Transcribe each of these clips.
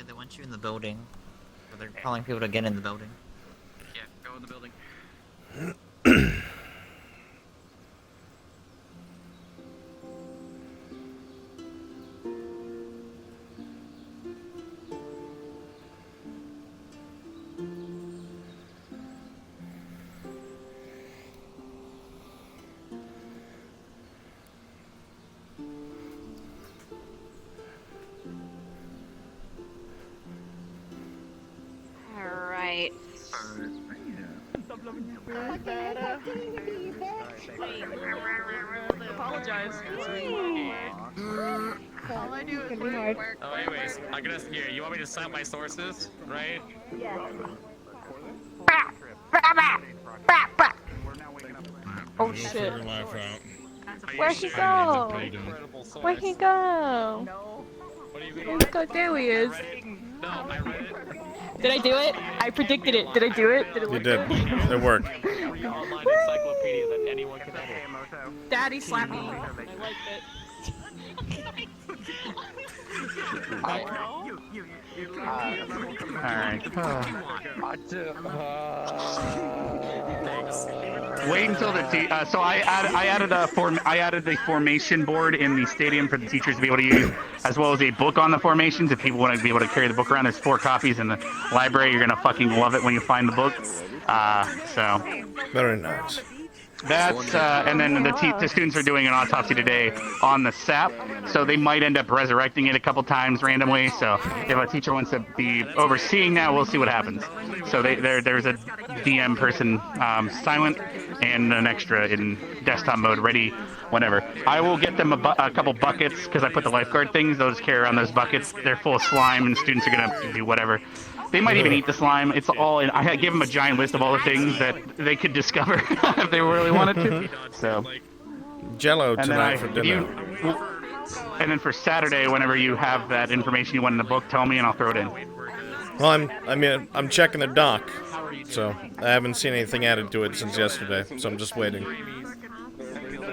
way, they want you in the building. So they're calling people to get in the building. Yeah, go in the building. Alright. Apologize. All I do is work. Oh, anyways, I'm gonna here. You want me to cite my sources, right? Oh shit. Where'd he go? Where'd he go? What do you mean? Oh god, there he is. No, I read it. Did I do it? I predicted it. Did I do it? Did it You work? did. It worked. Free online encyclopedia that anyone can edit. Daddy slapped me. I liked it. Alright. Wait until the so I added the formation board in the stadium for the teachers to be able to use, as well as a book on the formations. If people want to be able to carry the book around, there's 4 copies in the library. You're gonna fucking love it when you find the book. So Very nice. that's and then the students are doing an autopsy today on the sap, so they might end up resurrecting it a couple times randomly. So if a teacher wants to be overseeing that, we'll see what happens. So there's a DM person silent and an extra in desktop mode ready whenever. I will get them a couple buckets because I put the lifeguard things. Those carry around those buckets. They're full of slime and students are gonna do whatever. They might even eat the slime. It's all in. I give them a giant list of all the things that they could discover if they really wanted to. So, Jello tonight for dinner. And then for Saturday, whenever you have that information you want in the book, tell me and I'll throw it in. Well, I'm checking the doc, so I haven't seen anything added to it since yesterday, so I'm just waiting.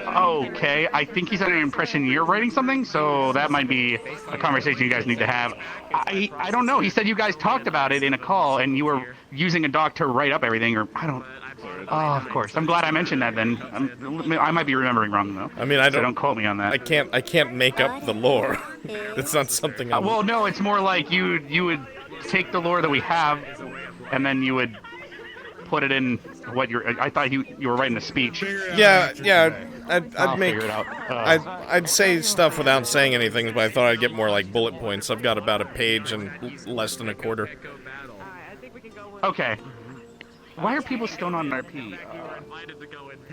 Okay, I think he's under the impression you're writing something, so that might be a conversation you guys need to have. I don't know. He said you guys talked about it in a call, and you were using a doc to write up everything, or I don't. Oh, of course. I'm glad I mentioned that. Then I might be remembering wrong though. I mean, so don't quote me on that. I can't make up the lore. It's not something. Well, no, it's more like you would take the lore that we have, and then you would put it in what you're. I thought you were writing a speech. Yeah. I'd make. Figure it out. I'd say stuff without saying anything, but I thought I'd get more like bullet points. I've got about a page and less than a quarter. Okay. Why are people still not in RP? I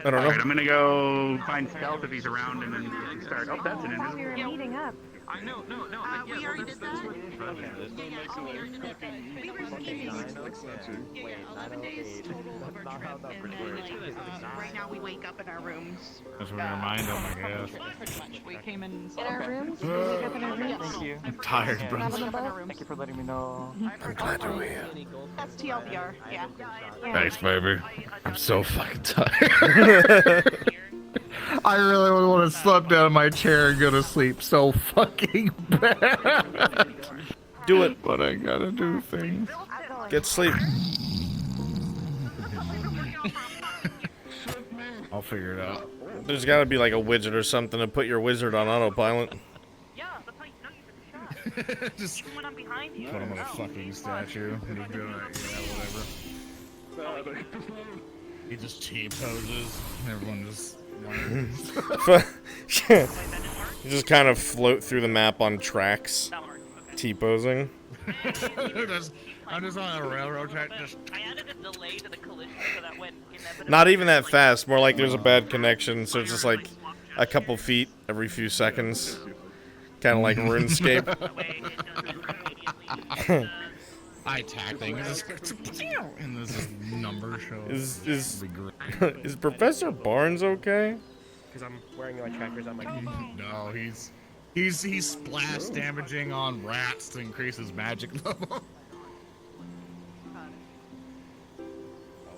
don't know. Alright, I'm gonna go find Stealth if he's around and then start. Oh, that's an invisible. We were meeting up. I know, no. We already did that. We were scheming. 11 days total of our trip, and then right now we wake up in our rooms. That's what we remind them, I guess. Pretty much. We came in our rooms. We wake up in our rooms. Thank you. I'm tired, bro. Thank you for letting me know. I'm glad you're here. That's TLDR. Yeah. Thanks, baby. I'm so fucking tired. I really would want to slip down in my chair and go to sleep so fucking bad. Do it. But I gotta do things. Get sleep. I'll figure it out. There's gotta be like a widget or something to put your wizard on autopilot. Just put him on a fucking statue. Just do it. Yeah, whatever. He just T-poses. Everyone just... You just kind of float through the map on tracks, T-posing. I'm just on a railroad track. Just I added a delay to the collision so that when not even that fast. More like there's a bad connection, so it's just like a couple feet every few seconds, kind of like RuneScape. I attack things. And this is number shows. Is Professor Barnes okay? Because I'm wearing my trackers on my. No, he's splash damaging on rats to increase his magic level.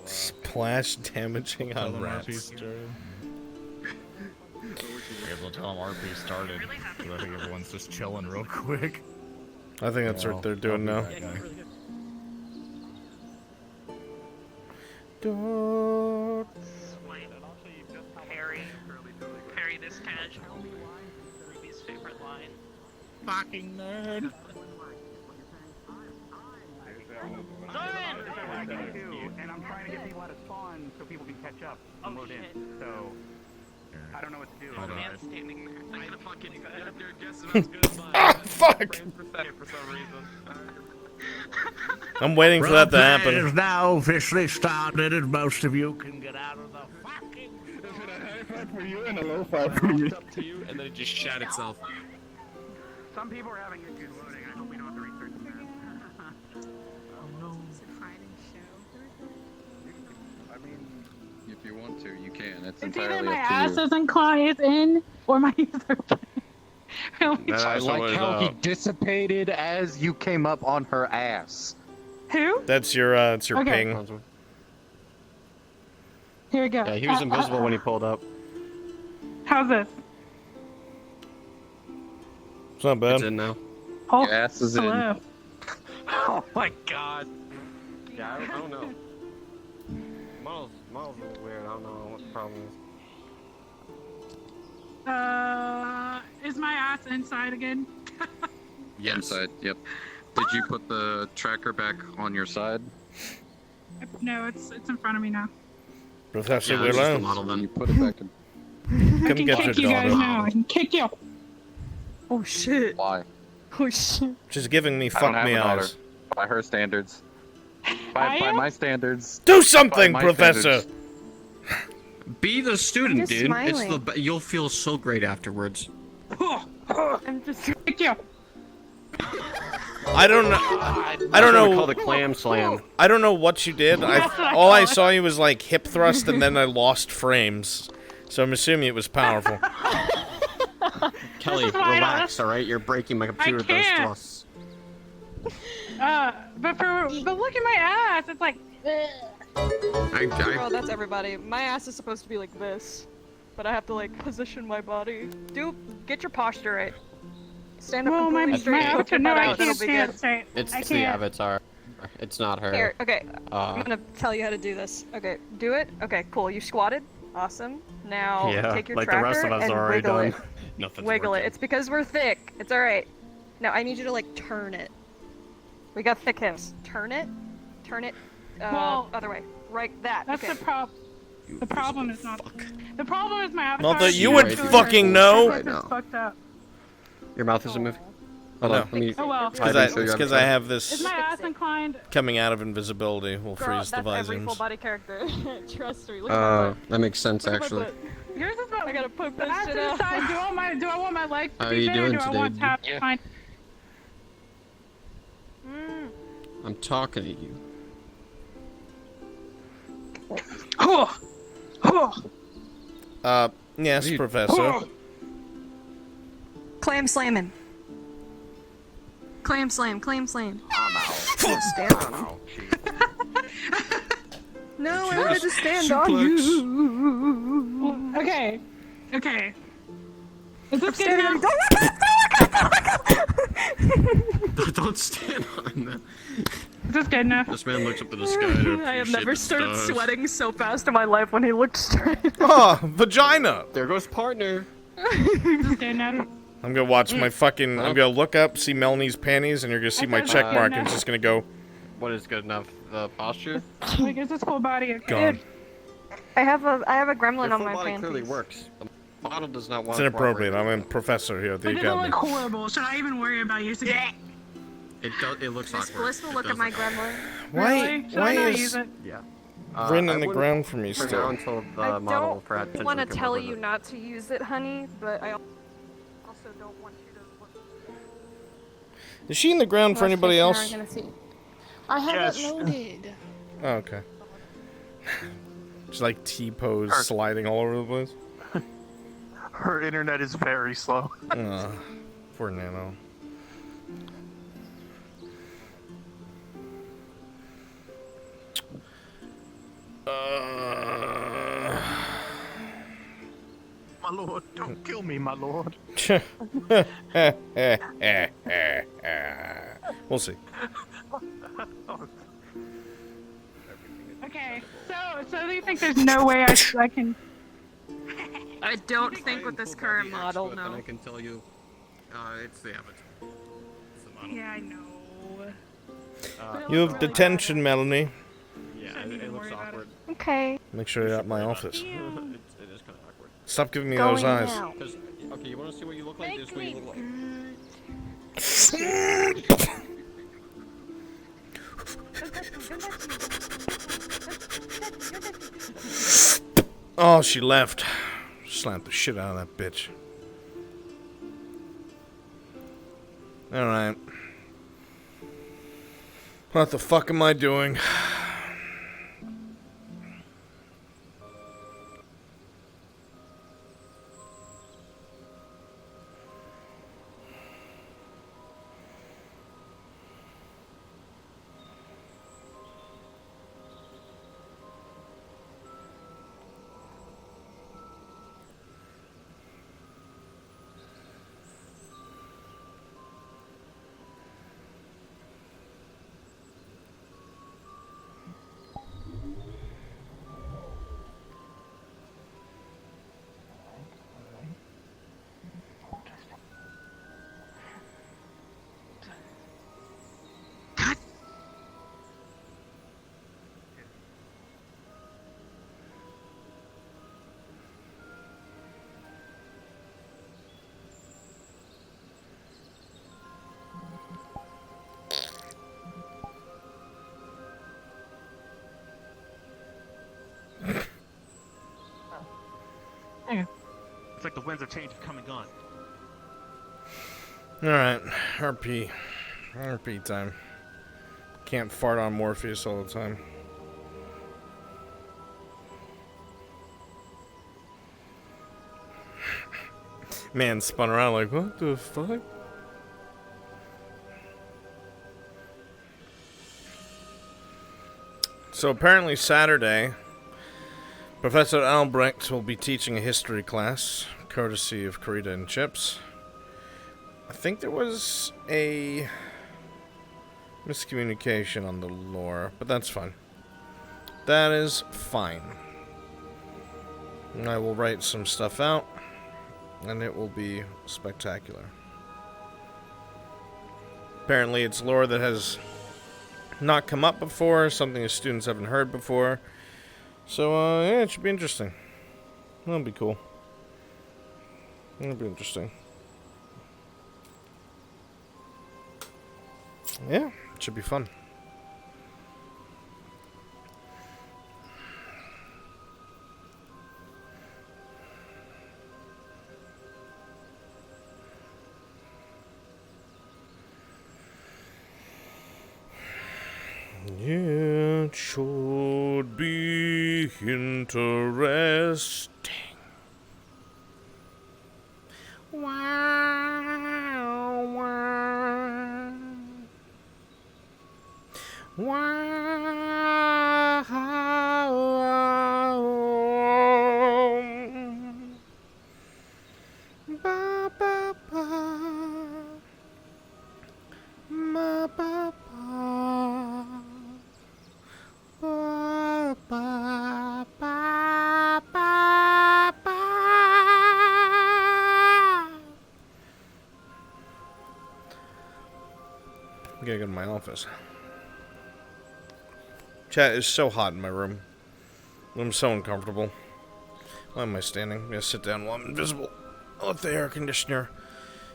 Splash damaging on rats. I guess we'll tell him RP started. Because I think everyone's just chilling real quick. I think that's what they're doing now. Parry this catch. Ruby's favorite line. Fucking nerd. And I'm trying to get people out of spawn so people can catch up and load in. So I don't know what to do. Man standing there. I fucking your guess is as good as mine. Ah, fuck! For some reason. I'm waiting for that to happen. Is now officially started, and most of you can get out of the fucking. Is it a high five for you and a low five for me? It's up to you, and then it just shat itself. Some people are having issues loading. I hope we don't have to restart them. I mean, if you want to, you can. It's It's either entirely my up to ass you. isn't quiet in, or my user. I like how he dissipated as you came up on her ass. Who? That's your, it's your Okay. ping. Here we go. Yeah, he was invisible when he pulled up. How's this? It's not bad. It's in now. Oh, Your ass is hello. in. Oh my god. Yeah, I don't know. Miles is weird. I don't know what the problem is. Is my ass inside again? Yes. Inside, yep. Did you put the tracker back on your side? No, it's in front of me now. Professor Yeah, it's just the Willow, model then. You put it back in. I come can get kick your you guys daughter. now. I can kick you. Oh shit. Why? Oh shit. She's giving me I don't fuck have me a daughter. eyes. By her standards. By I am? my standards. Do something, By my Professor! standards. Be the student, just dude. smiling. It's the you'll feel so great afterwards. I'm just kick you. I don't know. I don't know. Called a clam slam. I don't know what you did. That's what I All I call it. saw you was like hip thrust, and then I lost frames. So I'm assuming it was powerful. Kelly, is why I relax, don't- alright? You're breaking my computer with those can't. thrusts. But look at my ass. It's like. Oh, that's everybody. My ass is supposed to be like this, but I have to like position my body. Get your posture right. Stand up Well, my completely straight. Put your no, butt I out. It'll can't be stand good. straight. It's I the can't. avatar. It's not her. Here, okay. I'm Uh, gonna tell you how to do this. Okay, do it. Okay, cool. You squatted. Awesome. Now yeah, take your like tracker the rest of us and are already wiggle done. it. Nothing's Wiggle it. working. It's because we're thick. It's alright. Now I need you to like turn it. We got thick hips. Turn it. Turn it. Well, Other way. Right. That. That's okay. the problem. The problem is not. The problem is my avatar. Not that you See would right fucking know. Right now. It's fucked up. Your mouth isn't moving. Hold No. on, let me. Oh well. It's because I have Is this my ass inclined? coming out of invisibility. Will Girl, freeze the that's every full visings. body character. Trust me. Look at my butt. That makes sense Look at my actually. butt. Yours is about. I gotta poke The that ass shit to the out. side. Do I want my legs to How be are you thin, or doing do I want today, tap dude? inclined? I'm talking to you. Yes, Professor. Clam slamming. Clam slam. Clam slam. Stand on. No, I wanted to stand on you. Okay. Okay. Is this good Standing now? on. Don't stand on that. Is this good enough? This man looks up to the sky to I have appreciate never the started stars. sweating so fast in my life when he looked straight. Oh, vagina! There goes partner. Is this good enough? I'm gonna watch my fucking. I'm gonna look up, see Melanie's panties, and you're gonna see my Okay. check mark, and it's just gonna go What is good enough? The posture? Like, is this full body okay? gone. I have a gremlin Your on full my body panties. clearly works. The model does not want It's to inappropriate. cooperate. I'm a professor here at the But it doesn't academy. look horrible. Should I even worry about using it? It does. It looks Miss awkward. Bliss will It look at does my look gremlin. Really? Should I not use is it? Yeah. Rin I in the wouldn't ground for me For now still? until the I model don't perhaps want to can tell work with you it. not to use it, honey, but I also don't want you to look. Is she in the ground for anybody else? I haven't loaded. Oh, okay. She's like T-pose sliding all over the place. Her internet is very slow. Poor Nano. My lord, don't kill me, my lord. We'll see. Okay, so do you think there's no way I can? I don't think with this current model, And no. I can tell you, it's the avatar. It's the model. Yeah, I know. You have detention, Melanie. Yeah, it looks awkward. Okay. Make sure you're at my office. It is kind of awkward. Stop giving me those eyes. Okay, you want to see what you look like? This is what you look like. Oh, she left. Slapped the shit out of that bitch. Alright. What the fuck am I doing? It's like the winds of change have come and gone. Alright, RP. RP time. Can't fart on Morpheus all the time. Man spun around like, what the fuck? So apparently Saturday, Professor Albrecht will be teaching a history class, courtesy of Karita and Chips. I think there was a miscommunication on the lore, but that's fine. That is fine. And I will write some stuff out, and it will be spectacular. Apparently it's lore that has not come up before, something the students haven't heard before. So, yeah, it should be interesting. That'll be cool. It'll be interesting. Yeah, it should be fun. Yeah, it should be interesting. Wow, wow. Wow. Ba, ba, ba. Ma, ba, ba. Ba, ba, ba, ba, ba. I'm gonna go to my office. Chat is so hot in my room. I'm so uncomfortable. Why am I standing? I'm gonna sit down while I'm invisible. I'll let the air conditioner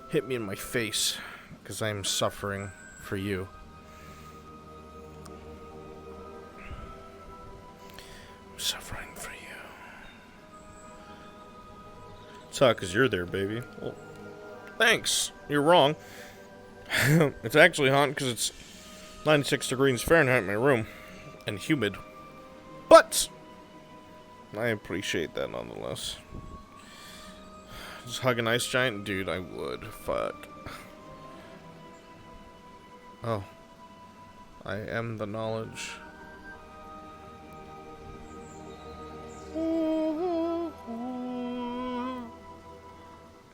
hit me in my face, because I am suffering for you. I'm suffering for you. It's hot because you're there, baby. Well, thanks. You're wrong. It's actually hot because it's 96 degrees Fahrenheit in my room. And humid. But I appreciate that nonetheless. Just hug an ice giant? Dude, I would. Fuck. Oh. I am the knowledge.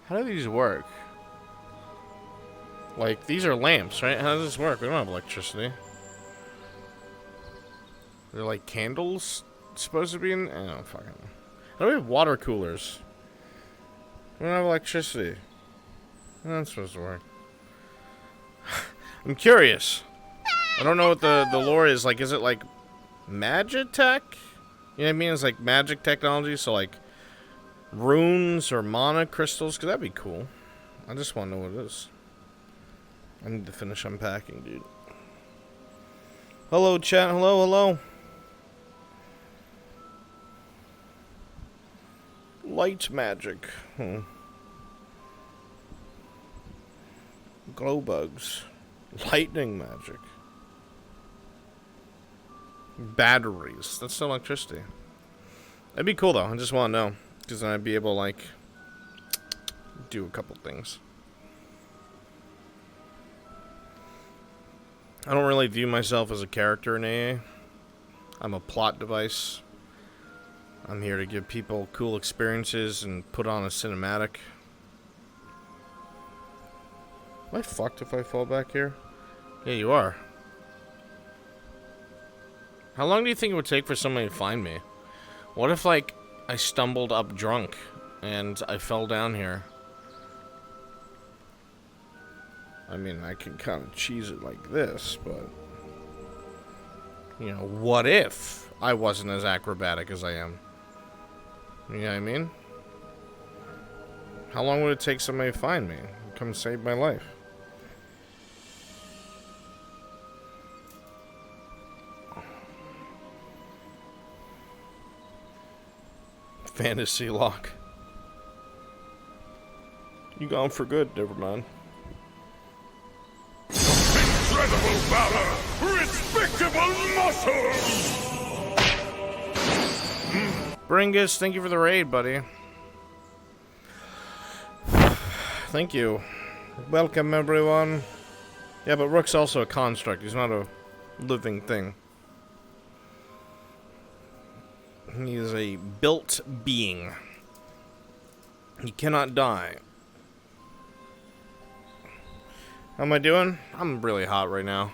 How do these work? Like, these are lamps, right? How does this work? We don't have electricity. They're like candles supposed to be in... I don't fucking know. How do we have water coolers? We don't have electricity. How's that supposed to work? I'm curious. I don't know what the lore is. Like, is it like magitech? You know what I mean? It's like magic technology, so like runes or mana crystals, because that'd be cool. I just want to know what it is. I need to finish unpacking, dude. Hello, chat. Hello, hello. Light magic. Glow bugs. Lightning magic. Batteries. That's electricity. That'd be cool, though. I just want to know. Because then I'd be able to, like, do a couple things. I don't really view myself as a character in AA. I'm a plot device. I'm here to give people cool experiences and put on a cinematic. Am I fucked if I fall back here? Yeah, you are. How long do you think it would take for somebody to find me? What if, like, I stumbled up drunk and I fell down here? I mean, I can kind of cheese it like this, but... You know, what if I wasn't as acrobatic as I am? You know what I mean? How long would it take somebody to find me? Come save my life. Fantasy lock. You gone for good, never mind. Incredible valor! Respectable muscles! Bringus, thank you for the raid, buddy. Thank you. Welcome, everyone. Yeah, but Rook's also a construct. He's not a living thing. He is a built being. He cannot die. How am I doing? I'm really hot right now.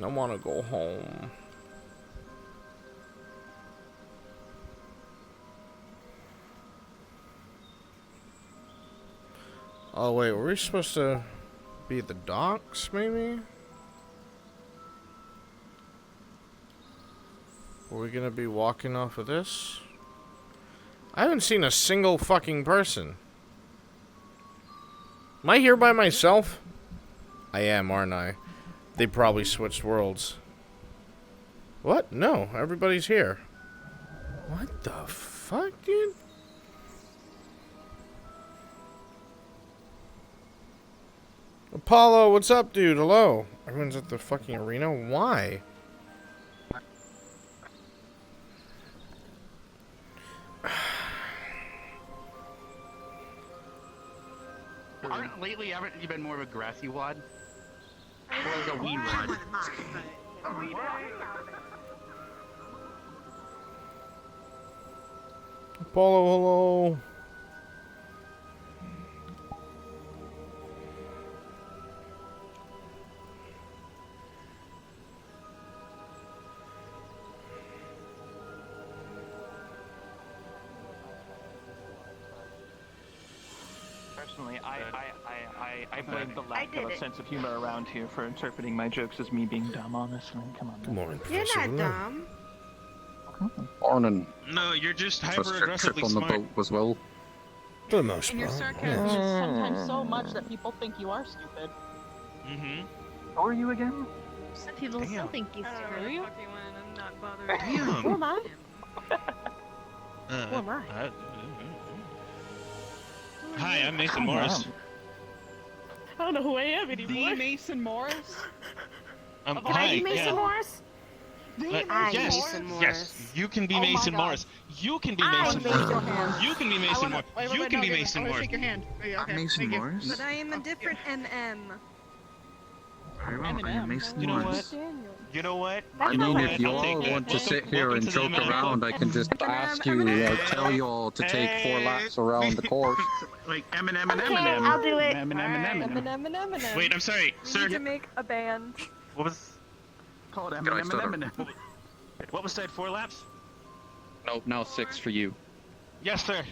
I want to go home. Oh wait, were we supposed to be at the docks, maybe? Were we gonna be walking off of this? I haven't seen a single fucking person. Am I here by myself? I am, aren't I? They probably switched worlds. What? No, everybody's here. What the fuck, dude? Apollo, what's up, dude? Hello. Everyone's at the fucking arena? Why? Lately, haven't you been more of a grassy wad? Or like a weed wad? Apollo, hello. Personally, I blame the lack of a sense of humor around here for interpreting my jokes as me being dumb, honestly. Come on. Good morning, You're Professor. not dumb. Morning. No, you're just Trip hyper-aggressively on the smart. boat as well. For the most And your part. sarcasm is sometimes so much that people think you are stupid. Mm-hmm. Who are you again? Some people still think you Where screw. the fuck you went? I'm not bothered. Who am I? Who am I? Hi, I'm Mason Morris. I don't know who I am anymore. The Mason Morris? Are Hi, you Mason yeah. Morris? I'm Yes, Mason Morris. yes, you can be Oh my Mason God. Morris. You can be I'm Mason Mason Morris. Morris. You can be Mason Morris. You can be Mason I want to Morris. shake your hand. Okay, I'm Mason thank you. Morris. But I am a different MM. You know what? You know what? I mean, if you all want to sit here and joke around, I can just ask you, tell you all to take 4 laps around the course. Like Okay, I'll do it. M&M. Wait, I'm sorry, We sir. need to make a band. What was Called M&M. what was said? 4 laps? Nope, now 6 for you. Yes, sir.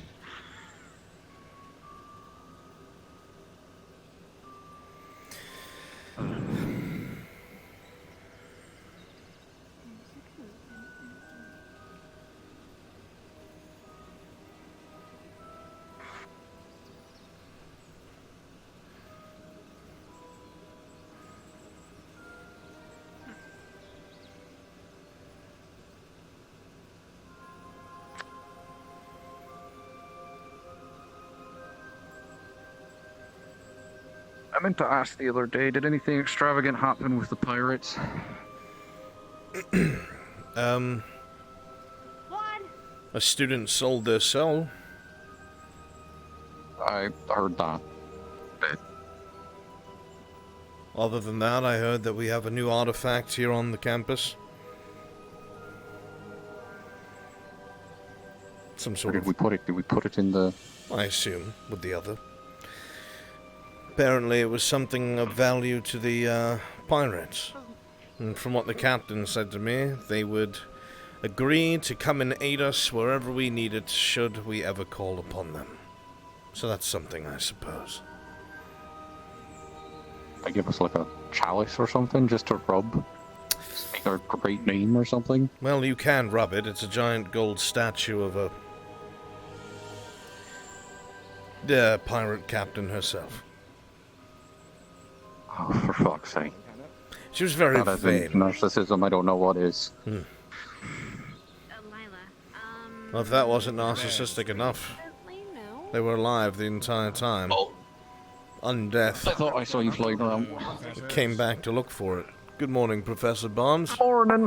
I meant to ask the other day, did anything extravagant happen with the pirates? A student sold their soul. I heard that. Other than that, I heard that we have a new artifact here on the campus. Some sort Where did we put it? Did we put it in the... I assume, with the other. Apparently it was something of value to the pirates. And from what the captain said to me, they would agree to come and aid us wherever we needed, should we ever call upon them. So that's something, I suppose. They give us like a chalice or something, just to rub? Make our great name or something? Well, you can rub it. It's a giant gold statue of the pirate captain herself. Oh, for fuck's sake. She was very That vain. isn't narcissism, I don't know what is. Well, if that wasn't narcissistic enough, they were alive the entire time. Undeath. I thought I saw you floating around. Came back to look for it. Good morning, Professor Barnes. Morning.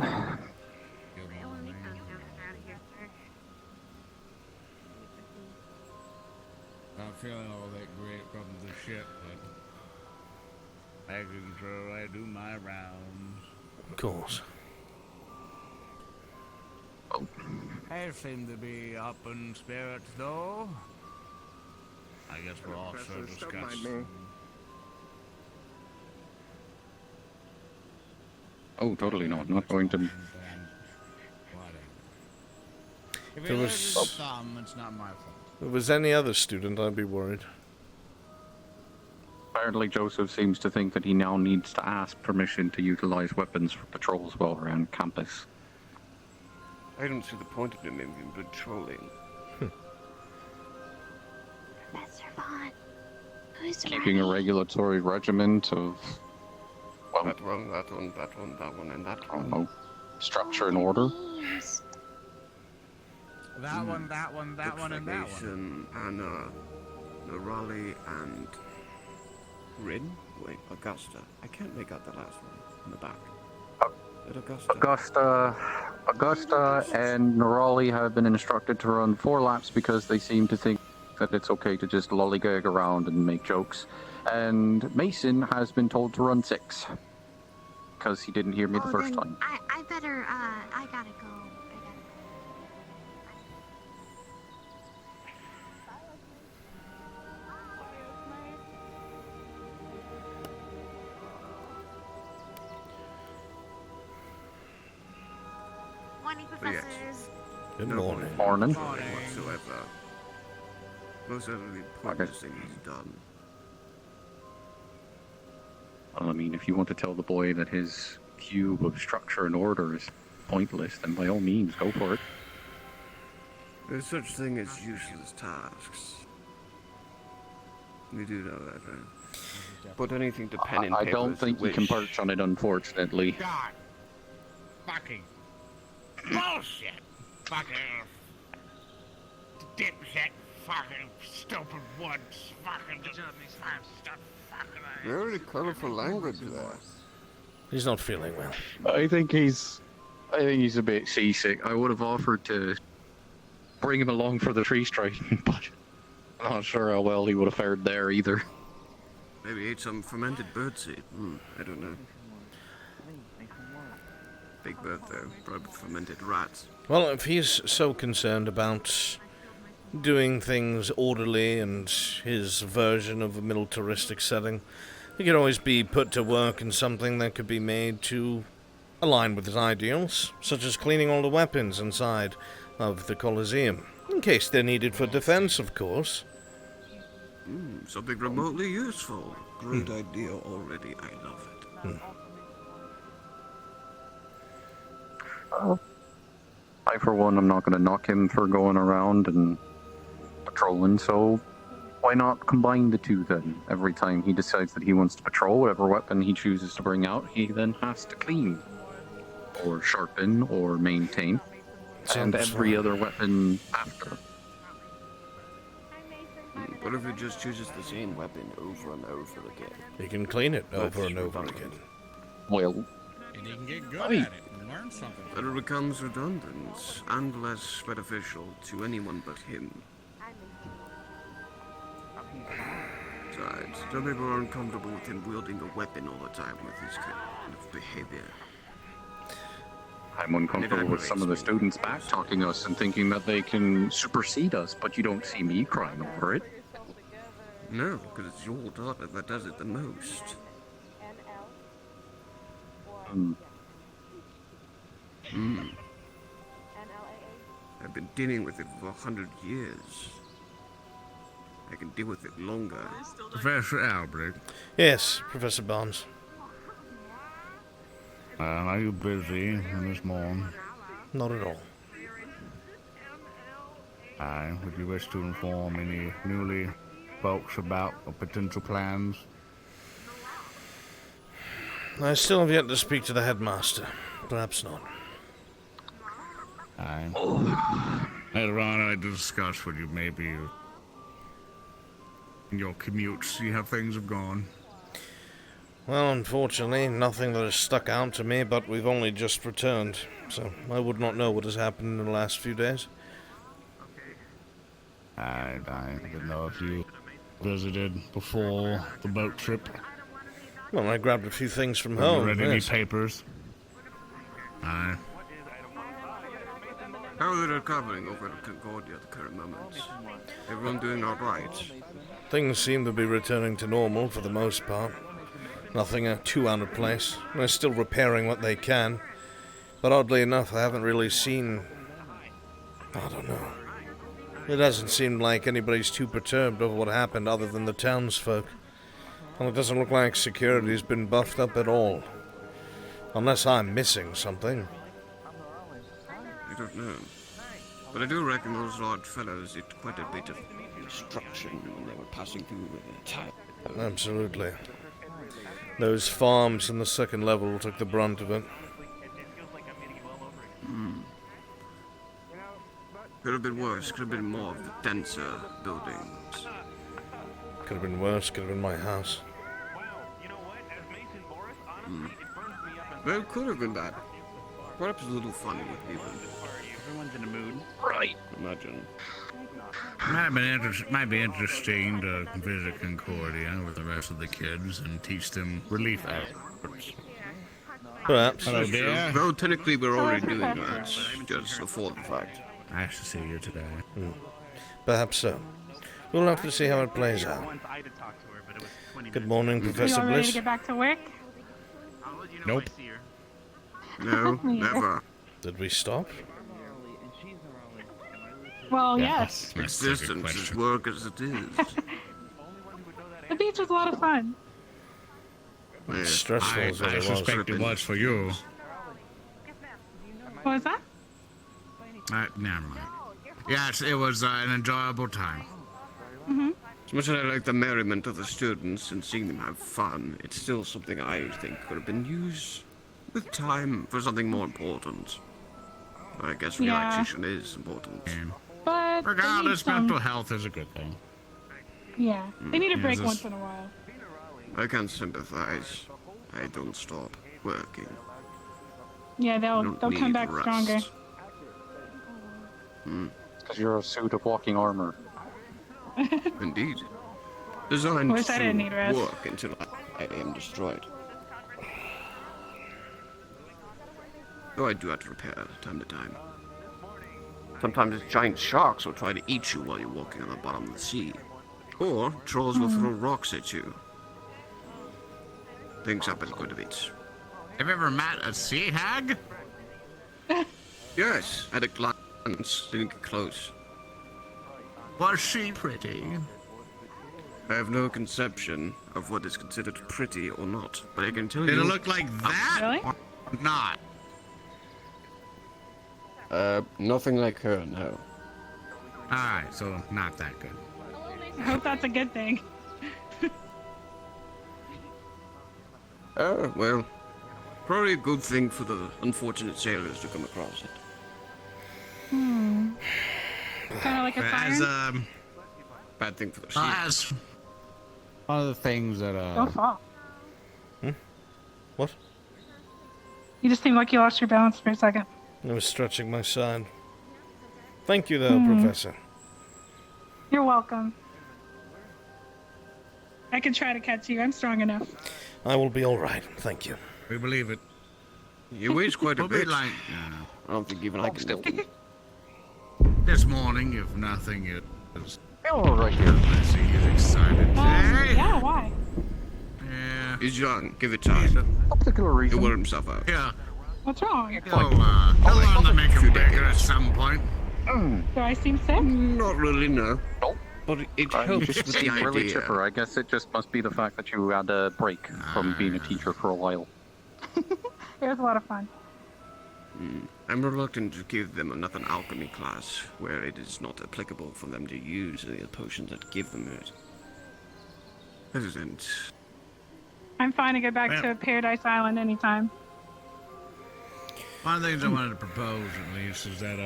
Not feeling all that great from the ship, but making sure I do my rounds. Of course. I seem to be up in spirits, though. I guess we'll also discuss. Oh, totally not. Not going to... If There it was- is some, it's not my fault. If it was any other student, I'd be worried. Apparently Joseph seems to think that he now needs to ask permission to utilize weapons for patrols while around campus. I don't see the point of him in patrolling. Mr. Vaughn, who's Keeping a regulatory regiment of... Well, That one, that one, that one, that one, and that I don't one. know. Structure and order? That one, that one, that one, and that one. Explanation, Anna, Raleigh, and... Rin? Wait, Augusta. I can't make out the last one on the back. Is it Augusta? Augusta and Norali have been instructed to run 4 laps because they seem to think that it's okay to just lollygag around and make jokes. And Mason has been told to run 6. Because he didn't hear me the first time. I better, I gotta go. Morning, professors. Good No morning. Morning. whatsoever. Most utterly pointless thing he's done. Well, I mean, if you want to tell the boy that his cube of structure and order is pointless, then by all means, go for it. There's such thing as useless tasks. You do know that, right? Put anything to pen and I paper don't as think you wish. can perch on it, unfortunately. God. Fucking bullshit. Fucking dipshit. Fucking stupid woods. Fucking good job, stuff. Fucking Very colourful language there. He's not feeling well. I think he's a bit seasick. I would have offered to bring him along for the tree striking, but I'm not sure how well he would have fared there either. Maybe ate some fermented birdseed. I don't know. Big bird though, probably fermented rats. Well, if he's so concerned about doing things orderly and his version of a militaristic setting, he could always be put to work in something that could be made to align with his ideals, such as cleaning all the weapons inside of the Colosseum, in case they're needed for defense, of course. Something remotely useful. Great idea already. I love it. I, for one, am not going to knock him for going around and patrolling, so why not combine the two then? Every time he decides that he wants to patrol, whatever weapon he chooses to bring out, he then has to clean, or sharpen, or maintain, and every other weapon after. What if he just chooses the same weapon over and over again? He can clean it over and over again. Well, And he can get good at it and learn something. But it becomes redundant and less beneficial to anyone but him. Besides, some people are uncomfortable with him wielding a weapon all the time with his kind of behavior. I'm uncomfortable with some of the students back-talking us and thinking that they can supersede us, but you don't see me crying over it. No, because it's your daughter that does it the most. I've been dealing with it for 100 years. I can deal with it longer. Professor Albrecht. Yes, Professor Barnes. Are you busy in this morning? Not at all. Would you wish to inform any newly folks about potential plans? I still have yet to speak to the headmaster. Perhaps not. Later on, I discuss with you maybe in your commute, see how things have gone. Well, unfortunately, nothing that has stuck out to me, but we've only just returned, so I would not know what has happened in the last few days. I didn't know if you visited before the boat trip. Well, I grabbed a few things from Have home. you read any Yes. papers? How are they recovering over at Concordia at the current moment? Everyone doing alright? Things seem to be returning to normal for the most part. Nothing too out of place. They're still repairing what they can. But oddly enough, I haven't really seen... I don't know. It hasn't seemed like anybody's too perturbed over what happened other than the townsfolk. And it doesn't look like security's been buffed up at all. Unless I'm missing something. I don't know. But I do reckon those odd fellows did quite a bit of destruction when they were passing through the town. Absolutely. Those farms in the second level took the brunt of it. Could have been worse. Could have been more of the denser buildings. Could have been worse. Could have been my house. Well, it could have been that. Perhaps a little funny even. Everyone's in a mood. Right. Imagine. Might be interesting to visit Concordia with the rest of the kids and teach them relief efforts. Perhaps. Hello, dear. Though technically we're already doing that, just before the fact. Nice to see you today. Perhaps so. We'll have to see how it plays out. Good morning, Are you Professor all ready to Bliss. get back to work? Nope. No, never. Did we stop? Well, yes. Existence is work as it is. The beach was a lot of fun. Yeah. Stressful as I it was. suspect it was for you. What was that? Never mind. Yes, it was an enjoyable time. As much as I like the merriment of the students and seeing them have fun, it's still something I think could have been used with time for something more important. I guess Yeah. relaxation is important. But they need Regardless, some... mental health is a good thing. Yeah, they need a break this- once in a while. I can sympathize. I don't stop working. Yeah, I they'll don't come need back rest. stronger. Because you're a suit of walking armor. Indeed. designed Wish I didn't need to rest. work until I am destroyed. Though I do have to repair time to time. Sometimes giant sharks will try to eat you while you're walking on the bottom of the sea. Or trolls will throw rocks at you. Things happen quite a bit. Have you ever met a sea hag? Yes, at a glance, didn't get close. Was she pretty? I have no conception of what is considered pretty or not, but I can tell Did you... it look like that? Really? Or not? Nothing like her, no. Alright, so not that good. I hope that's a good thing. Oh, well, probably a good thing for the unfortunate sailors to come across it. Kind of like a As, siren. Bad thing for the sea. As one of the things that, Don't fall. What? You just seemed like you lost your balance for a second. I was stretching my side. Thank you, though, Professor. You're welcome. I can try to catch you. I'm strong enough. I will be all right. Thank you. we believe it. He weighs quite a We'll be bit. like, I don't think even I can lift him. this morning, if nothing is. Oh, right here. Let's see, he's excited. Hey! Yeah, why? Yeah. He's young. Give it time. No particular reason. He'll wear himself out. Yeah. What's wrong? He'll learn to make him bigger at some point. Do I seem sick? Not really, no. But it helps You with the seem idea. really chipper. I guess it just must be the fact that you had a break from being a teacher for a while. It was a lot of fun. I'm reluctant to give them another alchemy class where it is not applicable for them to use the potions that give them it. Hesitant. I'm fine to go back to Paradise Island anytime. One of the things I wanted to propose, at least, is that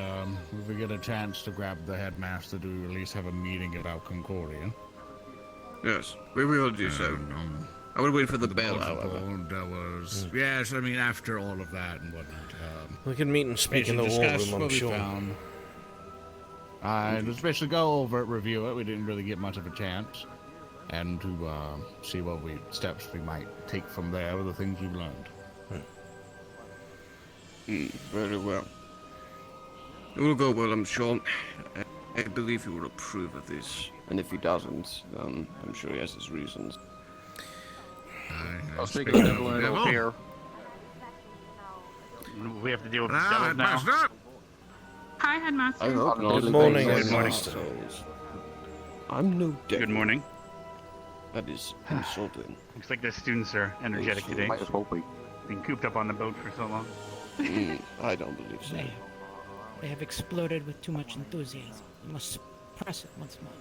if we get a chance to grab the headmaster, do we at least have a meeting about Concordia? Yes, we will do so. I will wait for the bell, however. Yes, I mean, after all of that and whatnot. We can meet and speak in the war discuss room, I'm what we sure. found. Just basically go over it, review it. We didn't really get much of a chance. And to see what steps we might take from there with the things you've learned. Very well. It will go well, I'm sure. I believe he will approve of this. And if he doesn't, I'm sure he has his reasons. I'll speak of the devil and it'll appear. We have to deal with the devil now. Hi, Headmaster. Good morning, Headmaster. I'm no devil. Good morning. That is insulting. Looks like the students are energetic today. Might as well be. Been cooped up on the boat for so long. I don't believe so. They have exploded with too much enthusiasm. We must suppress it once more.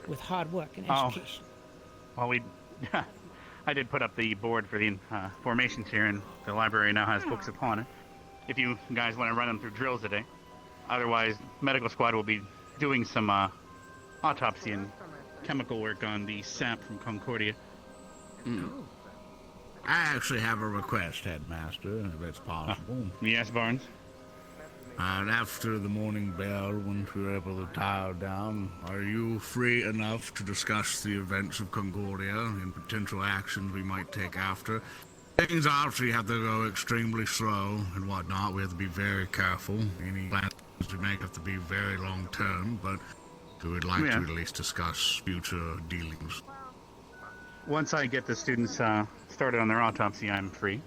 With hard work and education. Well, I did put up the board for the formations here, and the library now has books upon it. If you guys want to run them through drills today. Otherwise, medical squad will be doing some autopsy and chemical work on the sap from Concordia. I actually have a request, Headmaster, if it's possible. Yes, Barnes? And after the morning bell, once we're able to tire down, are you free enough to discuss the events of Concordia and potential actions we might take after? Things obviously have to go extremely slow and whatnot. We have to be very careful. Any plans we make have to be very long term, but we would like to at least discuss future dealings. Once I get the students started on their autopsy, I'm free.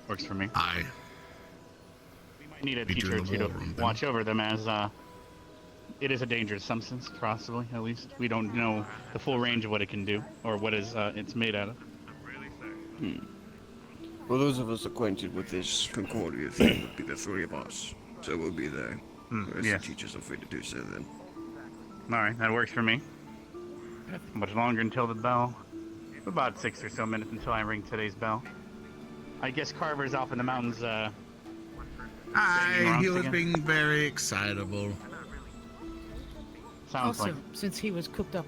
Works for me. Aye. We might need a teacher or two to watch over them, as it is a dangerous substance, possibly, at least. We don't know the full range of what it can do, or what it's made out of. Well, those of us acquainted with this Concordia thing would be the three of us. So we'll be there. Whereas the teachers are free to do so then. Alright, that works for me. How much longer until the bell? About 6 or so minutes until I ring today's bell. I guess Carver's off in the mountains, Aye, he was being very excitable. Sounds also, like... since he was cooped up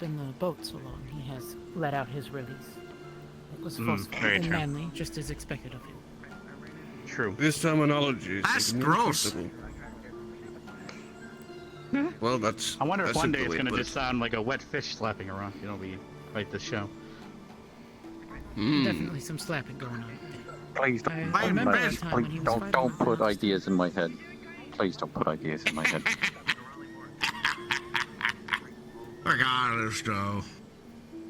in the boat so long, he has let out his release. It was forceful very and true. manly, just as expected of him. True. This terminology is That's gross. Well, that's. I wonder if that's one a day good it's way going to to put just sound like a wet fish slapping around. It'll be like the show. Definitely some slapping going on. Please I remember one time when he was fighting don't with put Vods. ideas in my head. Please don't put ideas in my head. Regardless, though,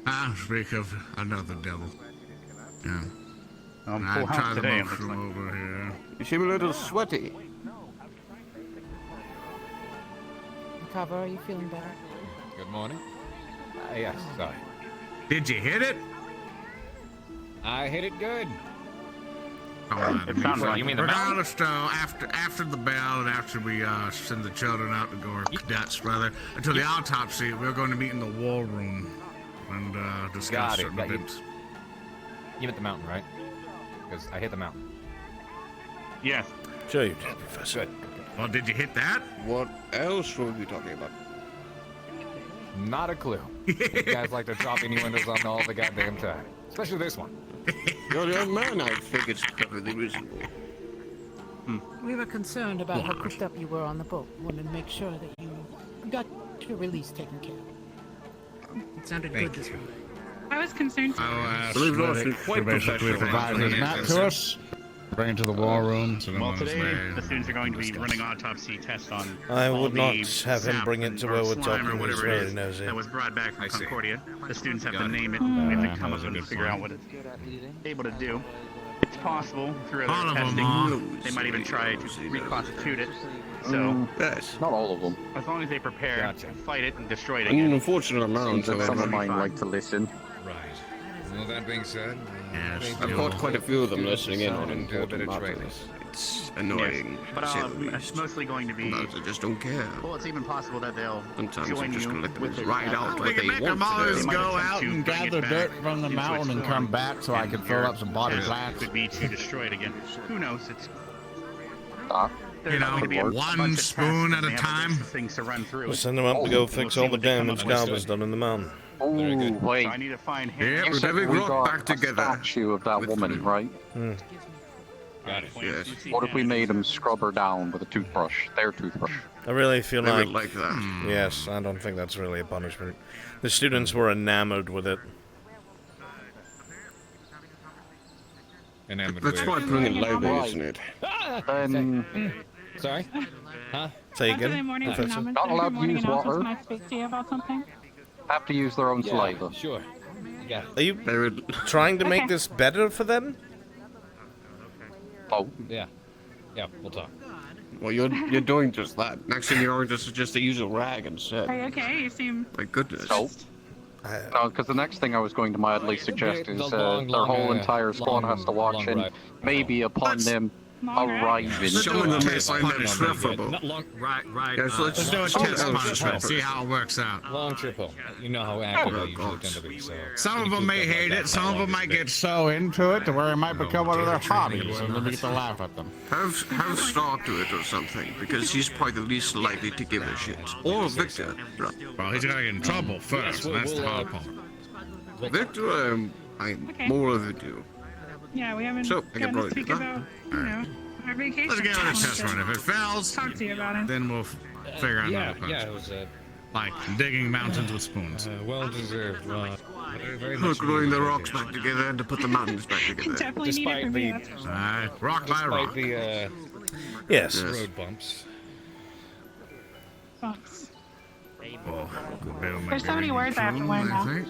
I speak of another devil. Yeah. Full I house tried today, them it looks from like. over here. You seem a little sweaty. Kava, are you feeling better? Good morning. Yes, sorry. Did you hit it? I hit it good. It sounds like you mean the mountain. Regardless, though, after the bell and after we send the children out to go, or cadets rather, until the autopsy, we're going to meet in the war room and discuss Got it. certain Got you. events. You hit the mountain, right? Because I hit the mountain. Yes. Sure you did, Professor. Good. Well, did you hit that? What else were we talking about? Not a clue. You guys like to drop innuendos on all the goddamn time. Especially this one. You're a young man, I think it's perfectly reasonable. We were concerned about how cooped up you were on the boat. Wanted to make sure that you got your release taken care of. It sounded good this morning. I was concerned. Believe it or not, it's quite basically professional. provide his map to us, bring it to the war room. Well, today the students are going to be running autopsy tests on. I all would not the have him sap bring it and- to or where we're slime talking. or He's whatever it very is nosy. that was brought back from I see. Concordia. The students have Got to it. name it if they come up that's a and good figure point. out what it's able to do. It's possible through All other of them testing. are. They might even try to reconstitute it. So Yes. Not all of them. as long as they prepare, Gotcha. fight it, and destroy it An again. unfortunate amount, Seems that some of mine fine. like to listen. Right. Well, that being said, Yes, I've caught quite a few of them listening in on and do a bit important of training. matters. It's annoying, Yes. But to say the it's least. mostly going to be. Sometimes I just don't care. Well, it's even possible that they'll Sometimes join I'm just you gonna let them with their ride captain. out We what can they make want them always to might go attempt out to and bring it gather back dirt from the into its mountain and form. come back so I can fill Their up some body task plants. could be to destroy it again. Who knows? It's You know, going to be a bunch one of spoon tasks at a and they have list time. of things to run through. We'll send him up to go fix all the damage Galva's done in the mountain. Oh, wait. So I need to find him. Yeah, You we're said having we rock got back a together. statue of that with woman, him. right? got it. Yes. What if we made him scrub her down with a toothbrush? Their toothbrush. I really feel They like... would like that. Yes, I don't think that's really a punishment. The students were enamored with it. Enamored That's with. quite brilliant labor, isn't it? Then Sorry? Huh? Say After the again, morning Professor? announcement, Not allowed after to morning use announcements, water. Can I speak to you about something? have to use their own saliva. Sure. You got it. Are you They would. trying to make Okay. this better for them? Oh, Yeah. Yeah, we'll talk. Well, you're doing just that. Next thing you know, just to use a rag instead. Are you okay? You seem. My goodness. so. No, because the next thing I was going to mildly suggest is their whole entire squad has to watch, and maybe upon them arriving. Some of them may Test find that punch. preferable. Right. Yes, let's Let's do a let's test do punch and first. see how it works out. Long triple. You know how active I usually God. tend to be, so... Some you of them keep may up like hate that it, for some of them long might as get so into it to where it might become one of their hobbies, and then we get to laugh at them. Have Stark do it or something, because he's probably the least likely to give a shit. Or Victor. Well, he's gotta get in trouble first, and that's the hard part. Victor, more of it do. Yeah, we haven't So, I can gotten to probably speak do that. about, you know, our vacation. Let's give it a plans, test so run. If it fails, Talk to you about it. then we'll figure out Yeah, another punch. yeah, it was Like digging mountains with spoons. well deserved. Very For much gluing the needed. rocks back together and to put the mountains back together. Definitely need it for me. That's for sure. Alright, rock by Despite rock. the Yes. road bumps. Thanks. Oh, good bit of my There's so many bearing words I have to control, learn I now. think.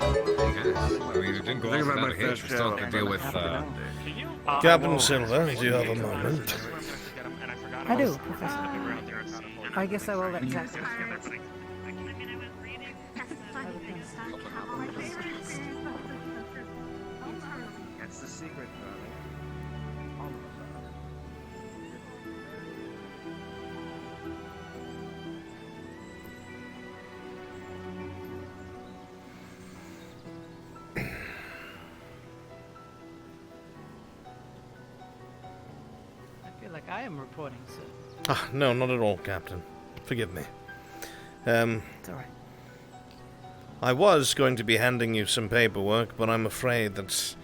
I mean, it didn't go Think off about my without a hitch. first We still job. have to deal with, Captain Silver, do you have a moment? I do, Professor. I guess I will let Jack. That's the secret, I feel like I am reporting, sir. Ah, no, not at all, Captain. Forgive me. It's alright. I was going to be handing you some paperwork, but I'm afraid that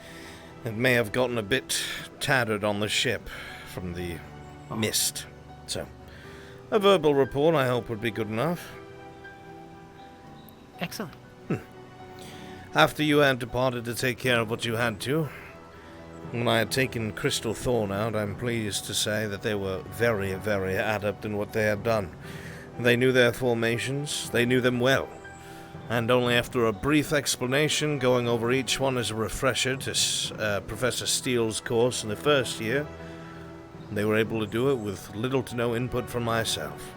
it may have gotten a bit tattered on the ship from the mist. So, A verbal report, I hope, would be good enough. Excellent. After you had departed to take care of what you had to, when I had taken Crystal Thorn out, I'm pleased to say that they were very, very adept in what they had done. They knew their formations, they knew them well, and only after a brief explanation, going over each one as a refresher to Professor Steele's course in the first year, they were able to do it with little to no input from myself.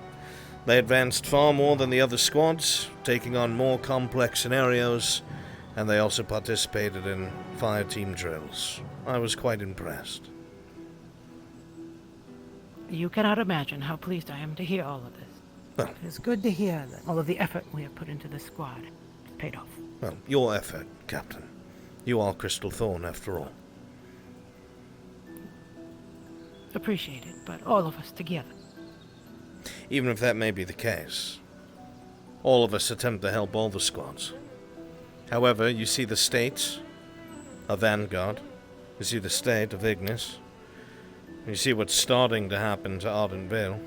They advanced far more than the other squads, taking on more complex scenarios, and they also participated in fire team drills. I was quite impressed. You cannot imagine how pleased I am to hear all of this. Well, It is good to hear that all of the effort we have put into this squad has paid off. Well, your effort, Captain. You are Crystal Thorn, after all. Appreciate it, but all of us together. Even if that may be the case, all of us attempt to help all the squads. However, you see the state of Vanguard, you see the state of Ignis, you see what's starting to happen to Ardent Vale,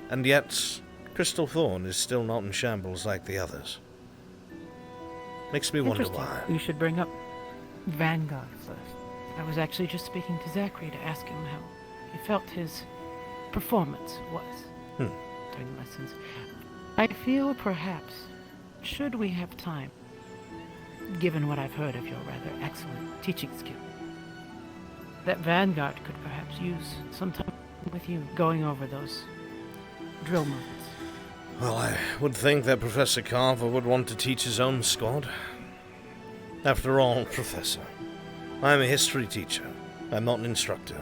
and yet Crystal Thorn is still not in shambles like the others. Makes me wonder Interesting. why. You should bring up Vanguard first. I was actually just speaking to Zachary to ask him how he felt his performance was during lessons. I feel perhaps, should we have time, given what I've heard of your rather excellent teaching skill, that Vanguard could perhaps use some time with you going over those drill movements. Well, I would think that Professor Carver would want to teach his own squad. After all, Professor, I'm a history teacher. I'm not an instructor.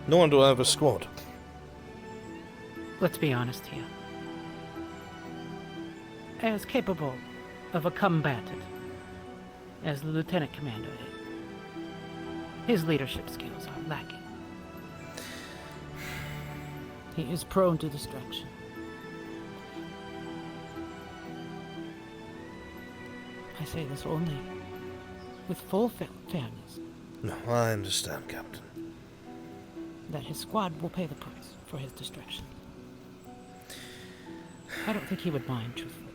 Nor do I have a squad. Let's be honest here. As capable of a combatant as the Lieutenant Commander is, his leadership skills are lacking. He is prone to distraction. I say this only with full fairness. No, I understand, Captain. That his squad will pay the price for his distraction. I don't think he would mind, truthfully.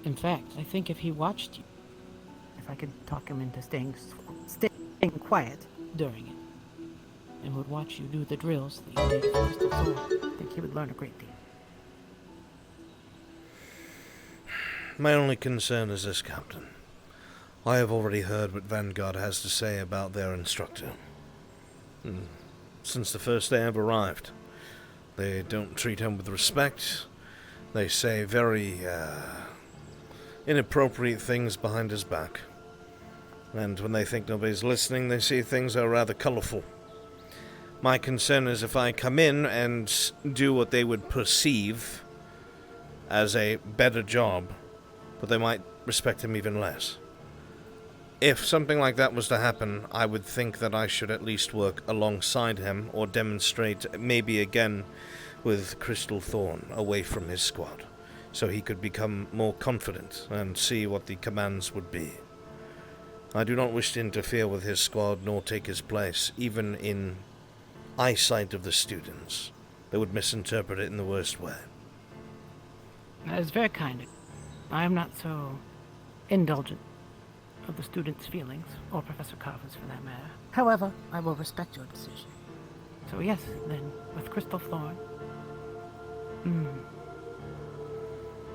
In fact, I think if he watched you, if I could talk him into staying quiet during it, and would watch you do the drills that you did for Crystal Thorn, I think he would learn a great deal. My only concern is this, Captain. I have already heard what Vanguard has to say about their instructor. Since the first day I've arrived, they don't treat him with respect. They say very, inappropriate things behind his back. And when they think nobody's listening, they say things that are rather colorful. My concern is if I come in and do what they would perceive as a better job, but they might respect him even less. If something like that was to happen, I would think that I should at least work alongside him or demonstrate, maybe again with Crystal Thorn, away from his squad, so he could become more confident and see what the commands would be. I do not wish to interfere with his squad nor take his place, even in eyesight of the students. They would misinterpret it in the worst way. That is very kind of you. I am not so indulgent of the students' feelings, or Professor Carver's for that matter. However, I will respect your decision. So yes, then, with Crystal Thorn,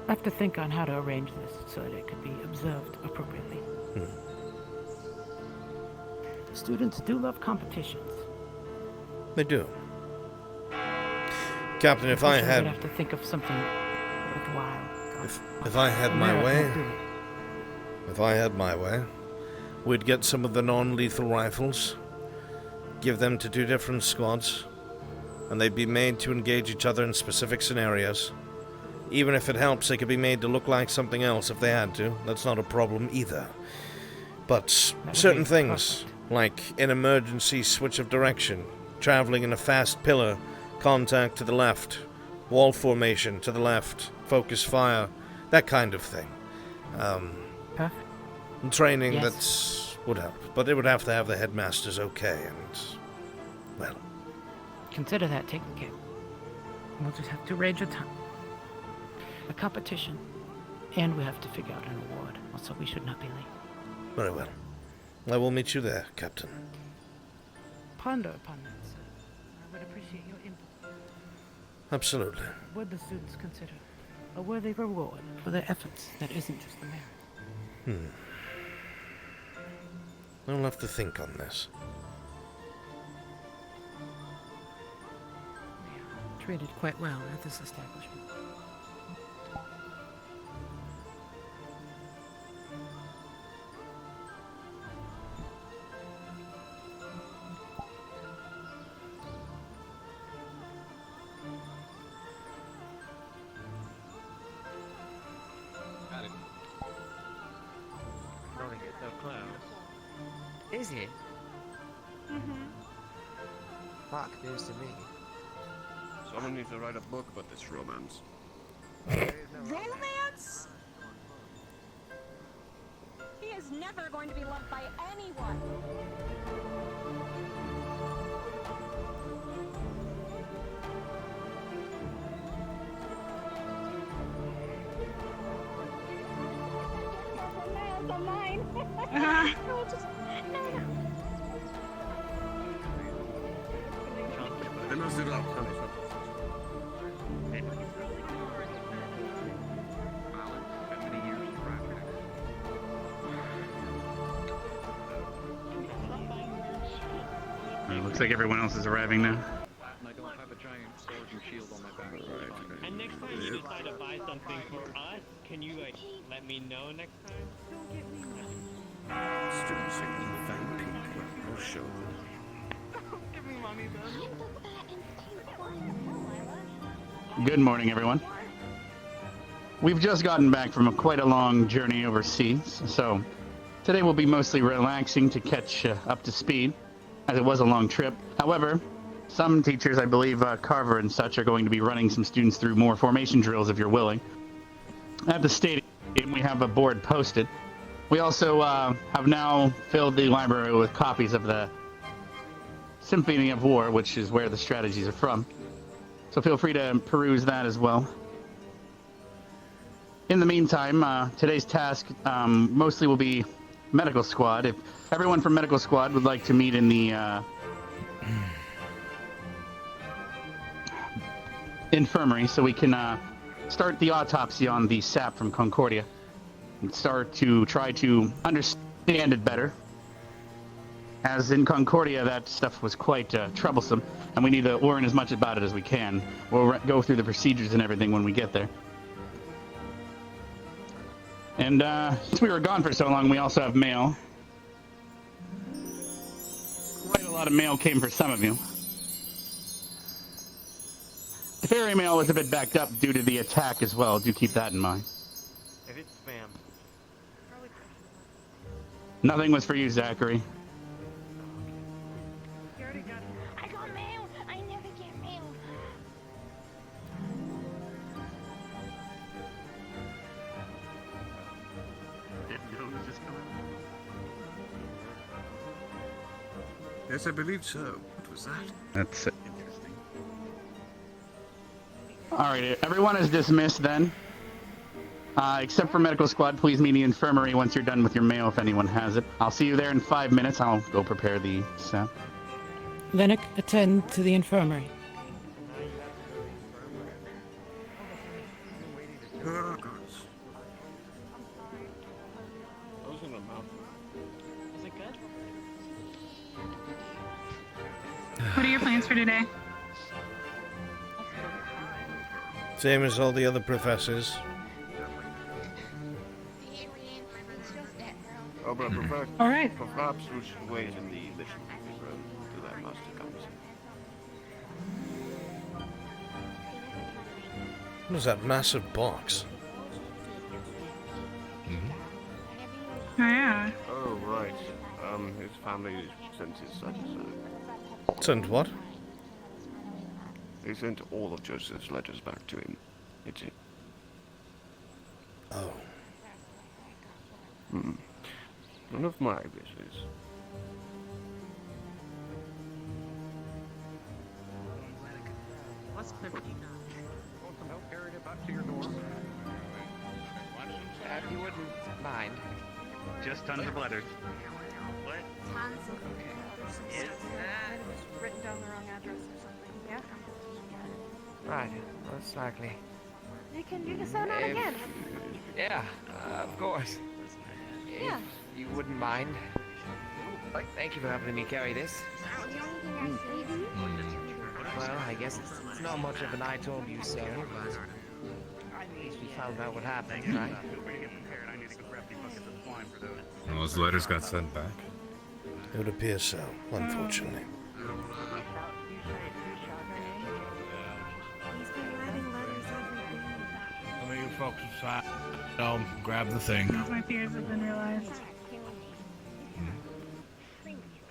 I have to think on how to arrange this so that it could be observed appropriately. Students do love competitions. They do. Captain, if I had... I'd have to think of something worthwhile. If I had my way... If I had my way, we'd get some of the non-lethal rifles, give them to 2 different squads, and they'd be made to engage each other in specific scenarios. Even if it helps, they could be made to look like something else if they had to. That's not a problem either. But certain things, like an emergency switch of direction, traveling in a fast pillar, contact to the left, wall formation to the left, focus fire, that kind of thing. Perfect. Training that would help, but it would have to have the headmasters okay, and, well... Consider that taken care of. We'll just have to arrange a competition. And we have to figure out an award. Also, we should not be late. Very well. I will meet you there, Captain. Ponder upon that, sir. I would appreciate your input. Absolutely. Would the students consider a worthy reward for their efforts that isn't just the merit? I'll have to think on this. Treated quite well at this establishment. Is he? Fuck, news to me. Someone needs to write a book about this romance. Romance? He is never going to be loved by anyone. They must do that. It looks like everyone else is arriving now. I don't have a giant sword and shield on my back. And next time you decide to buy something for us, can you let me know next time? Students singing Van Pink. I'll show them. Give me money then. Good morning, everyone. We've just gotten back from quite a long journey overseas, so today will be mostly relaxing to catch up to speed, as it was a long trip. However, some teachers, I believe Carver and such, are going to be running some students through more formation drills if you're willing. At the stadium, we have a board posted. We also have now filled the library with copies of the Symphony of War, which is where the strategies are from. So feel free to peruse that as well. In the meantime, today's task mostly will be medical squad. If everyone from medical squad would like to meet in the infirmary so we can start the autopsy on the sap from Concordia and start to try to understand it better. As in Concordia, that stuff was quite troublesome, and we need to learn as much about it as we can. We'll go through the procedures and everything when we get there. And since we were gone for so long, we also have mail. Quite a lot of mail came for some of you. The ferry mail was a bit backed up due to the attack as well. Do keep that in mind. If it's spam. Nothing was for you, Zachary. I got mail. I never get mail. Yes, I believe so. What was that? That's it. Interesting. Alright, everyone is dismissed then. Except for medical squad, please meet the infirmary once you're done with your mail if anyone has it. I'll see you there in 5 minutes. I'll go prepare the sap. Lennox, attend to the infirmary. Oh, God. Is it good? What are your plans for today? Same as all the other professors. Oh, but I prefer. All right. Perhaps we should wait in the mission room till that master comes. What is that massive box? Oh, yeah. Oh, right. His family sent his letters. Sent what? They sent all of Joseph's letters back to him. It's it. Oh. None of my business. What's Clippy? kind? Just tons of letters. What? Tons of okay. Is that? It was written down the wrong address or something. Yeah. Right, most likely. You can sound out again. Yeah, of course. Yeah. If you wouldn't mind. Thank you for helping me carry this. Well, I guess it's not much of an I told you so, but at least we found out what happened, right? Well, those letters got sent back. It would appear so, unfortunately. Some of you folks aside, I'll grab the thing. My fears have been realized.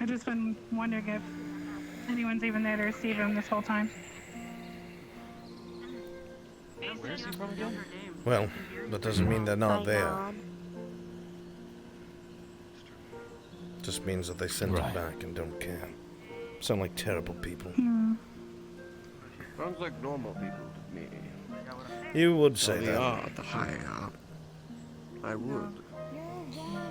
I've just been wondering if anyone's even there to receive him this whole time. Where's he from again? Well, that doesn't mean they're not there. Just means that they sent it back and don't care. Sound like terrible people. Sounds like normal people to me. You would say They that. are the high up. I would.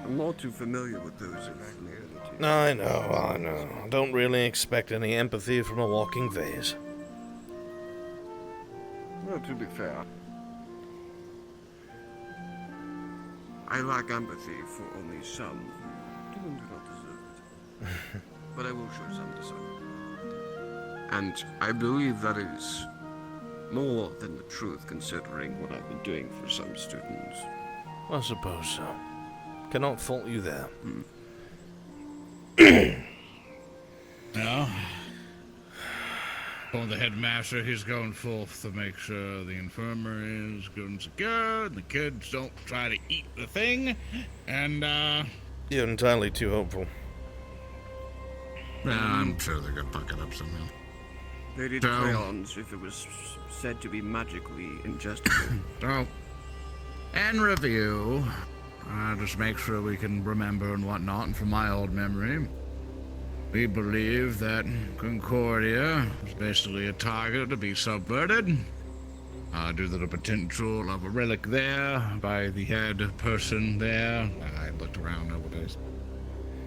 I'm all too familiar with those in that community. I know. I don't really expect any empathy from a walking vase. Well, to be fair, I lack empathy for only some who do not deserve it. But I will show some to some. And I believe that is more than the truth, considering what I've been doing for some students. I suppose so. Cannot fault you there. Now, for the headmaster, he's going forth to make sure the infirmary is good and secure, and the kids don't try to eat the thing, and, You're entirely too hopeful. I'm sure they're gonna fuck it up somehow. They did So- crayons if it was said to be magically ingestible. So, and review, just make sure we can remember and whatnot, and from my old memory, we believe that Concordia is basically a target to be subverted, due to the potential of a relic there by the head person there. I looked around over this.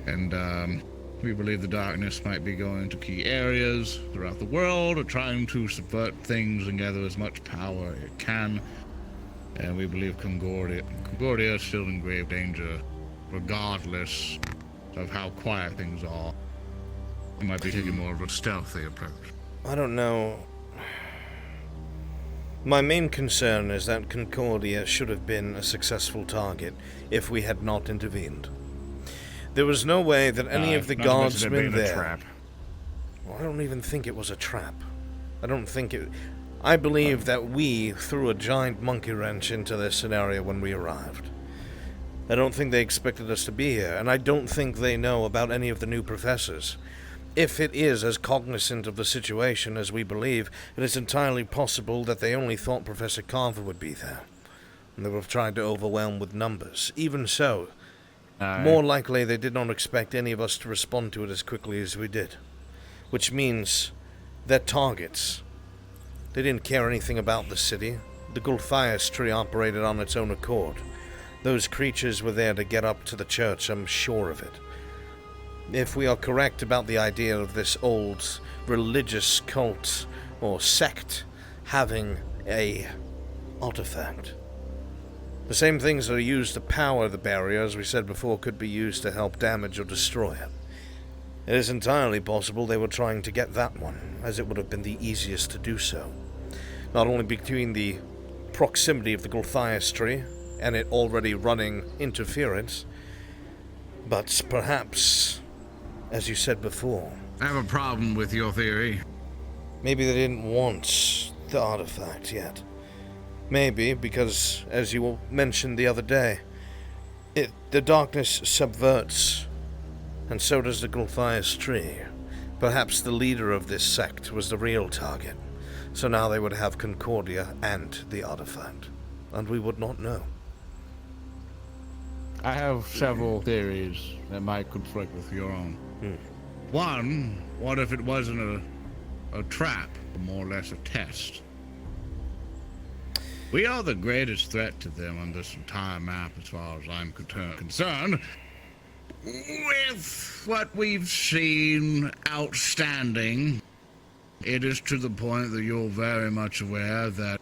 And, we believe the darkness might be going to key areas throughout the world, trying to subvert things and gather as much power it can. And we believe Concordia is still in grave danger, regardless of how quiet things are. We might be taking more of a stealthy approach. I don't know. My main concern is that Concordia should have been a successful target if we had not intervened. There was no way that any of the guardsmen there... Trap. Well, I don't even think it was a trap. I believe that we threw a giant monkey wrench into this scenario when we arrived. I don't think they expected us to be here, and I don't think they know about any of the new professors. If it is as cognizant of the situation as we believe, it is entirely possible that they only thought Professor Carver would be there, and they were trying to overwhelm with numbers. Even so, more likely they did not expect any of us to respond to it as quickly as we did. Which means their targets. They didn't care anything about the city. The Gulthias tree operated on its own accord. Those creatures were there to get up to the church, I'm sure of it. If we are correct about the idea of this old religious cult or sect having a artifact, the same things that are used to power the barrier, as we said before, could be used to help damage or destroy it. It is entirely possible they were trying to get that one, as it would have been the easiest to do so. Not only between the proximity of the Gulthias tree and it already running interference, but perhaps, as you said before... I have a problem with your theory. Maybe they didn't want the artifact yet. Maybe because, as you mentioned the other day, the darkness subverts, and so does the Gulthias tree. Perhaps the leader of this sect was the real target, so now they would have Concordia and the artifact, and we would not know. I have several theories that might conflict with your own. One, what if it wasn't a trap, but more or less a test? We are the greatest threat to them on this entire map as far as I'm concerned. With what we've seen outstanding, it is to the point that you're very much aware that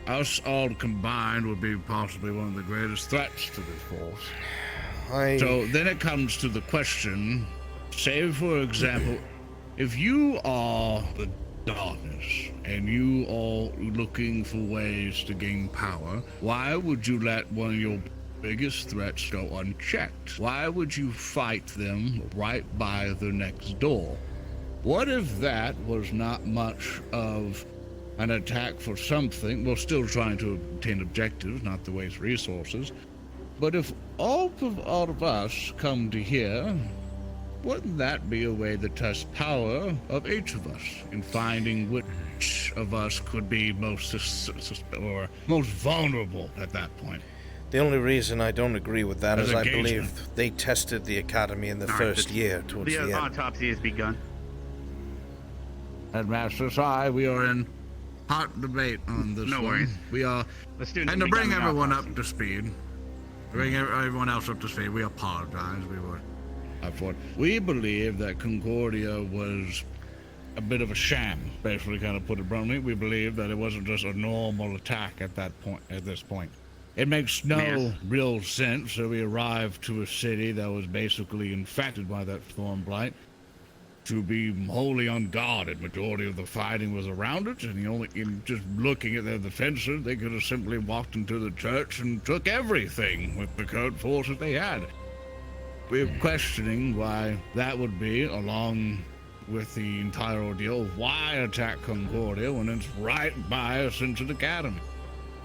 us all combined would be possibly one of the greatest threats to this force. So then it comes to the question, say for example, if you are the darkness and you are looking for ways to gain power, why would you let one of your biggest threats go unchecked? Why would you fight them right by the next door? What if that was not much of an attack for something? We're still trying to obtain objectives, not to waste resources. But if all of us come to here, wouldn't that be a way to test power of each of us in finding which of us could be most vulnerable at that point? The only reason I don't agree with that As is I engagement. believe they tested the academy in the first year towards the end. autopsy has begun. Headmaster Sai, we are in hot debate on this No one. worries. We are, The students and to have bring begun the everyone autopsy. up to speed, everyone else up to speed, we apologize. We believe that Concordia was a bit of a sham, basically, kind of put it bluntly. We believe that it wasn't just a normal attack at this point. It makes no real sense. So we arrived to a city that was basically infected by that storm blight to be wholly unguarded. Majority of the fighting was around it, and just looking at their defenses, they could have simply walked into the church and took everything with the current forces they had. We're questioning why that would be, along with the entire ordeal of why attack Concordia when it's right by Ascension Academy.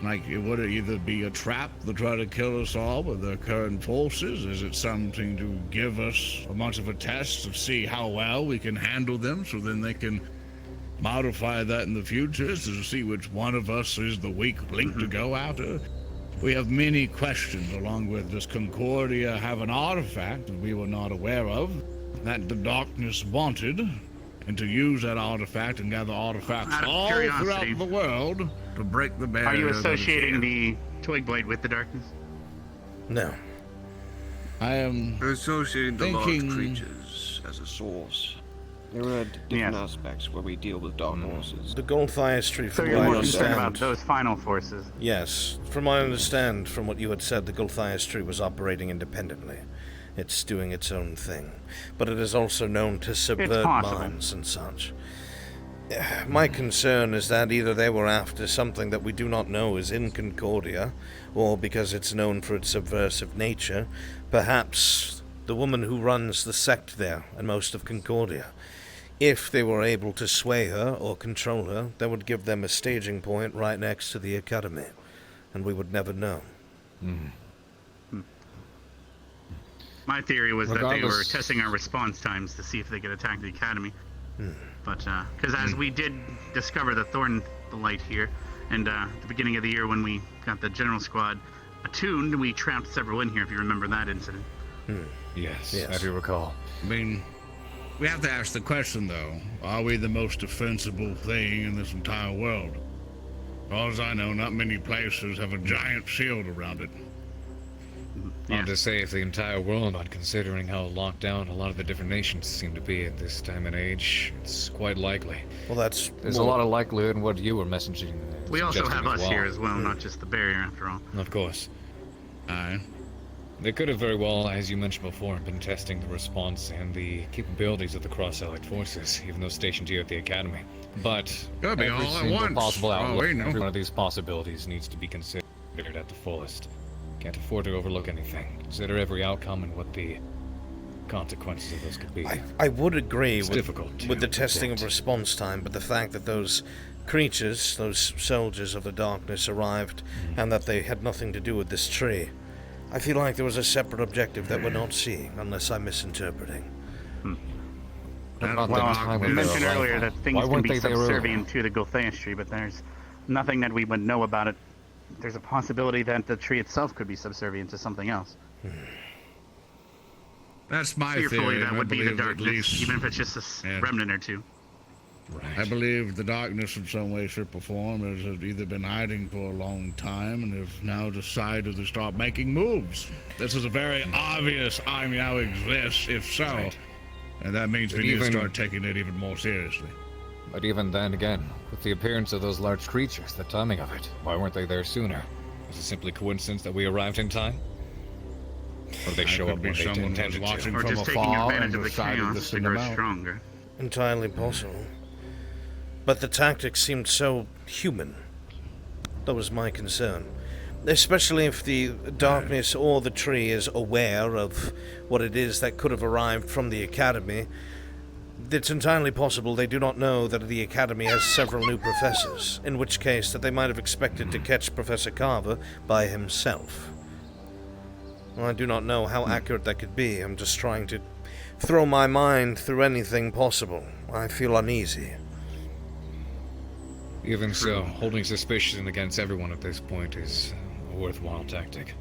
Like, would it either be a trap to try to kill us all with their current forces? Is it something to give us a much of a test to see how well we can handle them, so then they can modify that in the future to see which one of us is the weak link to go after? We have many questions, along with, does Concordia have an artifact that we were not aware of, that the darkness wanted, and to use that artifact and gather artifacts Out of all curiosity, throughout the world to break the barrier? Are you that is associating here? the twig blade with the darkness? No. I am associating the large thinking- creatures as a source. There are different aspects where we deal with dark forces. The Golthias tree, So from you're what I more concerned understand. about those final forces. Yes, from what I understand, from what you had said, the Golthias tree was operating independently. It's doing its own thing. But it is also known to subvert possible. minds and such. My concern is that either they were after something that we do not know is in Concordia, or because it's known for its subversive nature, perhaps the woman who runs the sect there and most of Concordia. If they were able to sway her or control her, that would give them a staging point right next to the academy, and we would never know. My theory was that they were Regardless- testing our response times to see if they could attack the academy. But, because as we did discover the Thorn Light here, and at the beginning of the year when we got the general squad attuned, we trapped several in here, if you remember that incident. Yes, I do recall. I mean, we have to ask the question, though, are we the most defensible thing in this entire world? As far as I know, not many places have a giant shield around it. Hard to say if the entire world, on considering how locked down a lot of the different nations seem to be at this time and age, it's quite likely. Well, There's a lot of likelihood in what you were messaging. We also suggesting have us here as well, not just the barrier, after all. Of course. Aye. They could have very well, as you mentioned before, been testing the response and the capabilities of the cross-allied forces, even though stationed here at the academy. But Could be every all at single once. possible Oh, outlook, we know. every one of these possibilities needs to be considered at the fullest. Can't afford to overlook anything. Consider every outcome and what the consequences of those could be. I would agree It's difficult with the to testing of predict. response time, but the fact that those creatures, those soldiers of the darkness, arrived and that they had nothing to do with this tree, I feel like there was a separate objective that we're not seeing, unless I'm misinterpreting. About the time You of their mentioned arrival. earlier that things Why can weren't be they there earlier? subservient to the Golthias tree, but there's nothing that we would know about it. There's a possibility that the tree itself could be subservient to something else. That's my Fearfully, theory. that I would be the believe at darkness, least- even if it's just a remnant or two. I believe the darkness in some way, shape, or form has either been hiding for a long time and have now decided to start making moves. This is a very obvious I now exist, if so. And that means we need to start taking it even more seriously. But even then again, with the appearance of those large creatures, the timing of it, why weren't they there sooner? Was it simply coincidence that we arrived in time? Or did they show up when they intended to? Or just taking advantage of the chaos to grow stronger. Entirely possible. But the tactics seemed so human. That was my concern. Especially if the darkness or the tree is aware of what it is that could have arrived from the Academy. It's entirely possible they do not know that the Academy has several new professors, in which case that they might have expected to catch Professor Carver by himself. Well, I do not know how accurate that could be. I'm just trying to throw my mind through anything possible. I feel uneasy. Even so, holding suspicion against everyone at this point is a worthwhile tactic.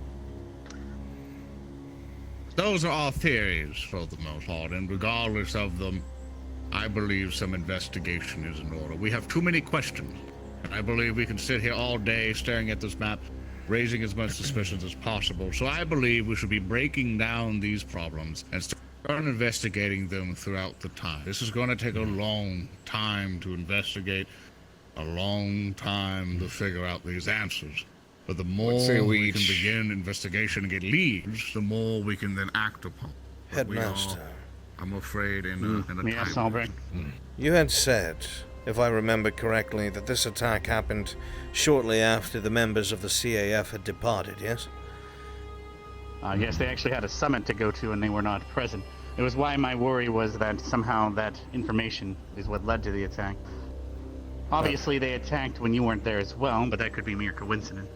Those are all theories for the most part, and regardless of them, I believe some investigation is in order. We have too many questions, and I believe we can sit here all day staring at this map, raising as much suspicions as possible. So I believe we should be breaking down these problems and start investigating them throughout the time. This is going to take a long time to investigate, a long time to figure out these answers. But the more we can begin investigation and get leads, the more we can then act upon. Headmaster. I'm afraid in a Yes, time. Albrecht. You had said, if I remember correctly, that this attack happened shortly after the members of the CAF had departed, yes? Yes, they actually had a summit to go to and they were not present. It was why my worry was that somehow that information is what led to the attack. Obviously, they attacked when you weren't there as well, but that could be mere coincidence.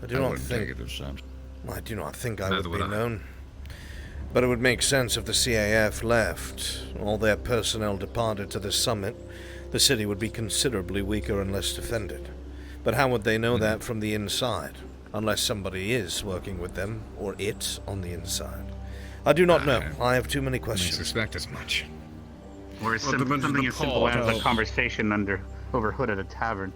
I do not think it as such. I do not think I would be known. But it would make sense if the CAF left, all their personnel departed to the summit, the city would be considerably weaker and less defended. But how would they know that from the inside? Unless somebody is working with them, or it, on the inside. I do not know. I have too many questions. I suspect as much. Or something as simple as a conversation overhood at a tavern,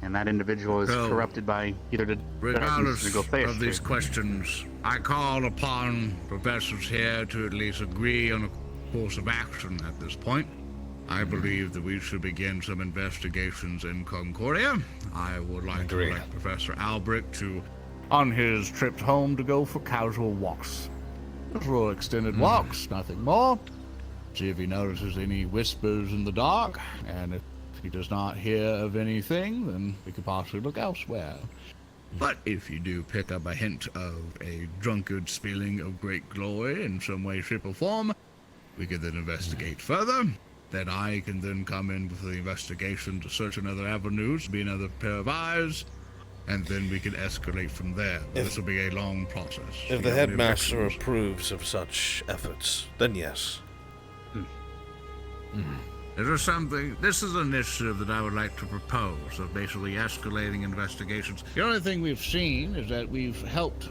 and that individual is corrupted by either the Regardless darkness or the of these questions, I call upon professors here to at least agree on a course of action at this point. I believe that we should begin some investigations in Concordia. I would like to elect Professor Albrecht to, on his trips home, to go for casual walks. Just for extended walks, nothing more. See if he notices any whispers in the dark, and if he does not hear of anything, then we could possibly look elsewhere. But if you do pick up a hint of a drunkard spilling of great glory in some way, shape, or form, we could then investigate further. Then I can then come in with the investigation to search another avenues, be another pair of eyes, and then we can escalate from there. This will be a long process. If the headmaster approves of such efforts, then yes. This is an initiative that I would like to propose, of basically escalating investigations. The only thing we've seen is that we've helped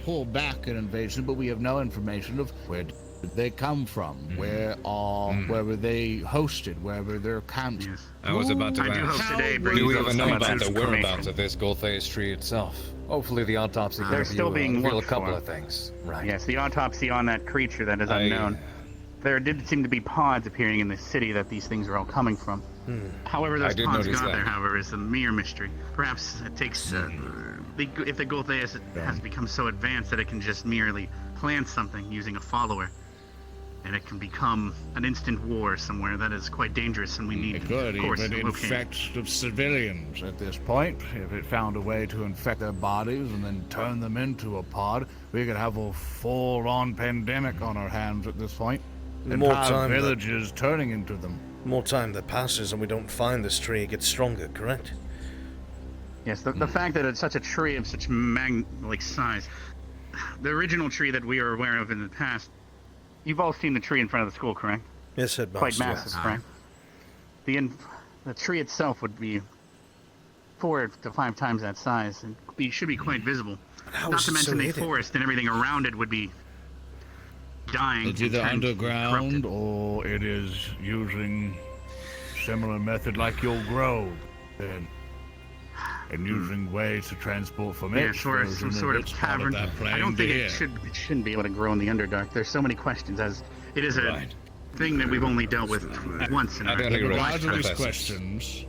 pull back an invasion, but we have no information of where did they come from, where were they hosted, where were their camps. I was about to ask, do we even know about the whereabouts of this Golthaeus tree itself? Hopefully the autopsy They're still being reveal a worked couple for. of things. Right. Yes, the autopsy on that creature that is unknown. There did seem to be pods appearing in the city that these things are all coming from. However, those pods got there, however, is a mere mystery. Perhaps it takes... if the Golthaeus has become so advanced that it can just merely plant something using a follower, and it can become an instant war somewhere, that is quite dangerous, and we need, It could of course, even to locate. infect the civilians at this point. If it found a way to infect their bodies and then turn them into a pod, we could have a full-on pandemic on our hands at this point. Entire villages turning into them. More time that passes and we don't find this tree, it gets stronger, correct? Yes, the fact that it's such a tree of such size. The original tree that we are aware of in the past, you've all seen the tree in front of the school, correct? Yes, Headmaster. Quite massive, correct? The tree itself would be 4 to 5 times that size, and should be quite visible. Not to mention the forest and everything around it would be dying. It's and either turned underground corrupted. or it is using similar method like your grove, and using ways to transport from Yeah, its sort of version some sort of its part cavern. that I plane don't think to it here. shouldn't be able to grow in the Underdark. There's so many questions, as it is a thing that we've only dealt with once in our At any rate, Lots of these Professor. questions.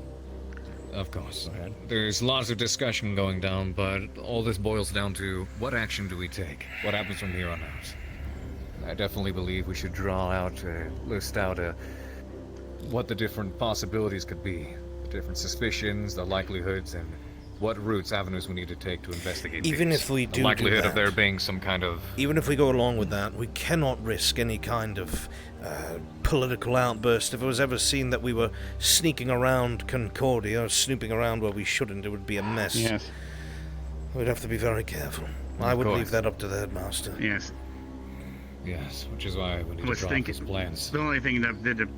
Of course. There's lots of discussion going down, but all this boils down to what action do we take? What happens from here on out? I definitely believe we should list out what the different possibilities could be, the different suspicions, the likelihoods, and what routes, avenues we need to take to investigate Even these. if we the do likelihood that, of there being some kind of... Even if we go along with that, we cannot risk any kind of political outburst. If it was ever seen that we were sneaking around Concordia, or snooping around where we shouldn't, it would be a mess. Yes. We'd have to be very careful. I would leave that up to the headmaster. Yes. Yes, which is why we need to draw up these plans. The only thing that did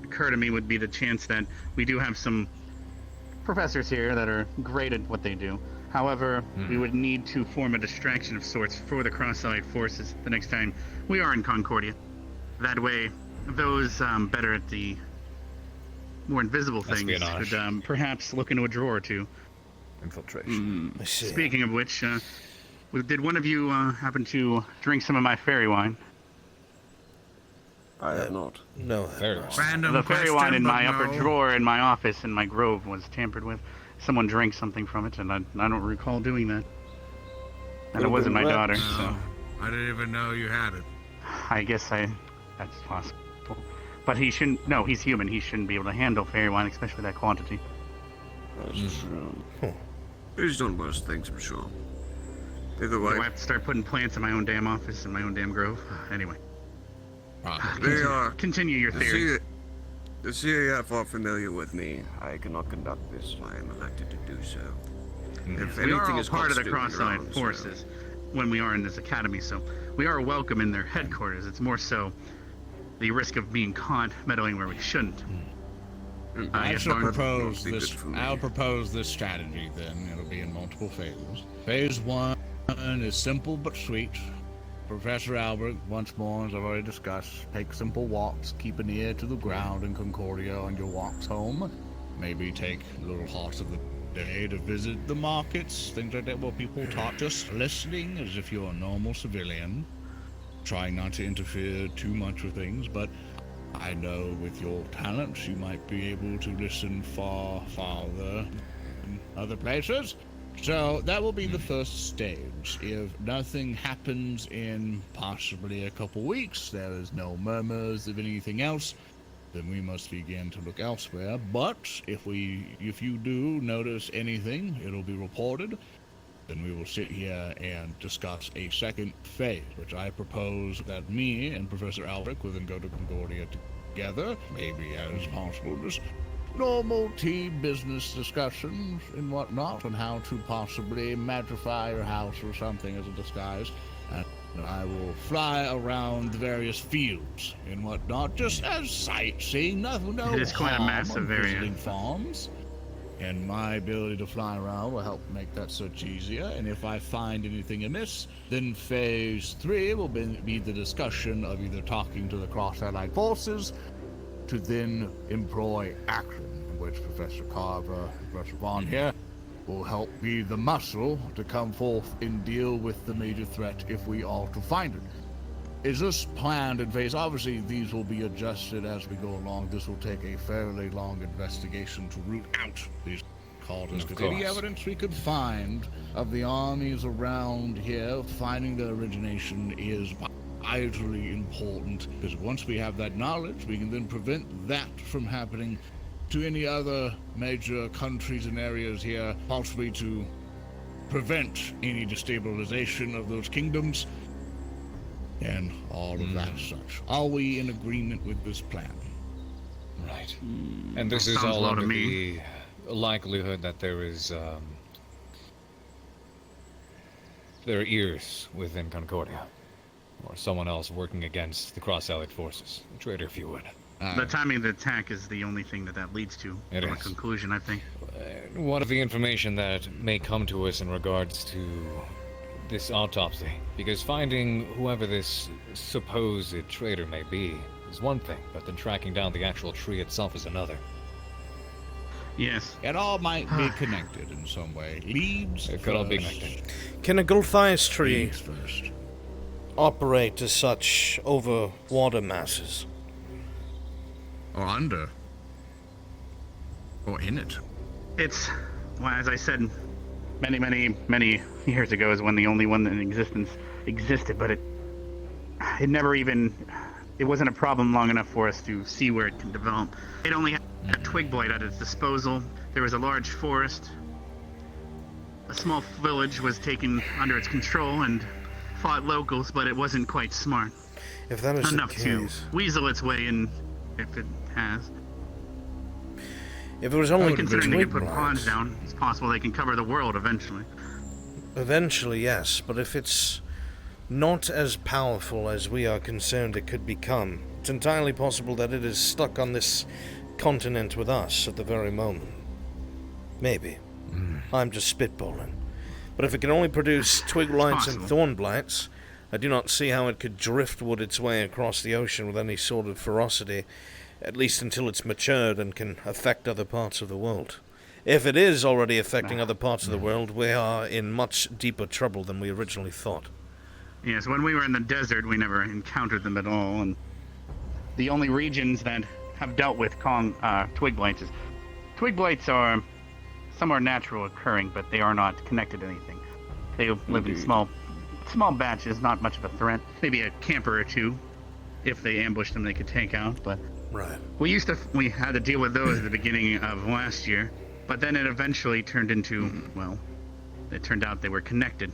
occur to me would be the chance that we do have some professors here that are great at what they do. However, we would need to form a distraction of sorts for the cross-allied forces the next time we are in Concordia. That way, those better at the more invisible things Espionage. could perhaps look into a drawer or two. Infiltration. I see. Speaking of which, did one of you happen to drink some of my fairy wine? I have not. No. Fairy wine. Random The fairy question, wine in but my upper no. drawer in my office in my grove was tampered with. Someone drank something from it, and I don't recall doing that. And it wasn't my daughter, so I didn't even know you had it. I guess that's possible. But he shouldn't. No, he's human. He shouldn't be able to handle fairy wine, especially that quantity. That's true. He's done worse things, I'm sure. Either Do I way, have to start putting plants in my own damn office in my own damn grove? Anyway, they are. continue your theory. The CAF are familiar with me. I cannot conduct this. I am elected to do so. If We anything are all is part of the constituted cross-allied wrong, forces when we are in this academy, so we are welcome in their headquarters. It's more so the risk of being caught meddling where we shouldn't. I guess shall Barn- propose be this. good for me. I'll propose this strategy. Then it'll be in multiple phases. Phase 1 is simple but sweet. Professor Albrecht, once more, as I've already discussed, take simple walks, keep an ear to the ground in Concordia on your walks home. Maybe take little parts of the day to visit the markets, things like that, where people talk, just listening as if you're a normal civilian. Trying not to interfere too much with things, but I know with your talents you might be able to listen far farther in other places. So that will be the first stage. If nothing happens in possibly a couple weeks, there is no murmurs of anything else, then we must begin to look elsewhere. But if you do notice anything, it'll be reported. Then we will sit here and discuss a second phase, which I propose that me and Professor Albrecht will then go to Concordia together, maybe as possible, just normal tea business discussions and whatnot on how to possibly magnify your house or something as a disguise. And I will fly around the various fields and whatnot, just as sightseeing, no It is quite a harm massive on area. visiting farms. And my ability to fly around will help make that search easier. And if I find anything amiss, then phase 3 will be the discussion of either talking to the cross-allied forces to then employ action, in which Professor Carver and Professor Vaughn here will help be the muscle to come forth and deal with the major threat if we are to find it. Is this planned in phase? Obviously, these will be adjusted as we go along. This will take a fairly long investigation to root out these causes. Of Because any course. evidence we could find of the armies around here, finding their origination is vitally important. Because once we have that knowledge, we can then prevent that from happening to any other major countries and areas here, possibly to prevent any destabilization of those kingdoms. And all of that such. Are we in agreement with this plan? Right. And this is Sounds all low to under me. the likelihood that there is, there are ears within Concordia, or someone else working against the cross-allied forces. A traitor, if you would. The timing of the attack is the only thing that leads to It a is. conclusion, I think. What of the information that may come to us in regards to this autopsy, because finding whoever this supposed traitor may be is one thing, but then tracking down the actual tree itself is another. Yes. It all might be connected in some way. Leaves It could all be connected. Can a Gulthias tree Leaves first. operate as such over water masses? Or under. Or in it. It's, well, as I said, many years ago is when the only one in existence existed, but it never even, it wasn't a problem long enough for us to see where it can develop. It only had a twig blight at its disposal. There was a large forest. A small village was taken under its control and fought locals, but it wasn't quite smart. If that is enough the to case, weasel its way in, if it has. if it was only Considering they twig can put ponds blights, down, it's possible they can cover the world eventually. eventually yes, but if it's not as powerful as we are concerned it could become, it's entirely possible that it is stuck on this continent with us at the very moment. Maybe. I'm just spitballing. But if it can only produce twig blights and thorn blights, I do not see how it could driftwood its way across the ocean with any sort of ferocity, at least until it's matured and can affect other parts of the world. If it is already affecting other parts of the world, we are in much deeper trouble than we originally thought. Yes, when we were in the desert, we never encountered them at all, and the only regions that have dealt with twig blights is... Twig blights are... Some are natural occurring, but they are not connected to anything. They live in small batches, not much of a threat. Maybe a camper or two. If they ambushed them, they could take out, but... Right. We had to deal with those at the beginning of last year, but then it eventually turned into, well, it turned out they were connected.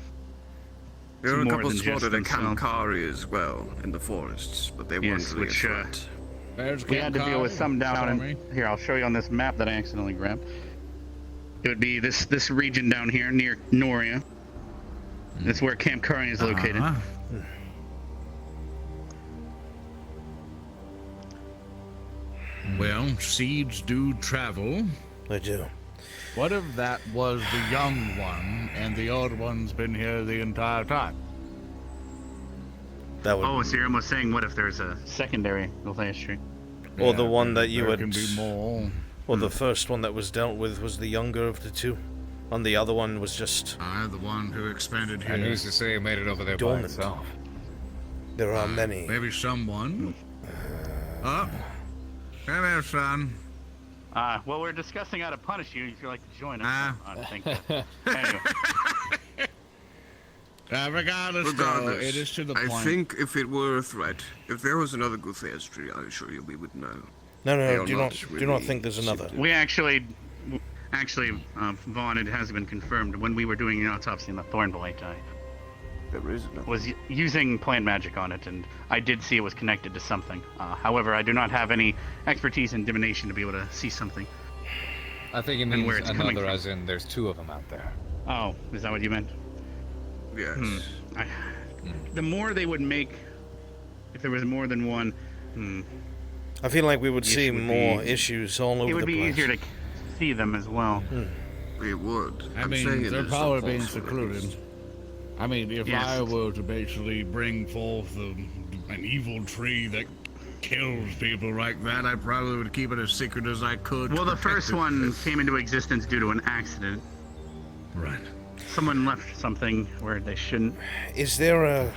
There were a More couple than just spotted at themselves. Kankari as well, in the forests, but they weren't really a threat. We had to deal with some down in... Here, I'll show you on this map that I accidentally grabbed. It would be this region down here, near Noria. That's where Camp Kari is located. Well, seeds do travel. They do. What if that was the young one, and the old one's been here the entire time? That would... Oh, so you're almost saying, what if there's a secondary Gulthias tree? Or the one that you there would... can be more. Or the first one that was dealt with was the younger of the two. And the other one was just... The one who expanded here. And who's to say it made it over there by dormant. itself? There are many. Maybe someone. Oh. Hey there, son. Well, we're discussing how to punish you if you'd like to join us. I think so. Anyway. Regardless, though, it is to the point. I think if it were a threat, if there was another Gulthias tree, I assure you we would know. No, do not think there's another. We actually, Vaughn, it has been confirmed. When we were doing an autopsy in the Thornblight, was using plant magic on it, and I did see it was connected to something. However, I do not have any expertise in divination to be able to see something. I think it And where means it's coming another, from. as in there's two of them out there. Oh, is that what you meant? Yes. The more they would make, if there was more than one, I feel like we would Yes, see it would more be- issues all over the place. it would be easier to see them as well. It would. I I'm mean, saying it their is power some being falsehood, at secluded. least. I mean, if Yes. I were to basically bring forth an evil tree that kills people like that, I probably would keep it as secret as I could. Well, the to protect first it. one came into existence due to an accident. Right. Someone left something where they shouldn't. Is there a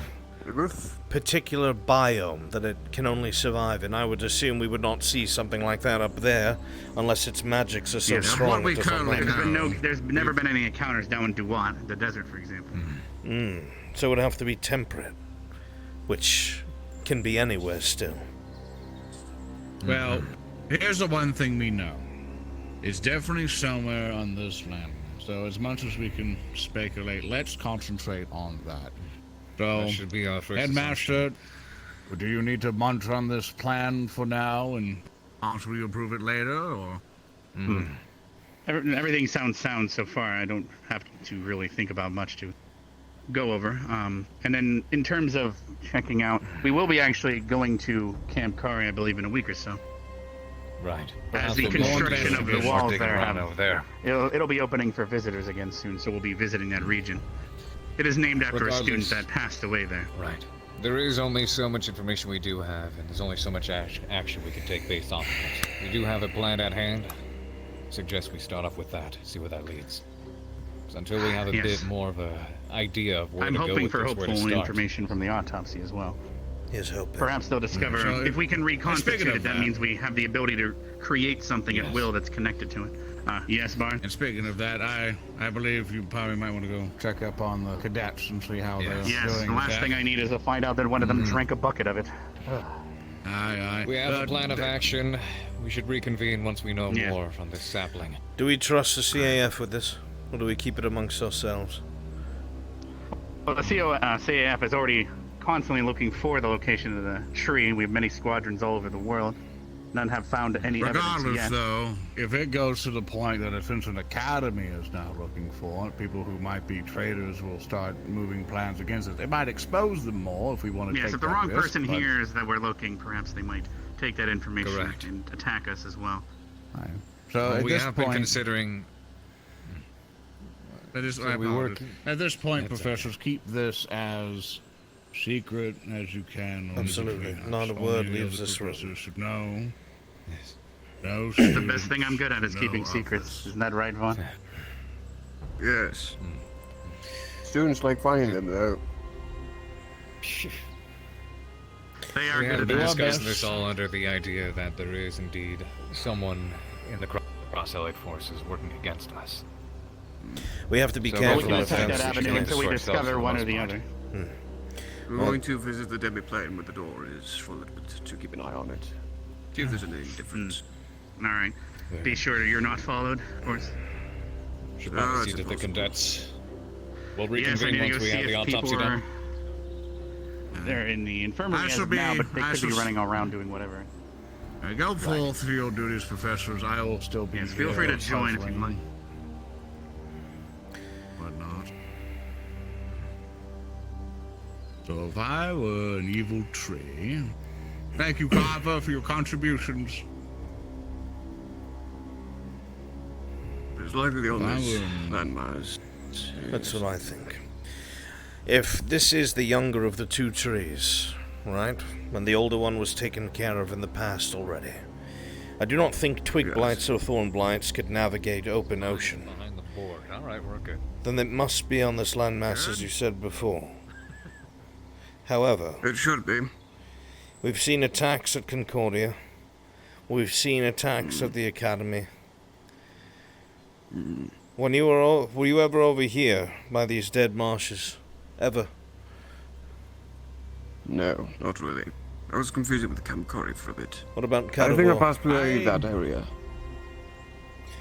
particular biome that it can only survive in? I would assume we would not see something like that up there, unless its magics are so Yeah, strong. what we it doesn't currently matter. There's never been any encounters down in Duat, the desert, for example. So it would have to be temperate, which can be anywhere still. Well, here's the one thing we know. It's definitely somewhere on this land. So as much as we can speculate, let's concentrate on that. So, That should be our first Headmaster, do you need to munch on this plan for now and possibly approve it later, or? Everything sounds sound so far. I don't have to really think about much to go over. And then in terms of checking out, we will be actually going to Camp Kari, I believe, in a week or so. Right. As the Perhaps we'll construction of the start walls digging there around have, over there. it'll be opening for visitors again soon, so we'll be visiting that region. It is named after a student Regardless- that passed away there. Right. There is only so much information we do have, and there's only so much action we can take based off of it. We do have a plan at hand. Suggest we start off with that, see where that leads. 'Cause until we have a Yes. bit more of a idea of where I'm to go hoping with for this, where to hopeful start. information from the autopsy as well. Here's hoping. Perhaps they'll discover, So, if we can reconstitute speaking it, of that that- means we have the ability to create something at will that's connected to it. Yes, Barn? And speaking of that, I believe you probably might want to go check up on the cadets and see how they're Yes, doing. the with last that. thing I need is to find out that one of them drank a bucket of it. Aye. We have a plan of action. We should reconvene once we know Yeah. more from this sapling. Do we trust the CAF with this, or do we keep it amongst ourselves? Well, the CAF is already constantly looking for the location of the tree. We have many squadrons all over the world. None have found any evidence Regardless, yet. though, if it goes to the point that Ascension Academy is now looking for it, people who might be traitors will start moving plans against it. They might expose them more if we want to Yes, take if the that wrong risk, person but- hears that we're looking, perhaps they might take that information Correct. and attack us as well. Right. So Well, at we this have point, been considering. At this, So I we work- apologize. At this point, That's professors, keep this as secret as you can. only Absolutely. between us. Not a Only word the leaves other this room. professors should know. Yes. No The best students thing I'm good at is know keeping of secrets. this. Isn't that right, Vaughn? Yes. Students like finding them, though. They are We good have at been that. discussing this all under the idea that there is indeed someone in the cross-allied forces working against us. We have to be So careful We can with attack that. that avenue until we for ourselves discover for the one or most the part. other. We're going to visit the demi-plane where the door is for a little bit to keep an eye on it. See if there's any difference. All right. Be sure you're not followed, of course. Should No, not it's see that the impossible. cadets. We'll Yes, I reconvene need to once go we see have the if people autopsy done. They're in the infirmary I as shall of now, be- but they I could be shall- running around doing whatever. Go forth to your duties, professors. I will still be Yes, feel here free to join if you'd puzzling like. whatnot. So if I were an evil tree, thank you, Carver, for your contributions. It's likely on I this will- landmass. That's what I think. If this is the younger of the two trees, right, when the older one was taken care of in the past already, I do not think twig blights or thorn blights could navigate open ocean. Behind the board. All right, we're good. Then it must be on this landmass, as you said before. However, It should be. we've seen attacks at Concordia. We've seen attacks at the Academy. When you were you ever over here by these dead marshes? Ever? No, not really. I was confused with Kamkori for a bit. What about I think I Carivore? passed by that area.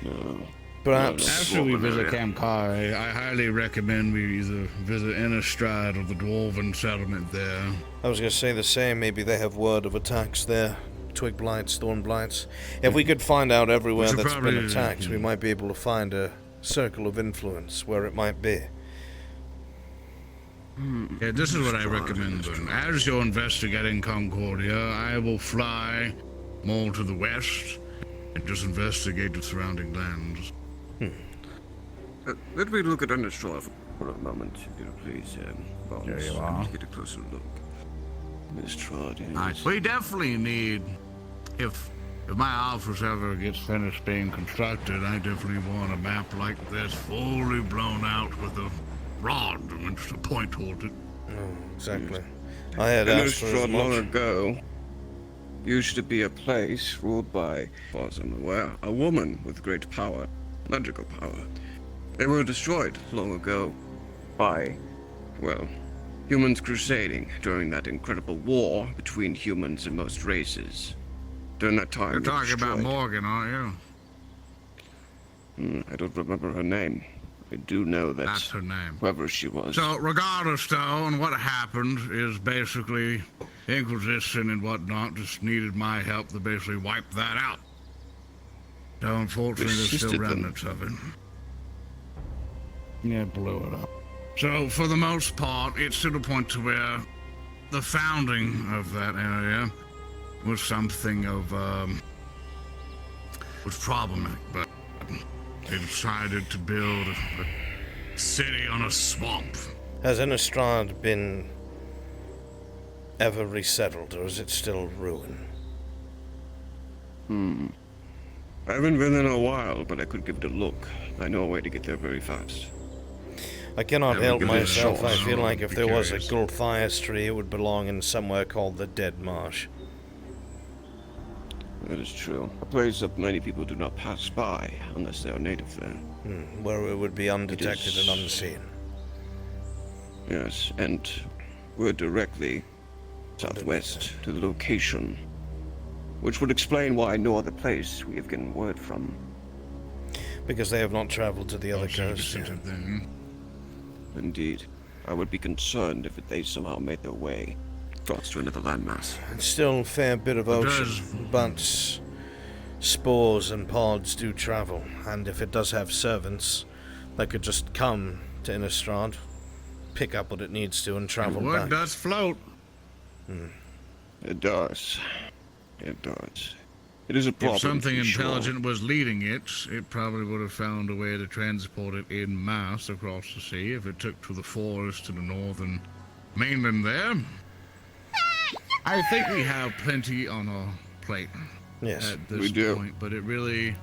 No. Perhaps. After we Dwarven visit area. Camp Kai, I highly recommend we either visit Innistrad or the Dwarven settlement there. I was going to say the same. Maybe they have word of attacks there. Twig blights, thorn blights. If we could find out everywhere We should that's been probably- attacked, we might be able to find a circle of influence where it might be. Yeah, this is what I recommend then. As you're investigating Concordia, I will fly more to the west and just investigate the surrounding lands. Let me look at Innistrad for a moment, if you please, Vods. There you Let are. me get a closer look. Innistrad, yes. Nice. We definitely need, if my office ever gets finished being constructed, I definitely want a map like this, fully blown out with a rod and just a point towards it. Exactly. I had asked for as Innistrad long much. ago used to be a place ruled by, as far as I'm aware, a woman with great power, magical power. They were destroyed long ago by, well, humans crusading during that incredible war between humans and most races. During that time, You're they talking about destroyed- Morgan, aren't you? I don't remember her name. I do know that That's her name. whoever she was. So, regardless, though, and what happened is basically Inquisition and whatnot just needed my help to basically wipe that out. So, unfortunately, there's still Assisted them. remnants of it. Yeah, blew it up. So, for the most part, it's to the point to where the founding of that area was something of, was problematic, but they decided to build a city on a swamp. Has Innistrad been ever resettled, or is it still ruin? I haven't been in a while, but I could give it a look. I know a way to get there very fast. I cannot help give it a myself. shot. I feel like if there was a Curious. Gulthias tree, it would belong in somewhere called the Dead Marsh. That is true. A place that many people do not pass by unless they are native there. Where it would be undetected is- and unseen. Yes, and we're directly southwest to the location, which would explain why no other place we have gotten word from. Because they have not traveled to the other coast yet. Indeed. I would be concerned if they somehow made their way across to another landmass. It's still a fair bit of ocean, but spores and pods do travel, and if it does have servants, they could just come to Innistrad, pick up what it needs to, and travel Word back. does float. It does. It does. It is a problem. If something to be sure. intelligent was leading it, it probably would have found a way to transport it in mass across the sea if it took to the forest to the northern mainland there. I think we have plenty on our plate Yes, at this we do. point, but it really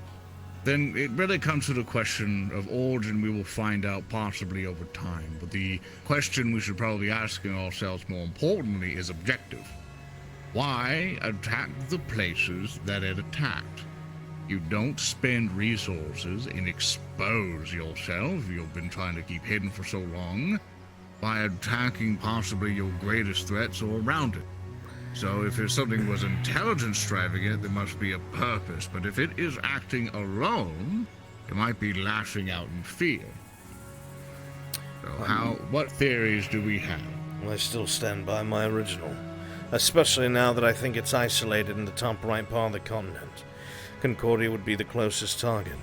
comes to the question of origin we will find out possibly over time. But the question we should probably be asking ourselves more importantly is objective. Why attack the places that it attacked? You don't spend resources and expose yourself, you've been trying to keep hidden for so long, by attacking possibly your greatest threats or around it. So if something was intelligence driving it, there must be a purpose. But if it is acting alone, it might be lashing out in fear. So what theories do we have? I still stand by my original. Especially now that I think it's isolated in the top right part of the continent. Concordia would be the closest target.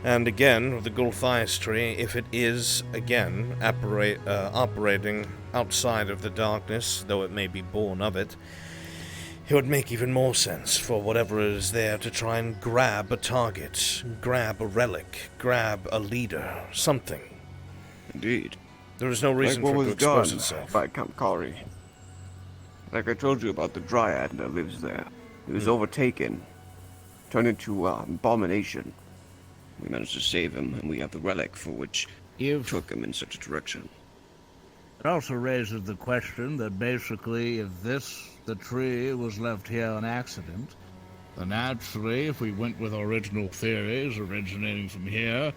And again, with the Gulthias tree, if it is, again, operating outside of the darkness, though it may be born of it, it would make even more sense for whatever is there to try and grab a target, grab a relic, grab a leader, something. Indeed. There is no reason like for what it to was expose done itself. by Kamkari. Like I told you about the Dryad that lives there. He was overtaken, turned into an abomination. We managed to save him, and we have the relic for which took him in such a direction. It also raises the question that basically if the tree was left here on accident, then naturally if we went with original theories originating from here,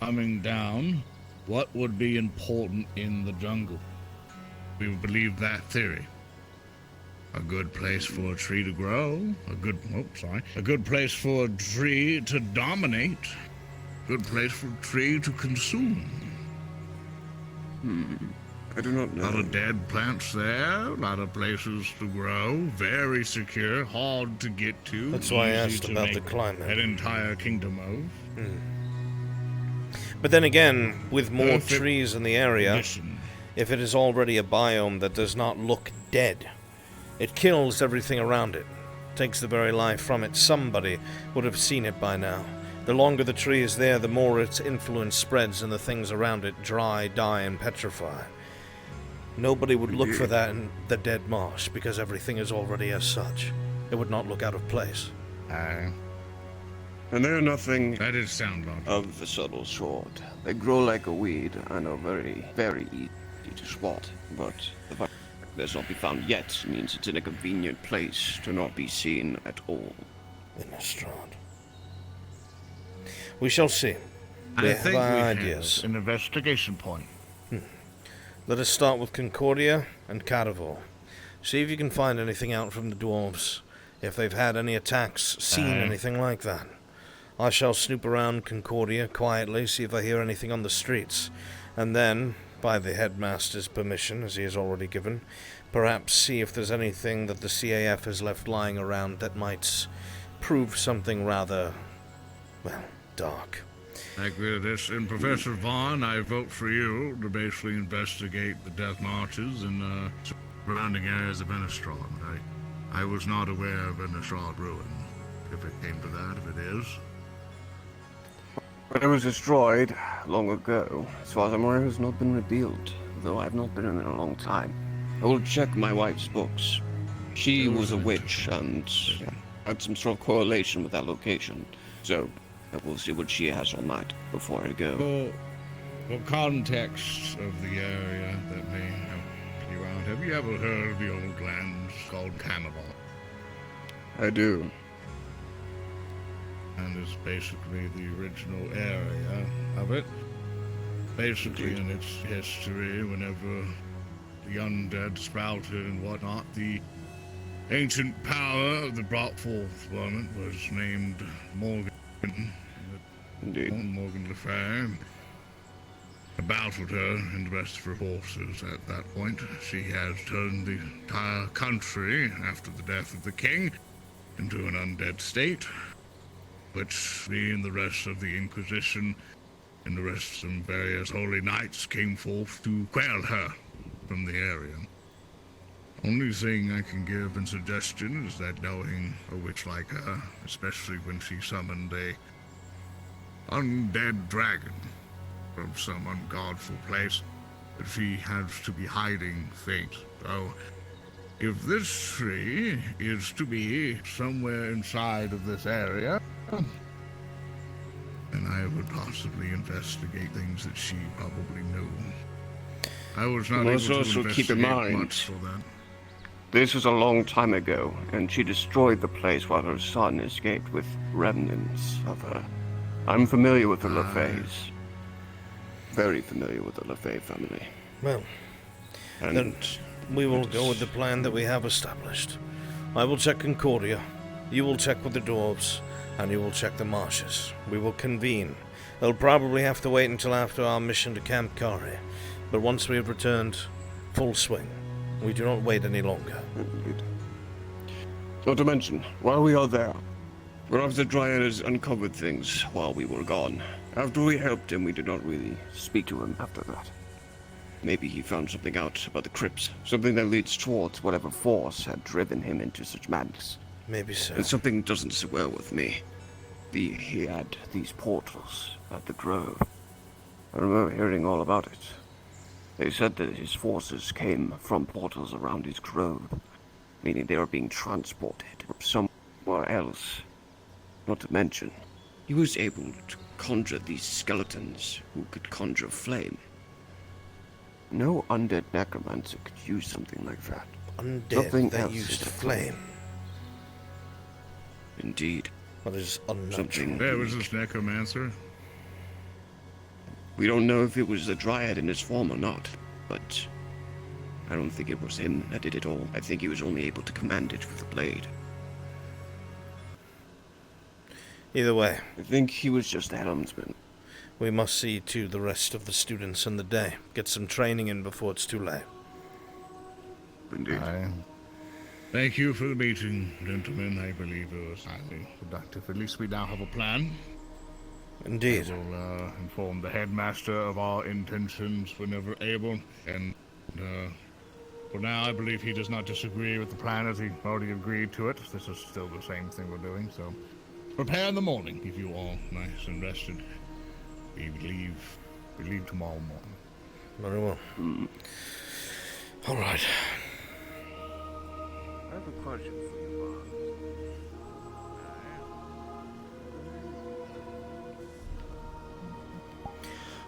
coming down, what would be important in the jungle? We would believe that theory. A good place for a tree to grow, a good place for a tree to dominate, good place for a tree to consume. I do not know. A lot of dead plants there, a lot of places to grow, very secure, hard to get to. That's why I easy asked to about make the climate. an entire kingdom of. But then again, with more Perfect trees in the area, condition. if it is already a biome that does not look dead, it kills everything around it, takes the very life from it. Somebody would have seen it by now. The longer the tree is there, the more its influence spreads and the things around it dry, die, and petrify. Nobody would look for that in the Dead Marsh, because everything is already as such. It would not look out of place. And they are nothing That is sound logic. of the subtle sort. They grow like a weed and are very, very easy to spot. But the fact that it's not be found yet means it's in a convenient place to not be seen at all. Innistrad. We shall see. We I have think our we ideas. have an investigation point. Let us start with Concordia and Cadavor. See if you can find anything out from the dwarves. If they've had any attacks, seen anything like that. I shall snoop around Concordia quietly, see if I hear anything on the streets. And then, by the headmaster's permission, as he has already given, perhaps see if there's anything that the CAF has left lying around that might prove something rather, well, dark. I agree with this. And Professor Vaughn, I vote for you to basically investigate the death marches and surrounding areas of Innistrad. I was not aware of Innistrad ruin. If it came to that, if it is. But it was destroyed long ago. As far as I'm aware, it has not been rebuilt. though I've not been in a long time. I will check my wife's books. She was a witch and had some sort of correlation with that location. So I will see what she has on that before I go. For context of the area that may help you out, have you ever heard of the old lands called Camelot? I do. And it's basically the original area of it. Basically, in its history, whenever the undead sprouted and whatnot, the ancient power that brought forth one was named Morgan. Indeed. Morgan Le Fay. I battled her and the rest of her forces at that point. She has turned the entire country, after the death of the king, into an undead state, which me and the rest of the Inquisition and the rest of some various holy knights came forth to quell her from the area. Only thing I can give in suggestion is that knowing a witch like her, especially when she summoned a undead dragon from some ungodful place, that she has to be hiding things. So, if this tree is to be somewhere inside of this area, then I would possibly investigate things that she probably knew. I was not able to also keep in investigate mind, much for that. this was a long time ago, and she destroyed the place while her son escaped with remnants of her. I'm familiar with the LaFays. Very familiar with the LaFay family. Well, and then we will go with the plan that we have established. I will check Concordia, you will check with the dwarves, and you will check the marshes. We will convene. They'll probably have to wait until after our mission to Camp Kari, but once we have returned, full swing. We do not wait any longer. Indeed. Not to mention, while we are there, one of the Dryads uncovered things while we were gone. After we helped him, we did not really speak to him after that. Maybe he found something out about the crypts, something that leads towards whatever force had driven him into such madness. Maybe so. And something doesn't sit well with me. He had these portals at the Grove. I remember hearing all about it. They said that his forces came from portals around his grove, meaning they were being transported from somewhere else. Not to mention, he was able to conjure these skeletons who could conjure flame. No undead necromancer could use something like that. Undead Nothing that else used is flame. Indeed. That is unnatural. Something. Where was this necromancer? We don't know if it was the Dryad in his form or not, but I don't think it was him that did it all. I think he was only able to command it with a blade. Either way, I think he was just a helmsman. we must see to the rest of the students in the day. Get some training in before it's too late. Indeed. Thank you for the meeting, gentlemen. I believe it was highly productive. At least we now have a plan. Indeed. I will inform the headmaster of our intentions whenever able, and for now I believe he does not disagree with the plan as he already agreed to it. This is still the same thing we're doing, so prepare in the morning. Keep you all nice and rested. We leave tomorrow morning. Very well. All right. I have a question for you,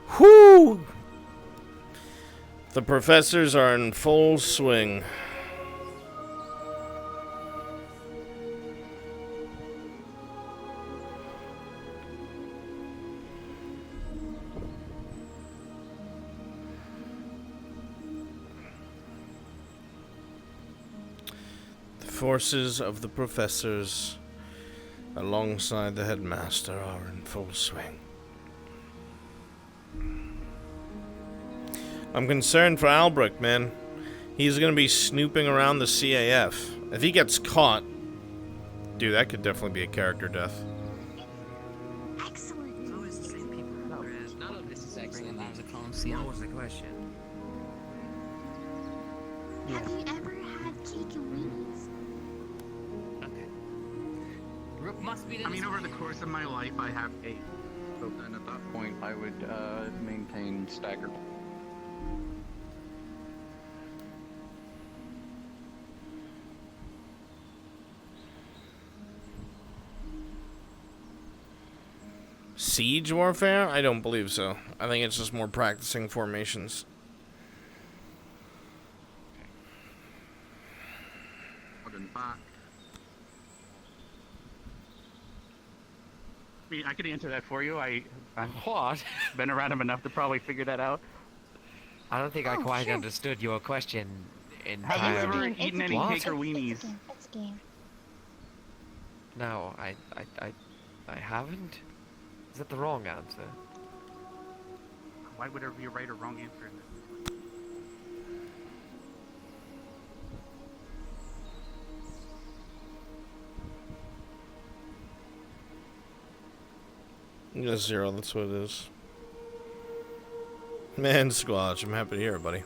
Bob. Whoo! The professors are in full swing. The forces of the professors alongside the headmaster are in full swing. I'm concerned for Albrecht, man. He's gonna be snooping around the CAF. If he gets caught, dude, that could definitely be a character death. Excellent. It's always the same people. None of this is excellent. That was a Colosseum. What was the question? Have you ever had cake and weenies? Okay. Rook must be. I mean, over the course of my life, I have 8. So then at that point, I would maintain stagger. siege warfare? I don't believe so. I think it's just more practicing formations. Back. I mean, I could answer that for you. I've been around him enough to probably figure that out. I don't think I quite understood your question entirely. Have you ever eaten any What? cake or weenies? It's a game. No, I haven't. Is that the wrong answer? Why would there be a right or wrong answer in this? Yeah, 0, that's what it is. Man, Squatch, I'm happy to hear it, buddy.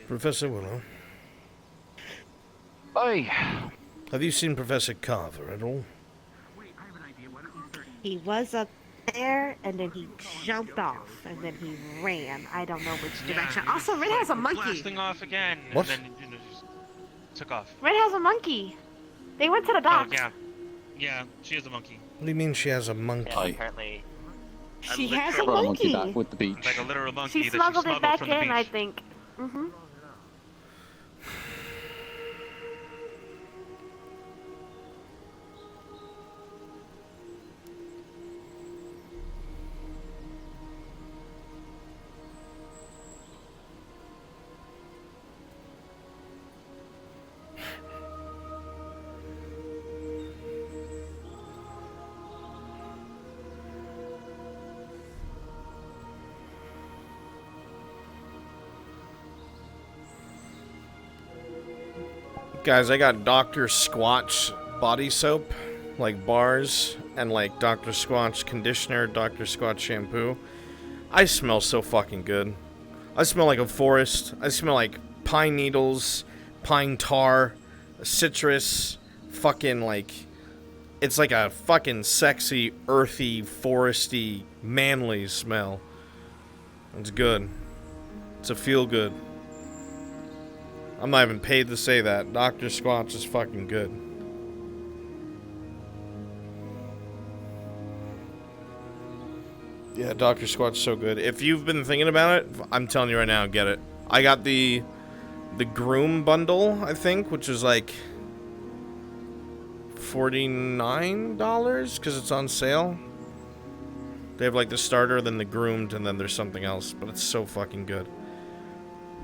Professor Willow. Oi! Have you seen Professor Carver at all? He was up there, and then he jumped off, and then he ran. I don't know which direction. Also, Red has a monkey. Blasting off again. What? And then just took off. Red has a monkey. They went to the docks. Oh, yeah. Yeah, she is a monkey. What do you mean she has a monkey? Yeah, apparently. She has a monkey. Back with the beach. Like a literal monkey She that smuggled it back from the in, beach. I think. Mm-hmm. Guys, I got Dr. Squatch body soap, like bars, and like Dr. Squatch conditioner, Dr. Squatch shampoo. I smell so fucking good. I smell like a forest. I smell like pine needles, pine tar, citrus, fucking like... It's like a fucking sexy, earthy, foresty, manly smell. It's good. It's a feel good. I'm not even paid to say that. Dr. Squatch is fucking good. Yeah, Dr. Squatch's so good. If you've been thinking about it, I'm telling you right now, get it. I got the Groom bundle, I think, which is like $49 because it's on sale. They have like the starter, then the groomed, and then there's something else. But it's so fucking good.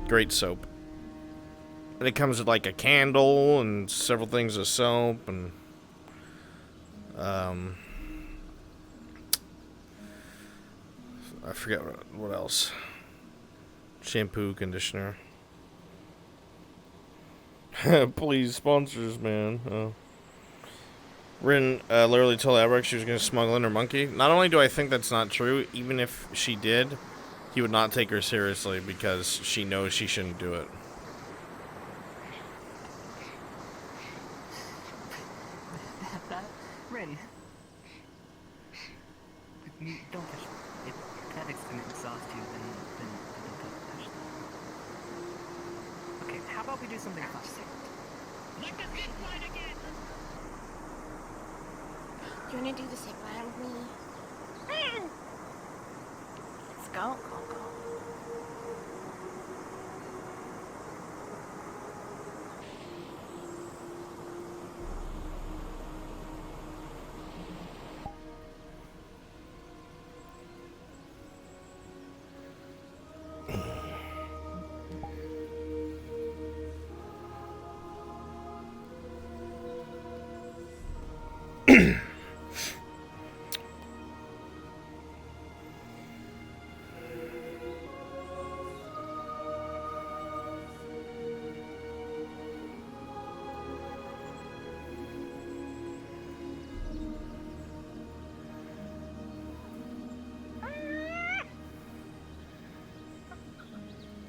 Great soap. And it comes with like a candle and several things of soap and I forget what else. Shampoo, conditioner. Please, sponsors, man. Rin literally told Albrecht she was going to smuggle in her monkey. Not only do I think that's not true, even if she did, he would not take her seriously because she knows she shouldn't do it. Rin. Don't push. If that is going to exhaust you, then don't push. Okay, how about we do something fun? Like the zip line again! You wanna do the zip line with me? Let's go, go.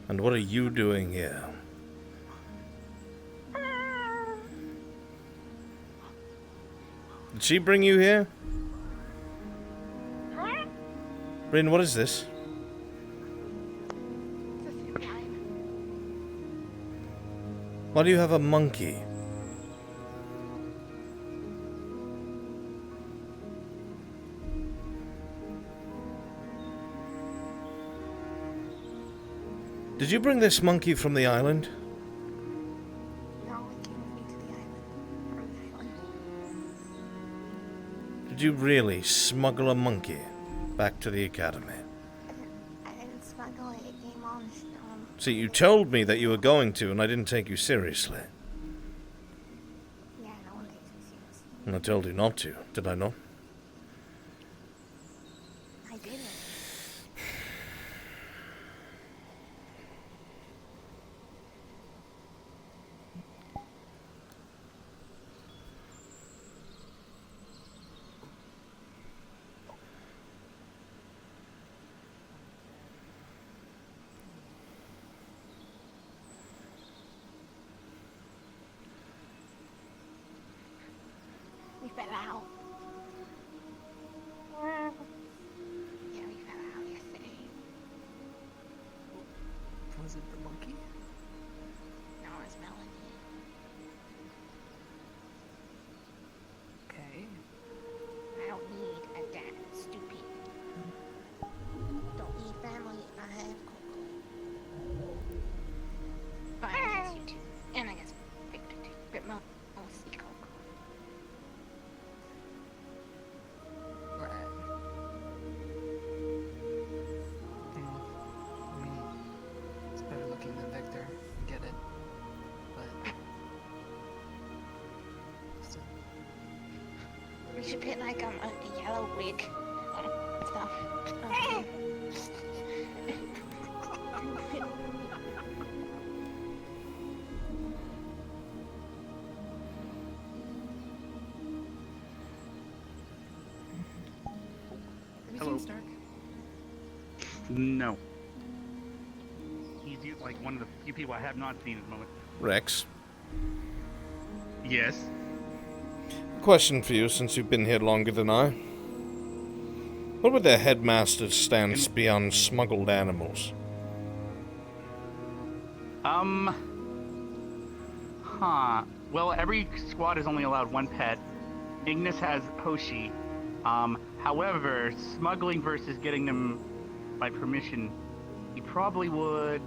And what are you doing here? Did she bring you here? Rin, what is this? Why do you have a monkey? Did you bring this monkey from the island? No, it came with me to the island. From the island. Did you really smuggle a monkey back to the academy? I didn't smuggle it. It came on. See, you told me that you were going to, and I didn't take you seriously. Yeah, no one takes me seriously. And I told you not to, did I not? I didn't. We fell out. Yeah, we fell out yesterday. Was it the monkey? No, it's Melanie. Okay. I don't need a dad. Stupid. Don't need family. I have Coco. But I guess you too. And I guess Victor too. But mostly Coco. Right. I mean, it's better looking than Victor. I get it. But still. We should put like a yellow wig on stuff. Okay. Have you Hello. seen Stark? No. He's like one of the few people I have not seen at the moment. Rex, Yes. question for you since you've been here longer than I. What would the headmaster's stance be on smuggled animals? Well, every squad is only allowed one pet. Ignis has Hoshi. However, smuggling versus getting them by permission, he probably would.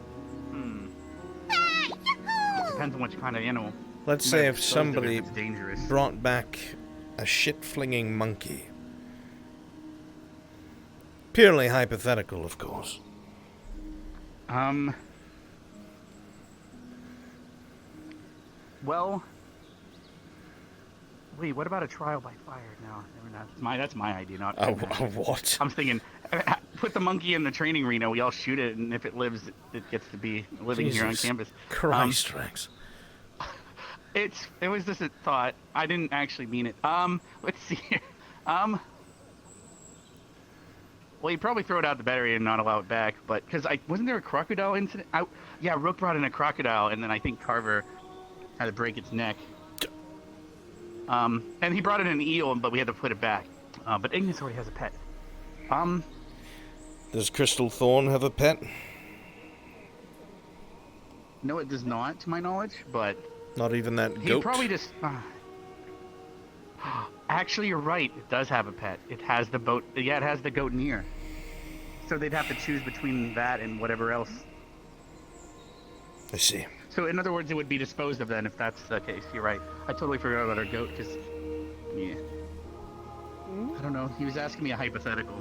Depends on which kind of animal. Let's say if Those are somebody it's dangerous. brought back a shit-flinging monkey. Purely hypothetical, of course. Well, wait. What about a trial by fire? No, that's my idea. Not A what? I'm thinking, put the monkey in the training arena. We all shoot it, and if it lives, it gets to be living here on Jesus campus. Christ, Rex. It was just a thought. I didn't actually mean it. Let's see here. Well, you'd probably throw it out the battery and not allow it back, but because wasn't there a crocodile incident? Yeah, Rook brought in a crocodile, and then I think Carver had to break its neck. And he brought in an eel, but we had to put it back. But Ignis already has a pet. Does Crystal Thorn have a pet? No, it does not, to my knowledge, but... Not even that He goat? probably just... Actually, you're right. It does have a pet. It has the boat... Yeah, it has the goat near. So they'd have to choose between that and whatever else. I see. So in other words, it would be disposed of then, if that's the case. You're right. I totally forgot about our goat, because... Yeah. I don't know. He was asking me a hypothetical.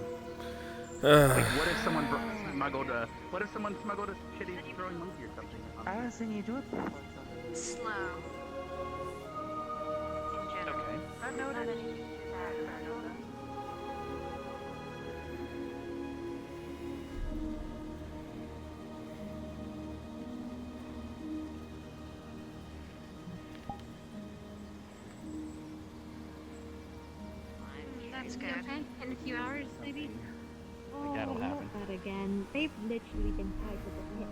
Like, what if someone smuggled a... What if someone smuggled a shitty throwing monkey or something? I was thinking you do it Slow. In general. Okay. Not noted. That's good. Okay, in a few hours, maybe? Like, that'll happen. Not that again. They've literally been tied to the hip.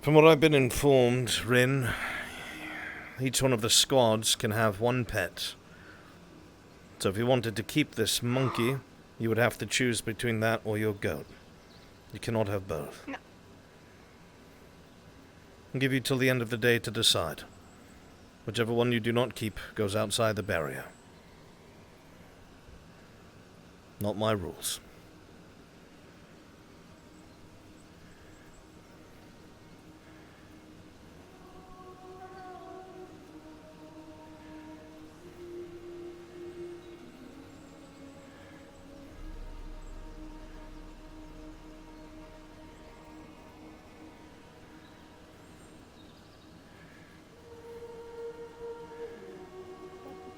From what I've been informed, Rin, each one of the squads can have one pet. So if you wanted to keep this monkey, you would have to choose between that or your goat. You cannot have both. No. I'll give you till the end of the day to decide. Whichever one you do not keep goes outside the barrier. Not my rules.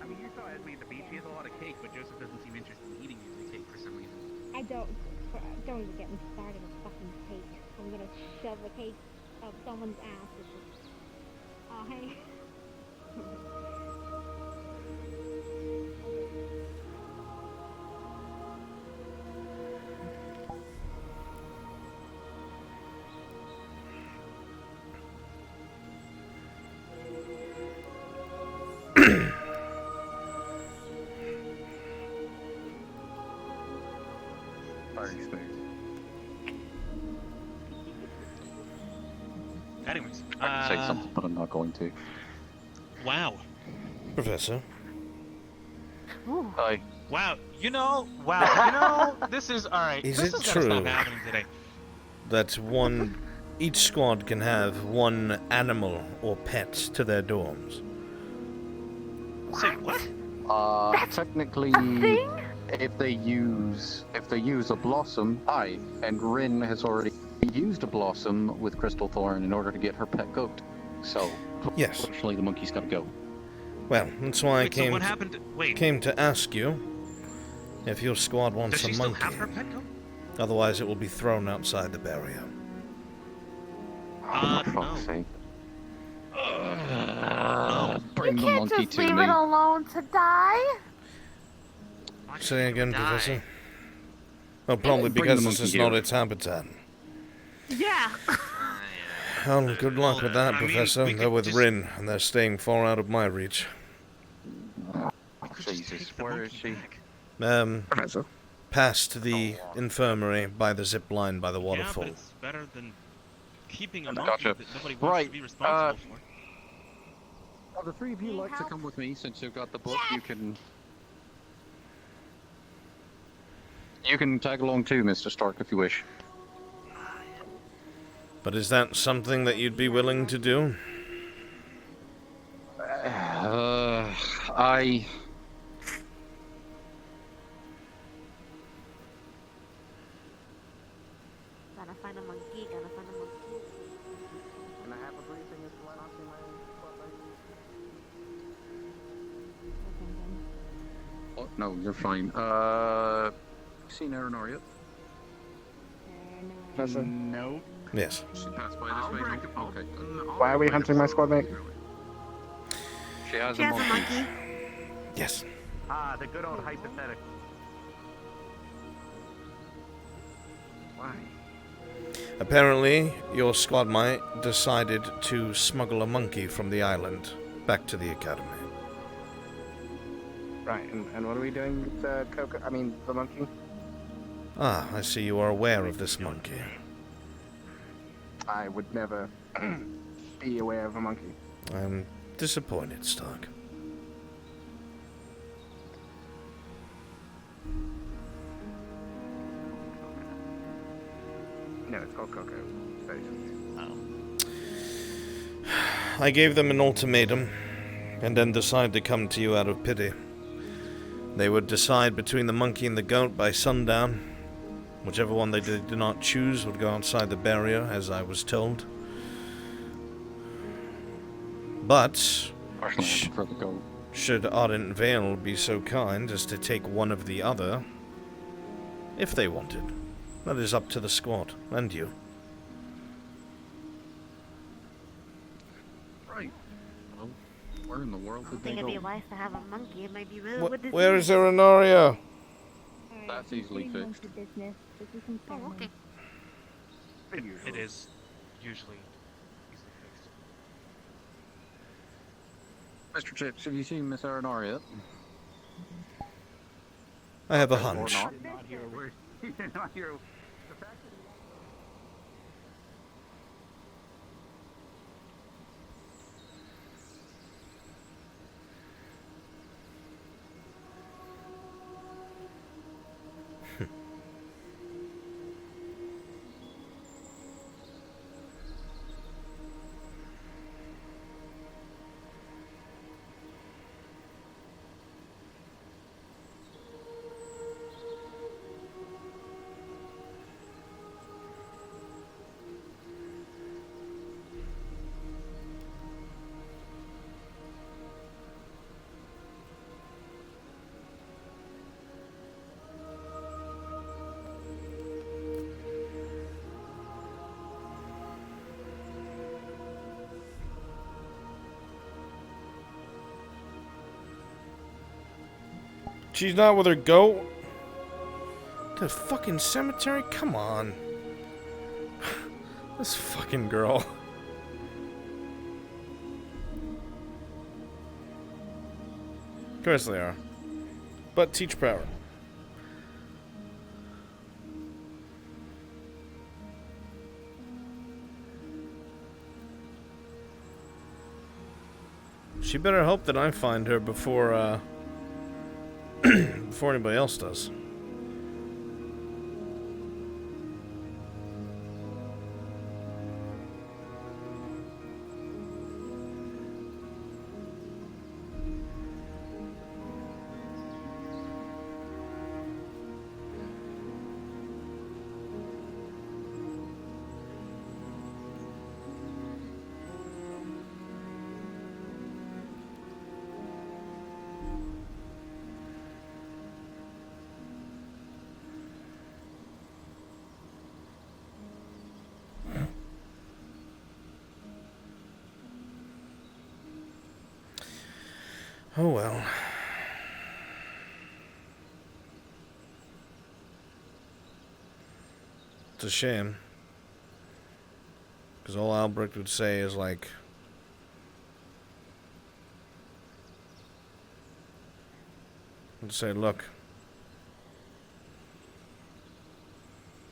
I mean, you saw Esme at the beach. He has a lot of cake, but Joseph doesn't seem interested in eating the cake for some reason. I don't even get me started on fucking cake. I'm gonna shove a cake up someone's ass. It's just, oh, hey. Anyways, I can say something, but I'm not going to. Wow. Professor. Hi. Wow. This is alright. Is This it is true gonna stop happening today. that each squad can have one animal or pet to their dorms? Say what? Technically, if they use a blossom, and Rin has already used a blossom with Crystal Thorn in order to get her pet goat. So, yes, unfortunately, the monkey's got to go. Well, that's why I So what happened? came to ask you if your squad wants Does she a still monkey. have her pet goat? Otherwise, it will be thrown outside the barrier. For fuck's sake. Bring You the can't monkey just to leave me. it alone to die. Say again, die? Professor. Well, probably Bring because the this monkey is here. not its habitat. Yeah. Well, good luck with that, I mean, Professor. we They're could with just- Rin, and they're staying far out of my reach. Jesus, where is she? Professor. Past the infirmary by the zip line by the Yeah, waterfall. but it's better than keeping a monkey Gotcha. that nobody wants Right, to be responsible for. The three of you like to come with me since you've got the book. You can. You can tag along too, Mr. Stark, if you wish. But is that something that you'd be willing to do? I... Gotta find a monkey, gotta find a monkey. Can I have a briefing as to why not see my Oh, no, you're fine. Seen Aaron yet? No. Yes. She passed by this way. Okay. Why are we hunting my squad mate? She has She has a monkey. Yes. Ah, the good old hypothetical. Why? Apparently, your squad mate decided to smuggle a monkey from the island back to the academy. Right, and what are we doing with the cocoa? I mean, the monkey? Ah, I see you are aware of this monkey. I would never be aware of a monkey. I'm disappointed, Stark. No, it's called Cocoa. I gave them an ultimatum, and then decided to come to you out of pity. They would decide between the monkey and the goat by sundown. Whichever one they did not choose would go outside the barrier, as I was told. But should Ardent Vale be so kind as to take one of the other, if they wanted, that is up to the squad and you. Right. Well, where in the world I did think they it'd be go? wise to have a monkey. It might be really good. Where is Arenaria? That's easily fixed. Oh, okay. It is usually easily fixed. Mr. Chips, have you seen Miss Arenar yet? I have a Or hunch. not? Not here. We're not here. The fact that She's not with her goat? The fucking cemetery? Come on. This fucking girl. Of course they are. But teach power. She better hope that I find her before, before anybody else does. Oh well. It's a shame. Because all Albrecht would say is like... He'd say, look.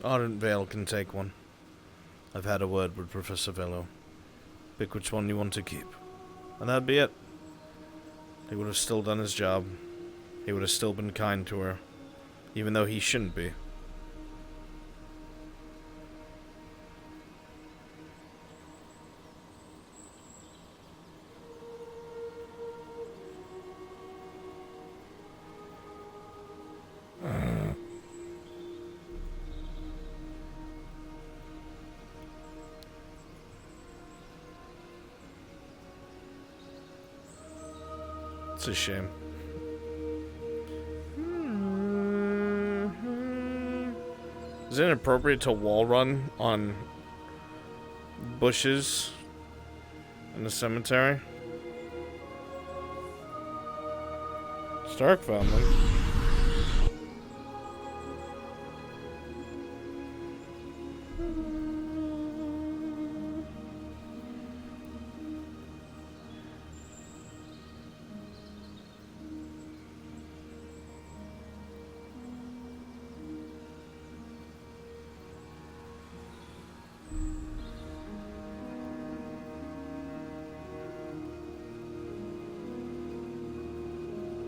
Ardent Vale can take one. I've had a word with Professor Velo. Pick which one you want to keep. And that'd be it. He would have still done his job. He would have still been kind to her. Even though he shouldn't be. It's a shame. Is it inappropriate to wall run on bushes in the cemetery? Stark family.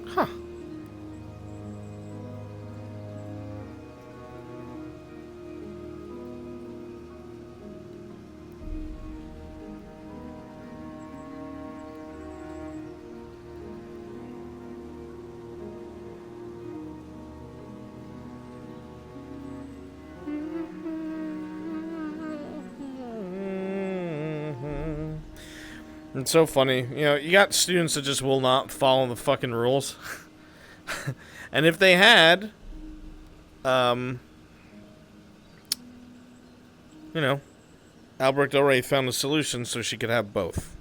Huh. It's so funny. You know, you got students that just will not follow the fucking rules. And if they had, you know, Albrecht already found a solution so she could have both.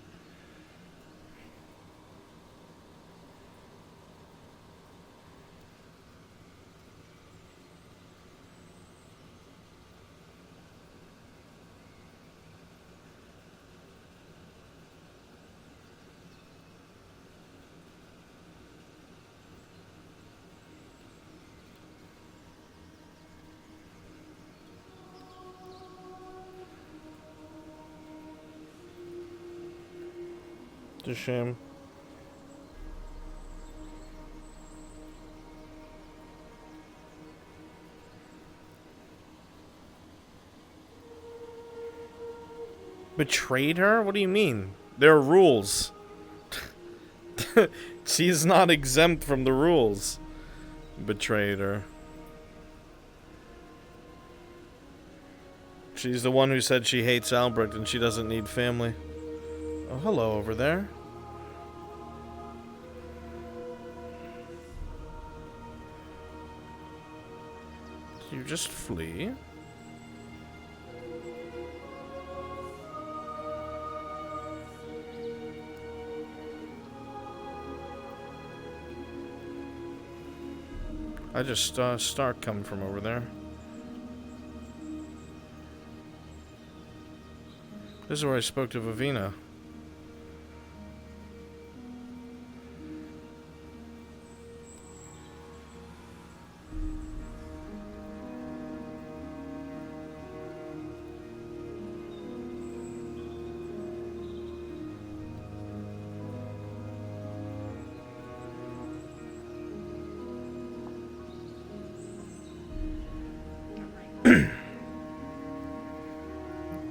It's a shame. Betrayed her? What do you mean? There are rules. She's not exempt from the rules. Betrayed her. She's the one who said she hates Albrecht and she doesn't need family. Oh, hello over there. Did you just flee? I just saw Stark coming from over there. This is where I spoke to Vivina.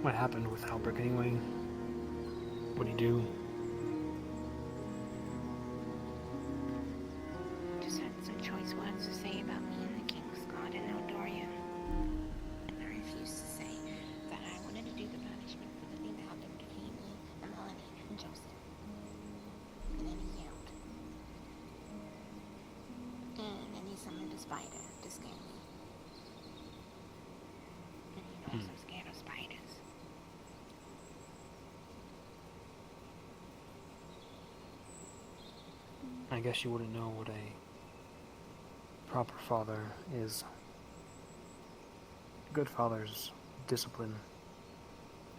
What happened with Albrecht anyway? What'd he do? Just had some choice words to say about me and the King's God in Eldoria. And I refused to say that I wanted to do the punishment for the thing that happened between me and Melanie and Joseph. And then he yelled. And then he summoned a spider to scare me. And he knows I'm scared of spiders. I guess you wouldn't know what a proper father is. Good fathers discipline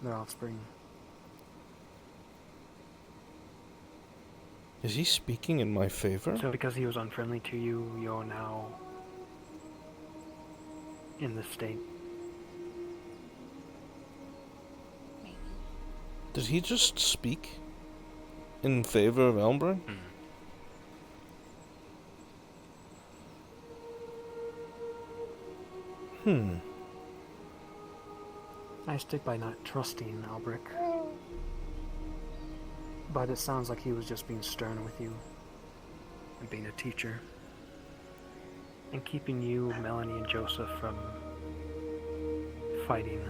their offspring. Is he speaking in my favor? So because he was unfriendly to you, you're now in this state. Did he just speak in favor of Albrecht? I stick by not trusting Albrecht. But it sounds like he was just being stern with you. And being a teacher. And keeping you, Melanie, and Joseph from fighting.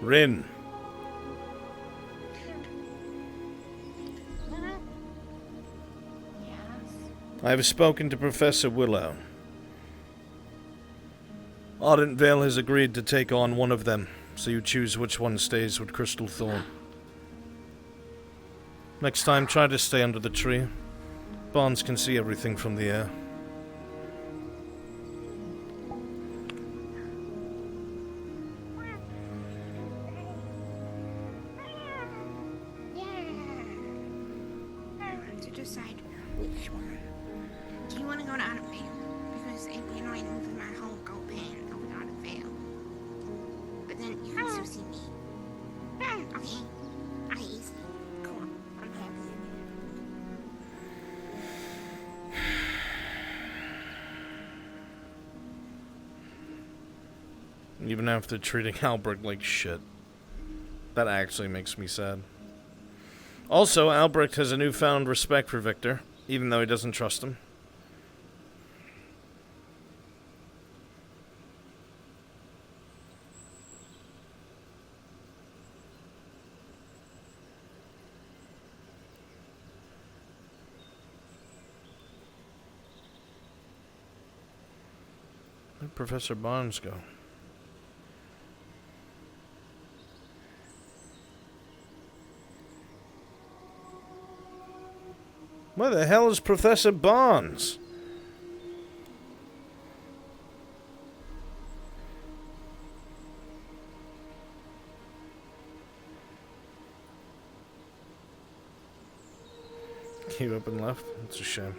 Rin. I have spoken to Professor Willow. Ardent Vale has agreed to take on one of them, so you choose which one stays with Crystal Thorn. Next time, try to stay under the tree. Barnes can see everything from the air. I have to decide which one. Do you want to go to Ardent Vale? Because it'd be annoying moving my whole goat band over to Ardent Vale. But then you can still see me. Okay. Okay, easy. Cool. I'm happy. Even after treating Albrecht like shit. That actually makes me sad. Also, Albrecht has a newfound respect for Victor, even though he doesn't trust him. Where'd Professor Barnes go? Where the hell is Professor Barnes? He up and left? That's a shame.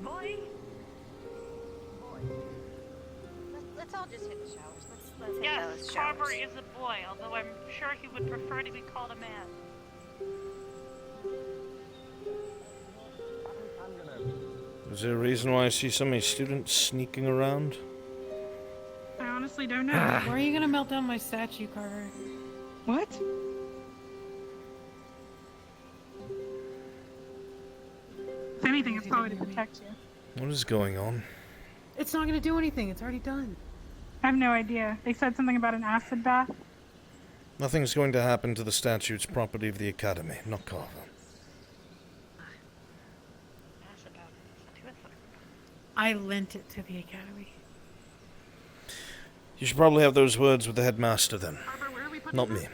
Boy. Let's all just hit the showers. Let's hit Yes, those Carver showers. is a boy, although I'm sure he would prefer to be called a man. Is there a reason why I see so many students sneaking around? I honestly don't know. Why are you gonna melt down my statue, Carver? What? If anything, it's probably to protect you. What is going on? It's not gonna do anything. It's already done. I have no idea. They said something about an acid bath. Nothing's going to happen to the statue. It's property of the Academy, not Carver. I lent it to the Academy. You should probably have those words with the headmaster then. Not me.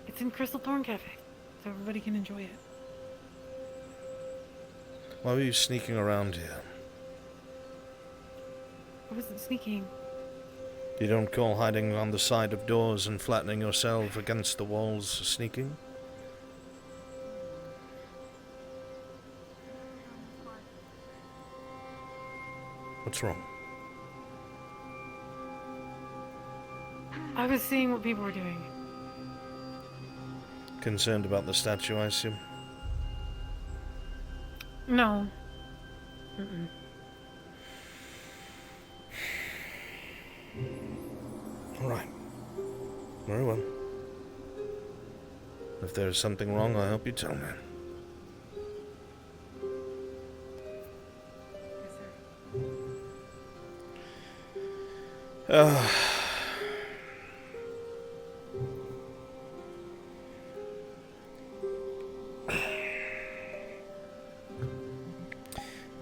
It's in Crystal Thorn Cafe, so everybody can enjoy it. Why were you sneaking around here? I wasn't sneaking. You don't call hiding on the side of doors and flattening yourself against the walls sneaking? What's wrong? I was seeing what people were doing. Concerned about the statue, I assume? No. Mm-mm. Alright. Very well. If there's something wrong, I hope you tell me.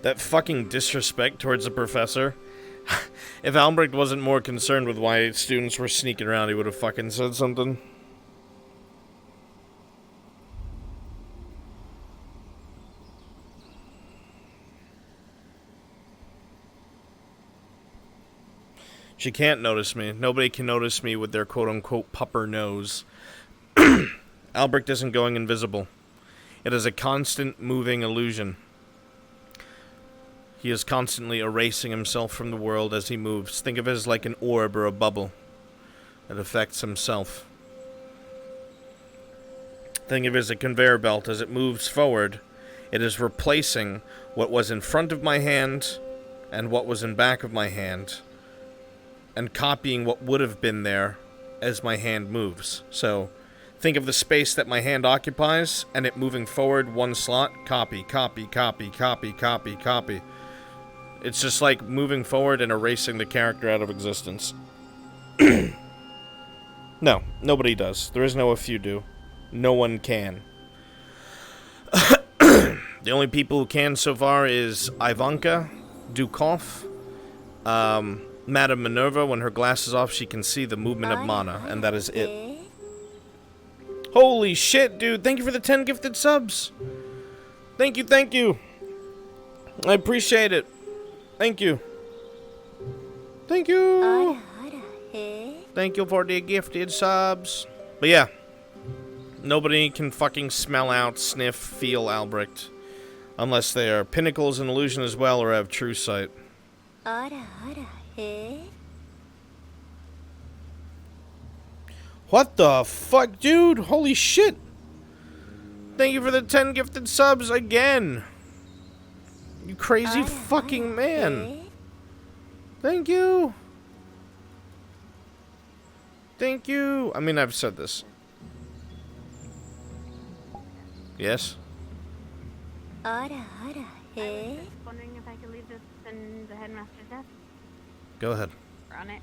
That fucking disrespect towards the professor. If Albrecht wasn't more concerned with why students were sneaking around, he would have fucking said something. She can't notice me. Nobody can notice me with their quote-unquote pupper nose. Albrecht isn't going invisible. It is a constant moving illusion. He is constantly erasing himself from the world as he moves. Think of it as like an orb or a bubble that affects himself. Think of it as a conveyor belt. As it moves forward, it is replacing what was in front of my hand and what was in back of my hand, and copying what would have been there as my hand moves. So, think of the space that my hand occupies, and it moving forward one slot, copy, copy, copy, copy, copy, copy. It's just like moving forward and erasing the character out of existence. No, nobody does. There is no if you do. No one can. The only people who can so far is Ivanka, Dukov, Madame Minerva. When her glass is off, she can see the movement of mana, and that is it. Holy shit, dude. Thank you for the 10 gifted subs. Thank you, thank you. I appreciate it. Thank you. Thank you. Thank you for the gifted subs. But yeah, nobody can fucking smell out, sniff, feel Albrecht. Unless they are pinnacles in illusion as well or have true sight. What the fuck, dude? Holy shit. Thank you for the 10 gifted subs again. You crazy fucking man. Thank you. Thank you. I mean, I've said this. Yes? Wondering if I could leave this in the headmaster's desk? Go ahead. We're on it.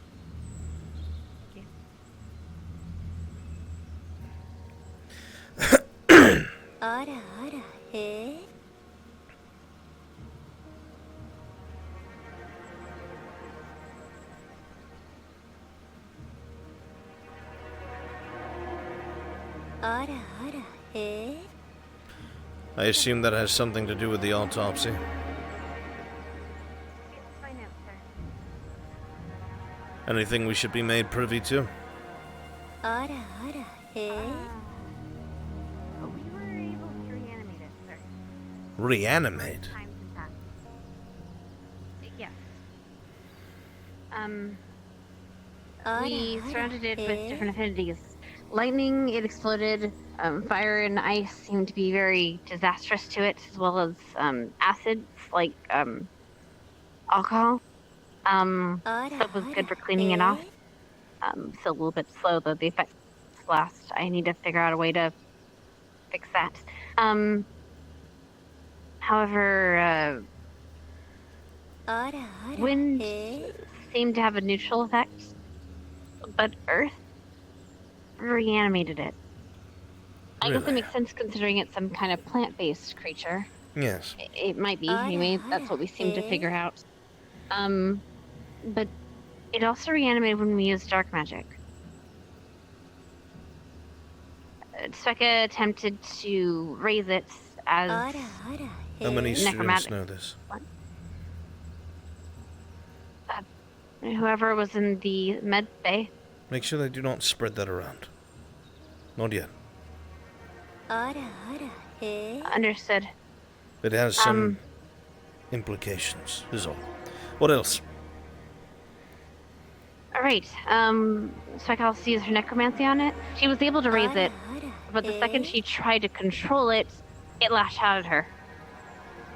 I assume that has something to do with the autopsy. Anything we should be made privy to? We were able to reanimate it, sir. Reanimate? Yes. We surrounded it with different affinities. Lightning, it exploded. Fire and ice seemed to be very disastrous to it, as well as acids like alcohol. Soap was good for cleaning it off. Still a little bit slow, though the effects last. I need to figure out a way to fix that. However, wind seemed to have a neutral effect, but earth reanimated it. I guess it Really? makes sense considering it's some kind of plant-based creature. Yes. It might be, anyway. That's what we seem to figure out. But it also reanimated when we used dark magic. Sveka attempted to raise it as How many students necromantic. know this? What? Whoever was in the med bay. Make sure they do not spread that around. Not yet. Understood. It has some implications, is all. What else? Alright, Sveka also used her necromancy on it. She was able to raise it, but the second she tried to control it, it lashed out at her.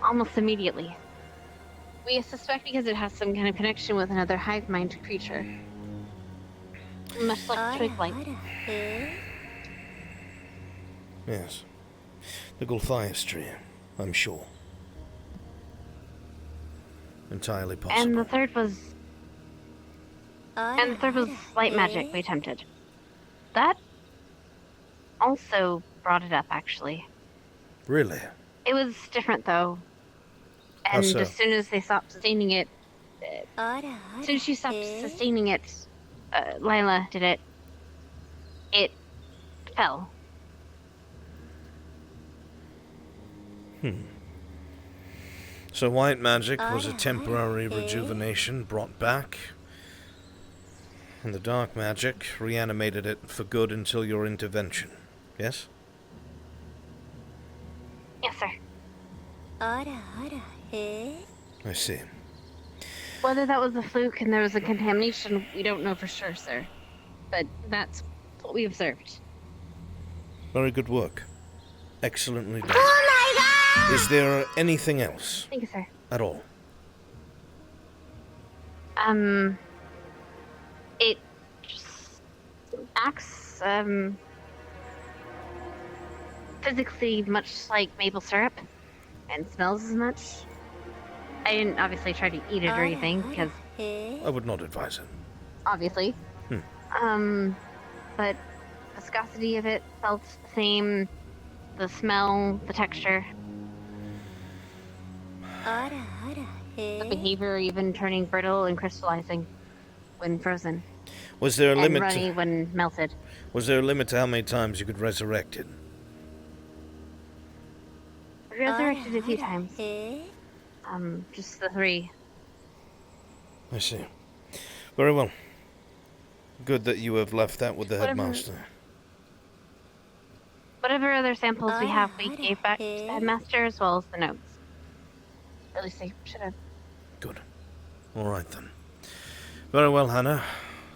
Almost immediately. We suspect because it has some kind of connection with another hive mind creature. Much like twig light. Yes. The Gulthias tree, I'm sure. Entirely possible. And the third was light magic we attempted. That also brought it up, actually. Really? It was different, though. How And so? as soon as they stopped sustaining it, as soon as she stopped sustaining it, Lila did it. It fell. So white magic was a temporary rejuvenation brought back, and the dark magic reanimated it for good until your intervention. Yes? Yes, sir. I see. Whether that was a fluke and there was a contamination, we don't know for sure, sir. But that's what we observed. Very good work. Excellently done. Oh my God! Is there anything else? Thank you, sir. At all? It just acts, physically much like maple syrup and smells as much. I didn't obviously try to eat it or anything because I would not advise it. obviously. But viscosity of it felt the same. The smell, the texture. The behavior even turning brittle and crystallizing when frozen. Was there a and limit runny to, when melted. Was there a limit to how many times you could resurrect it? Resurrected a few times. Just the 3. I see. Very well. Good that you have left that with the Whatever. headmaster. Whatever other samples we have, we gave back to the headmaster as well as the notes. At least they should have. Good. All right then. Very well, Hannah.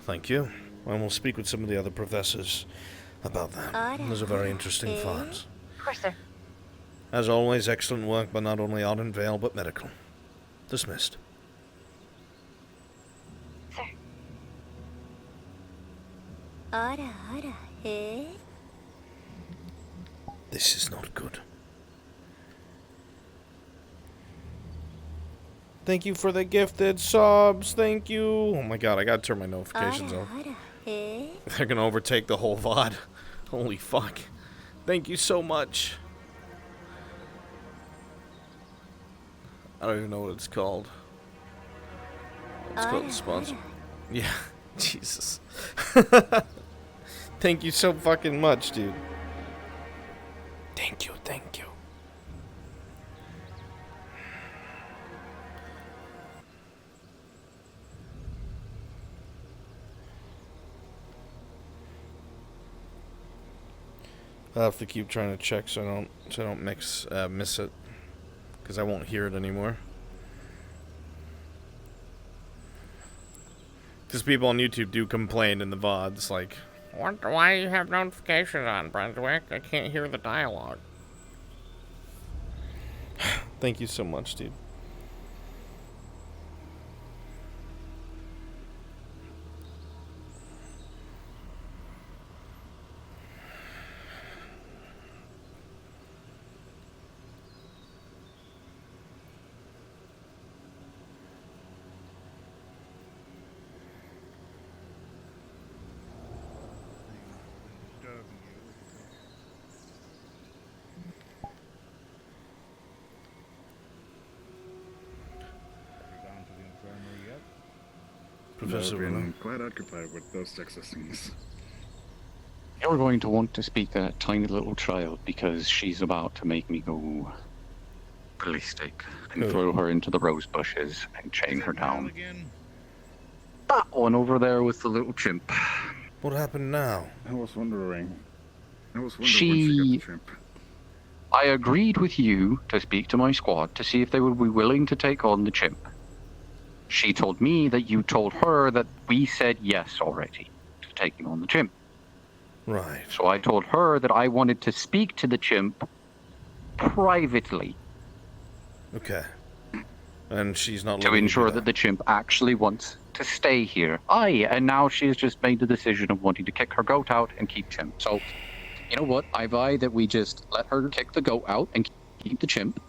Thank you. And we'll speak with some of the other professors about that. Those are very interesting finds. Of course, sir. As always, excellent work by not only Odd and Vale, but medical. Dismissed. Sir. This is not good. Thank you for the gifted subs. Thank you. Oh my god, I gotta turn my notifications off. They're gonna overtake the whole VOD. Holy fuck. Thank you so much. I don't even know what it's called. It's called the sponsor. Yeah, Jesus. Thank you so fucking much, dude. Thank you, thank you. I'll have to keep trying to check so I don't miss it, because I won't hear it anymore. Because people on YouTube do complain in the VODs, like, why do you have notifications on, Brunswick? I can't hear the dialogue. Thank you so much, dude. Professor I've Willow. been quite occupied with those types of things. You're going to want to speak to that tiny little child because she's about to make me go ballistic and throw her into the rose bushes and chain her down. That one over there with the little chimp. What happened now? I was wondering when she got She... the chimp. I agreed with you to speak to my squad to see if they would be willing to take on the chimp. She told me that you told her that we said yes already to taking on the chimp. Right. So I told her that I wanted to speak to the chimp privately. Okay. And she's not to ensure that the chimp actually wants to stay here. Aye, and now she has just made the decision of wanting to kick her goat out and keep chimp. So, you know what? I vie that we just let her kick the goat out and keep the chimp,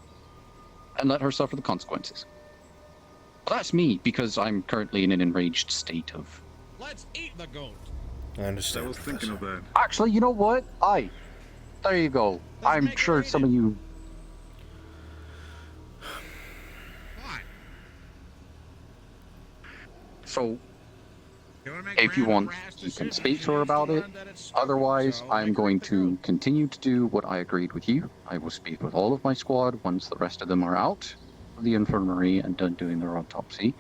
and let her suffer the consequences. Well, that's me, because I'm currently in an enraged state of... Let's eat the goat. I understand. I was thinking of that. Actually, you know what? Aye. There you go. I'm sure some of you... So, if you want, you can speak to her about it. Otherwise, I'm going to continue to do what I agreed with you. I will speak with all of my squad once the rest of them are out of the infirmary and done doing their autopsy.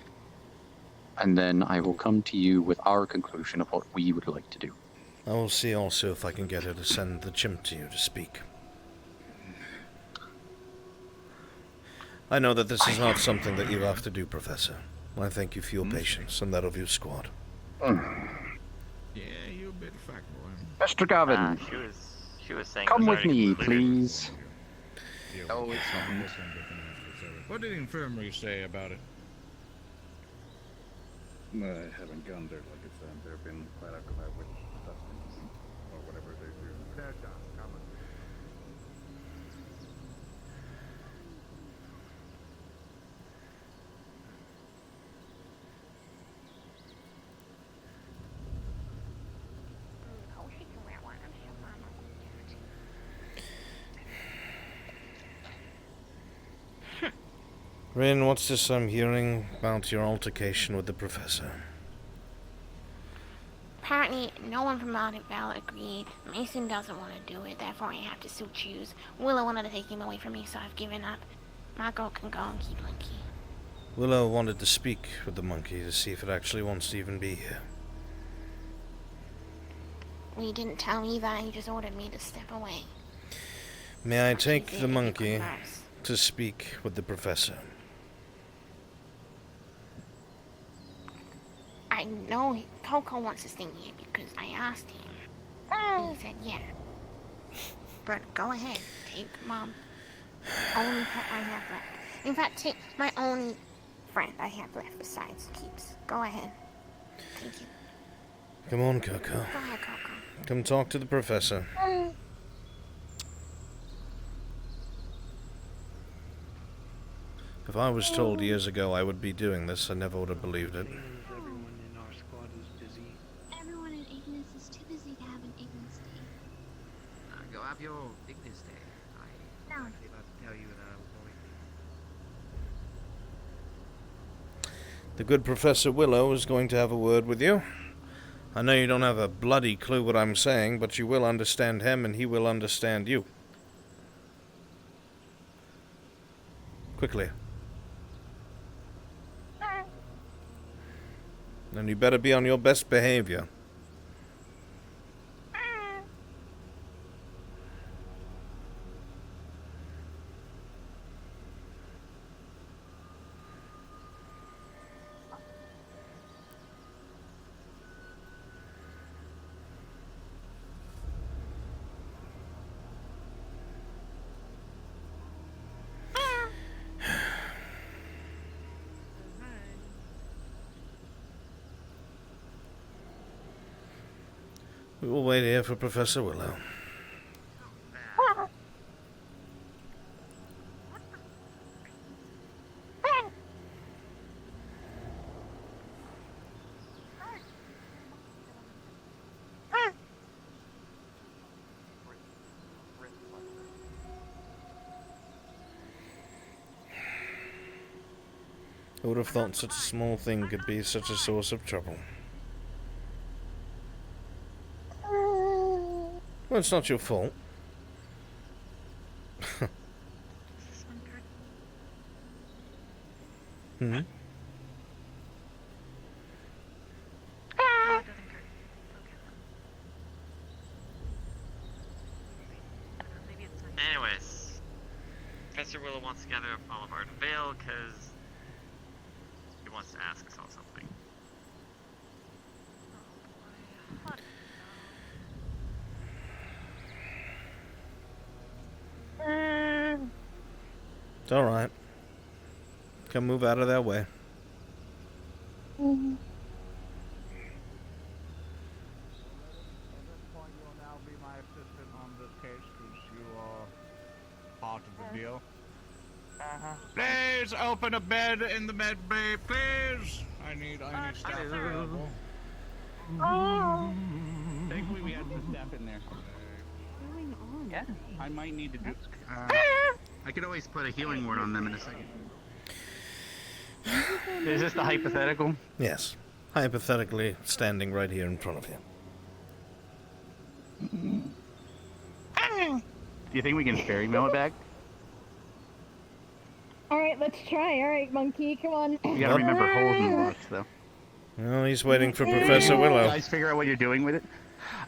And then I will come to you with our conclusion of what we would like to do. I will see also if I can get her to send the chimp to you to speak. I know that this is not something that you have to do, Professor. I thank you for your patience and that of your squad. Yeah, you bit fat boy. Mr. Gavin, She was saying. come it was with already me, concluded. please. Oh, it's not. What did the infirmary say about it? I haven't gone there, like I said. They've been quite occupied with testing or whatever they do. Fair job, come on. Rin, what's this I'm hearing about your altercation with the Professor? Apparently, no one from Audit Bell agreed. Mason doesn't want to do it, therefore I have to still choose. Willow wanted to take him away from me, so I've given up. My girl can go and keep Linky. Willow wanted to speak with the monkey to see if it actually wants to even be here. Well, you didn't tell me that, you just ordered me to step away. May I take the monkey to speak with the Professor? I know Coco wants to stay here because I asked him. And he said yeah. But go ahead, take Mom. Only pet I have left. In fact, take my only friend I have left besides Keeps. Go ahead. Thank you. Come on, Coco. Go ahead, Coco. Come talk to the Professor. If I was told years ago I would be doing this, I never would have believed it. Everyone in our squad is busy. Everyone in Ignis is too busy to have an Ignis day. Go have your Ignis Day. I was actually about to tell you that I was going to. The good Professor Willow is going to have a word with you. I know you don't have a bloody clue what I'm saying, but you will understand him and he will understand you. Quickly. And you better be on your best behavior. We will wait here for Professor Willow. Who would have thought such a small thing could be such a source of trouble? Well, it's not your fault. Hmm? Anyways, Professor Willow wants to gather up all of Arden Vale because he wants to ask us all something. It's alright. Come move out of their way. Mm-hmm. Part of the deal. Please open a bed in the med bay, please. I need staff available. Thankfully, we had some staff in there. Yeah, I might need to do. I could always put a healing word on them in a second. Is this the hypothetical? Yes. Hypothetically, standing right here in front of you. Do you think we can fairy mail it back? Alright, let's try. Alright, monkey, come on. You gotta remember holes in the rocks, though. Well, he's waiting for Professor Willow. You guys figure out what you're doing with it?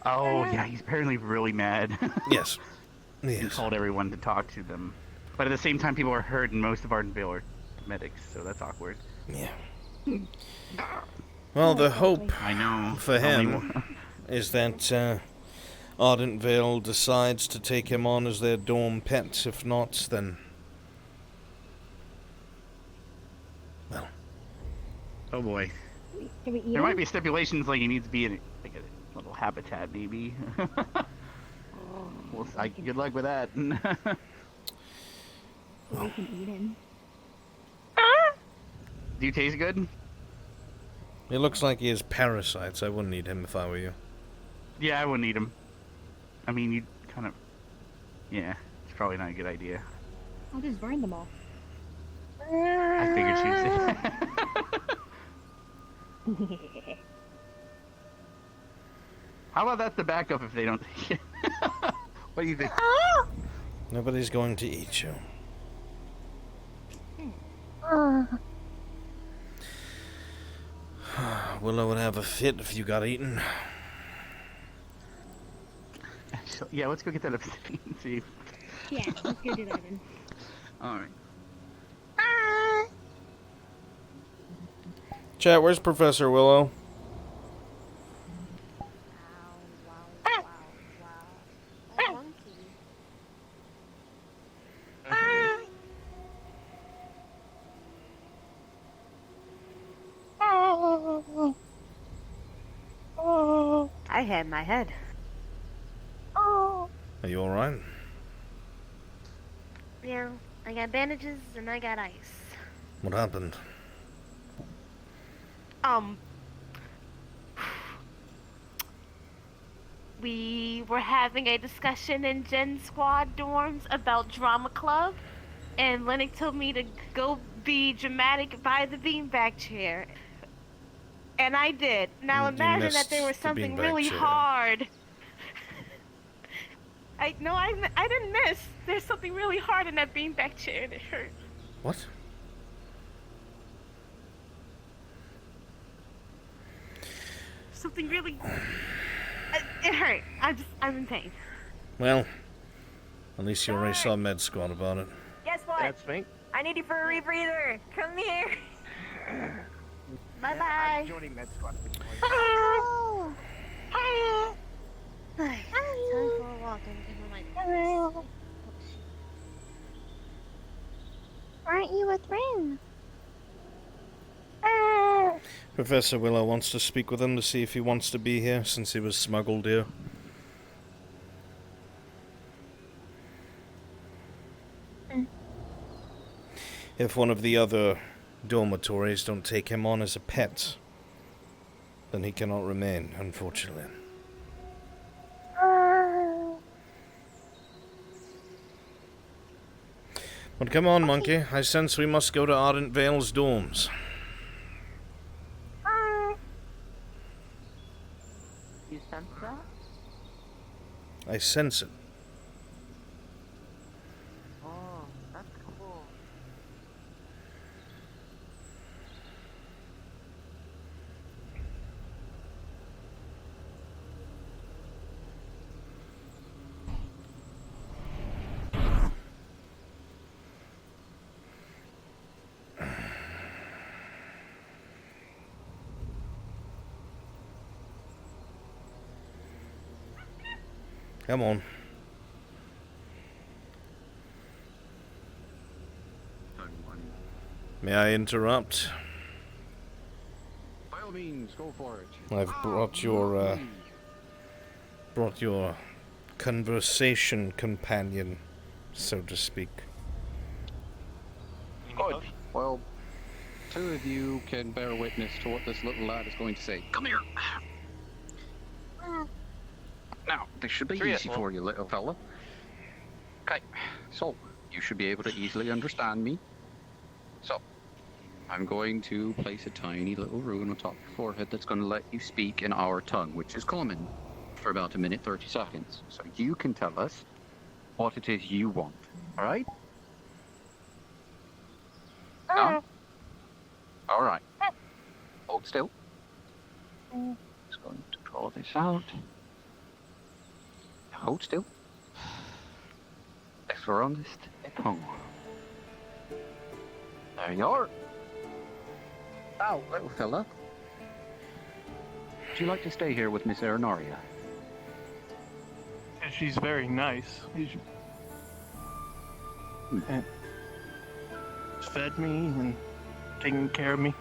Oh, yeah, he's apparently really mad. Yes. He called everyone to talk to them. But at the same time, people are hurt, and most of Ardenvale are medics, so that's awkward. Yeah. Well, the hope I know. for him is that Ardent Vale decides to take him on as their dorm pet. If not, then... well. Oh boy. Can we eat There him? might be stipulations like he needs to be in like a little habitat, maybe. Well, good luck with that. We can eat him. Do you taste good? It looks like he has parasites. I wouldn't eat him if I were you. Yeah, I wouldn't eat him. I mean, you kind of... yeah, it's probably not a good idea. I'll just burn them all. I figured she'd say. How about that the backup if they don't take it? What do you think? Nobody's going to eat you. Willow would have a fit if you got eaten. Actually, yeah, let's go get that obsidian and see. Yeah, let's go do that then. Alright. Chat, where's Professor Willow? I had my head. Are you alright? Yeah, I got bandages and I got ice. What happened? We were having a discussion in Gen Squad dorms about drama club, and Lennox told me to go be dramatic by the beanbag chair. And I did. Now imagine that there was something really hard. I didn't miss. There's something really hard in that beanbag chair and it hurt. What? Something really... it hurt. I'm in pain. Well, at least you already saw Med Squad about it. Guess what? That's me. I need you for a rebreather. Come here. Bye-bye. I'm joining Med Squad. Oh. Time for a walk and give my... Aren't you with Rin? Professor Willow wants to speak with him to see if he wants to be here since he was smuggled here. If one of the other dormitories don't take him on as a pet, then he cannot remain, unfortunately. But come on, monkey. I sense we must go to Ardent Vale's dorms. sense that? I sense it. Oh, that's cool. Come on. May I interrupt? By all means, go for it. I've brought your conversation companion, so to speak. Good. Well, two of you can bear witness to what this little lad is going to say. Come here. Now, this should be easy for you, little fella. Okay, so you should be able to easily understand me. So, I'm going to place a tiny little rune on top of your forehead that's going to let you speak in our tongue, which is common, for about 1 minute 30 seconds. So you can tell us what it is you want, alright? Alright. Hold still. Just going to draw this out. Hold still. Explorandist tongue. There you are. Now, little fella. Would you like to stay here with Miss Erinaria? She's very nice. And she's fed me and taken care of me.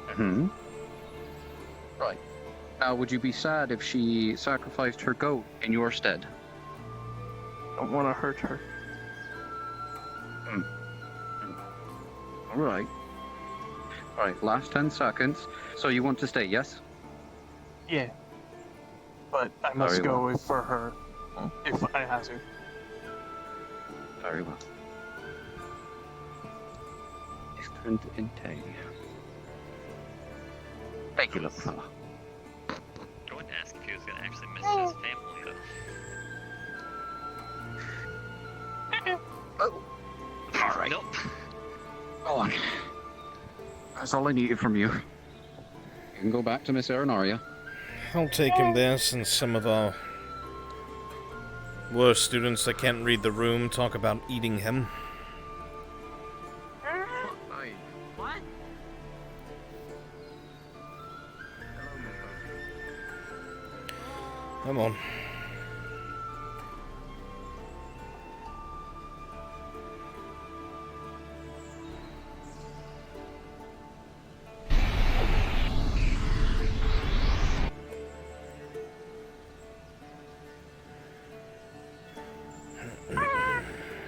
Hmm. Right. Now, would you be sad if she sacrificed her goat in your stead? Don't want to hurt her. Alright. Alright, last 10 seconds. So you want to stay, yes? Yeah. But I must Very go well. for her if I have to. Very well. Excellent intake. Thank you, little fella. I wanted to ask if he was going to actually miss his family, though. Oh. Alright. Nope. Go on. That's all I needed from you. You can go back to Miss Erinaria. I'll take him there since some of our worst students that can't read the room talk about eating him. What? Come on.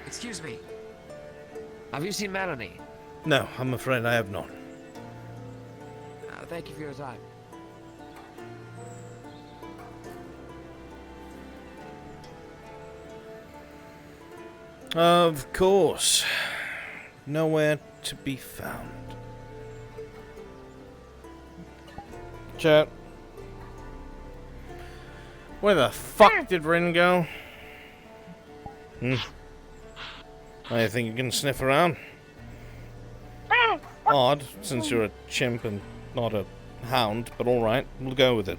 Excuse me. Have you seen Melanie? No, I'm afraid I have not. Thank you for your time. Of course. Nowhere to be found. Chat. Where the fuck did Rin go? I think you can sniff around. Odd, since you're a chimp and not a hound, but alright, we'll go with it.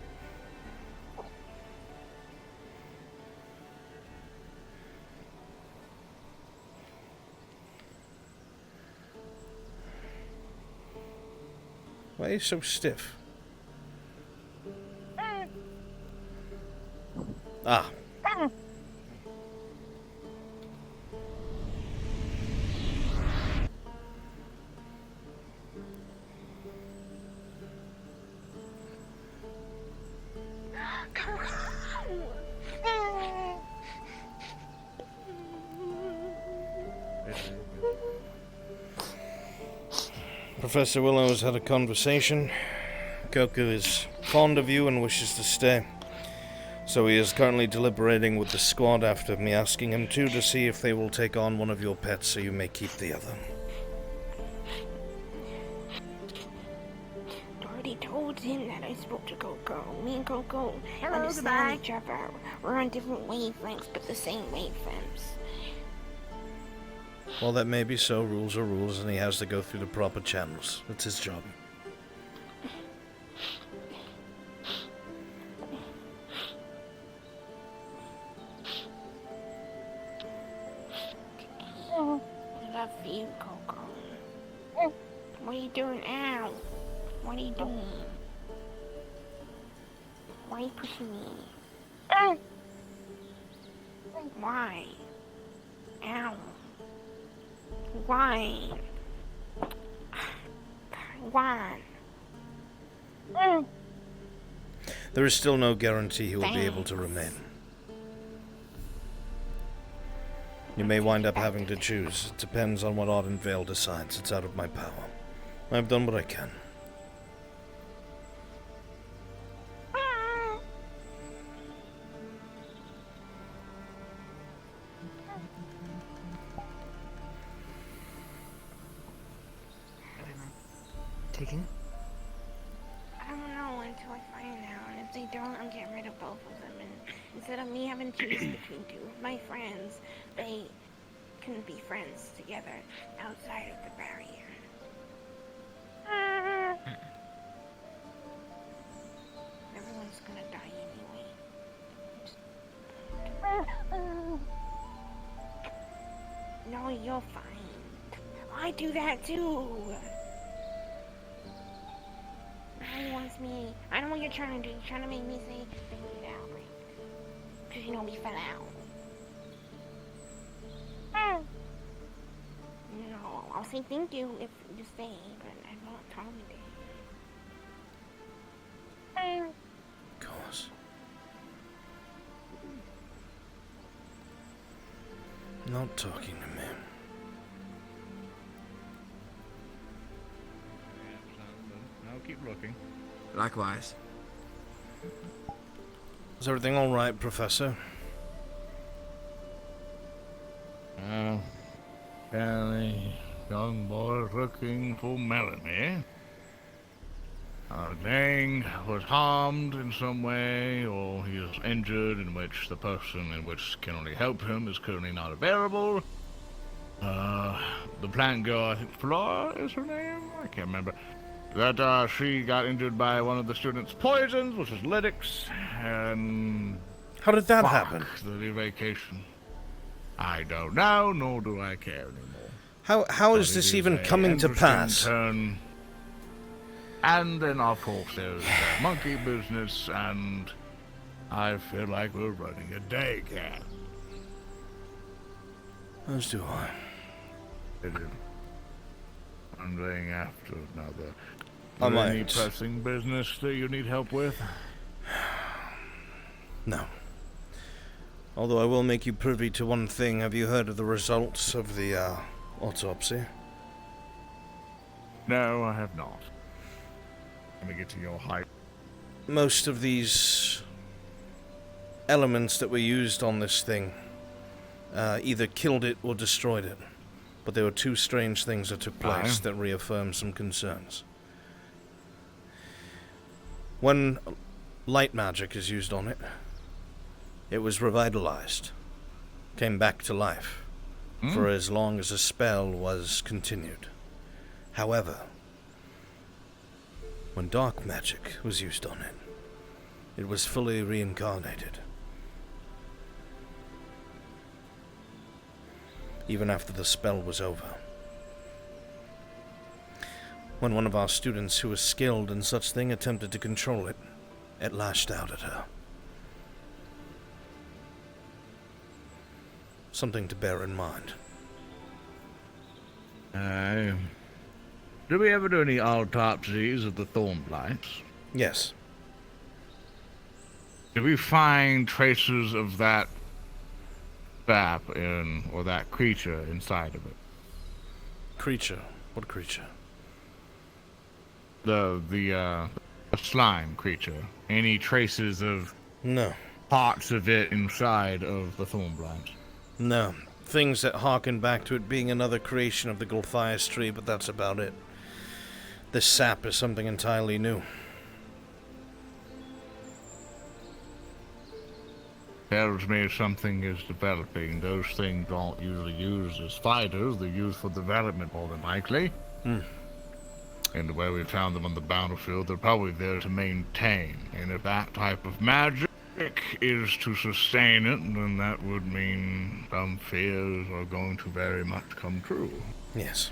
Why are you so stiff? Ah. Professor Willow has had a conversation. Goku is fond of you and wishes to stay. So he is currently deliberating with the squad after me asking him to see if they will take on one of your pets so you may keep the other. Doherty, told him that I spoke to Coco. Me and Coco Hello, understand goodbye. each other. We're on different wavelengths, but the same wavelengths. Well, that may be so. Rules are rules, and he has to go through the proper channels. It's his job. I love you, Coco. What are you doing now? What are you doing? Why are you pushing me? Why? Ow. Why? Why? There is still no guarantee he will be able to remain. You may wind up having to choose. It depends on what Ardenvale decides. It's out of my power. I've done what I can. Taking? I don't know until I find out, and if they don't, I'm getting rid of both of them. And instead of me having to choose between two of my friends, they can be friends together outside of the barrier. Everyone's gonna die anyway. No, you're fine. I do that too. Now he wants me. I know what you're trying to do. You're trying to make me say thank you to Albrecht. Because you know we fell out. No, I'll say thank you if you stay, but I won't tell me that. Of course. Not talking to me. I'll keep looking. Likewise. Is everything all right, Professor? Apparently, young boy looking for Melanie. Dang was harmed in some way, or he is injured in which the person in which can only help him is currently not available. The plant girl, I think Flora is her name? I can't remember. That she got injured by one of the students' poisons, which is Lytics, and... How did that happen? The vacation. I don't know, nor do I care anymore. How is this even coming to pass? Turn. And then, of course, there's the monkey business, and I feel like we're running a daycare. As do I. One thing after another. I Any might. pressing business that you need help with? No. Although I will make you privy to one thing. Have you heard of the results of the autopsy? No, I have not. Let me get to your height. Most of these elements that were used on this thing either killed it or destroyed it. But there were two strange things that took place that reaffirmed some concerns. When light magic is used on it, it was revitalized, came back to life, for as long as a spell was continued. However, when dark magic was used on it, it was fully reincarnated. Even after the spell was over. When one of our students who was skilled in such thing attempted to control it, it lashed out at her. Something to bear in mind. Did we ever do any autopsies of the Thornblights? Yes. Did we find traces of that sap in, or that creature inside of it? Creature? What creature? The slime creature. Any traces of... No. Parts of it inside of the Thornblights? No. Things that harken back to it being another creation of the Gulthias tree, but that's about it. This sap is something entirely new. tells me something is developing. Those things aren't usually used as fighters. They're used for development, more than likely. And the way we found them on the battlefield, they're probably there to maintain. And if that type of magic is to sustain it, then that would mean some fears are going to very much come true. Yes.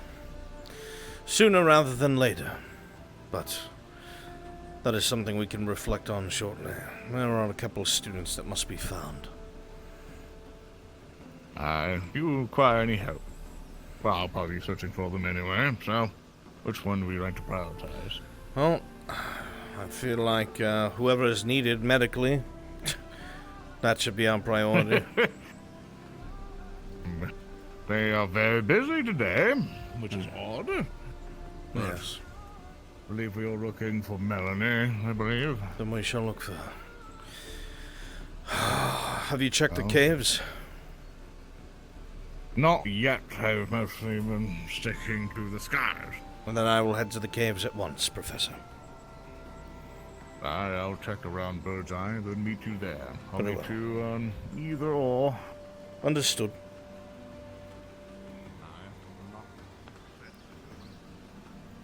Sooner rather than later. But that is something we can reflect on shortly. There are a couple of students that must be found. Do you require any help? Well, I'll probably be searching for them anyway, so which one would you like to prioritize? Well, I feel like whoever is needed medically, that should be our priority. They are very busy today, which is odd. Yes. I believe we are looking for Melanie, I believe. Then we shall look for her. Have you checked the caves? Not yet. I've mostly been sticking to the skies. Well, then I will head to the caves at once, Professor. I'll check around Bird's Eye, then meet you there. I'll Very meet you on either or. Understood.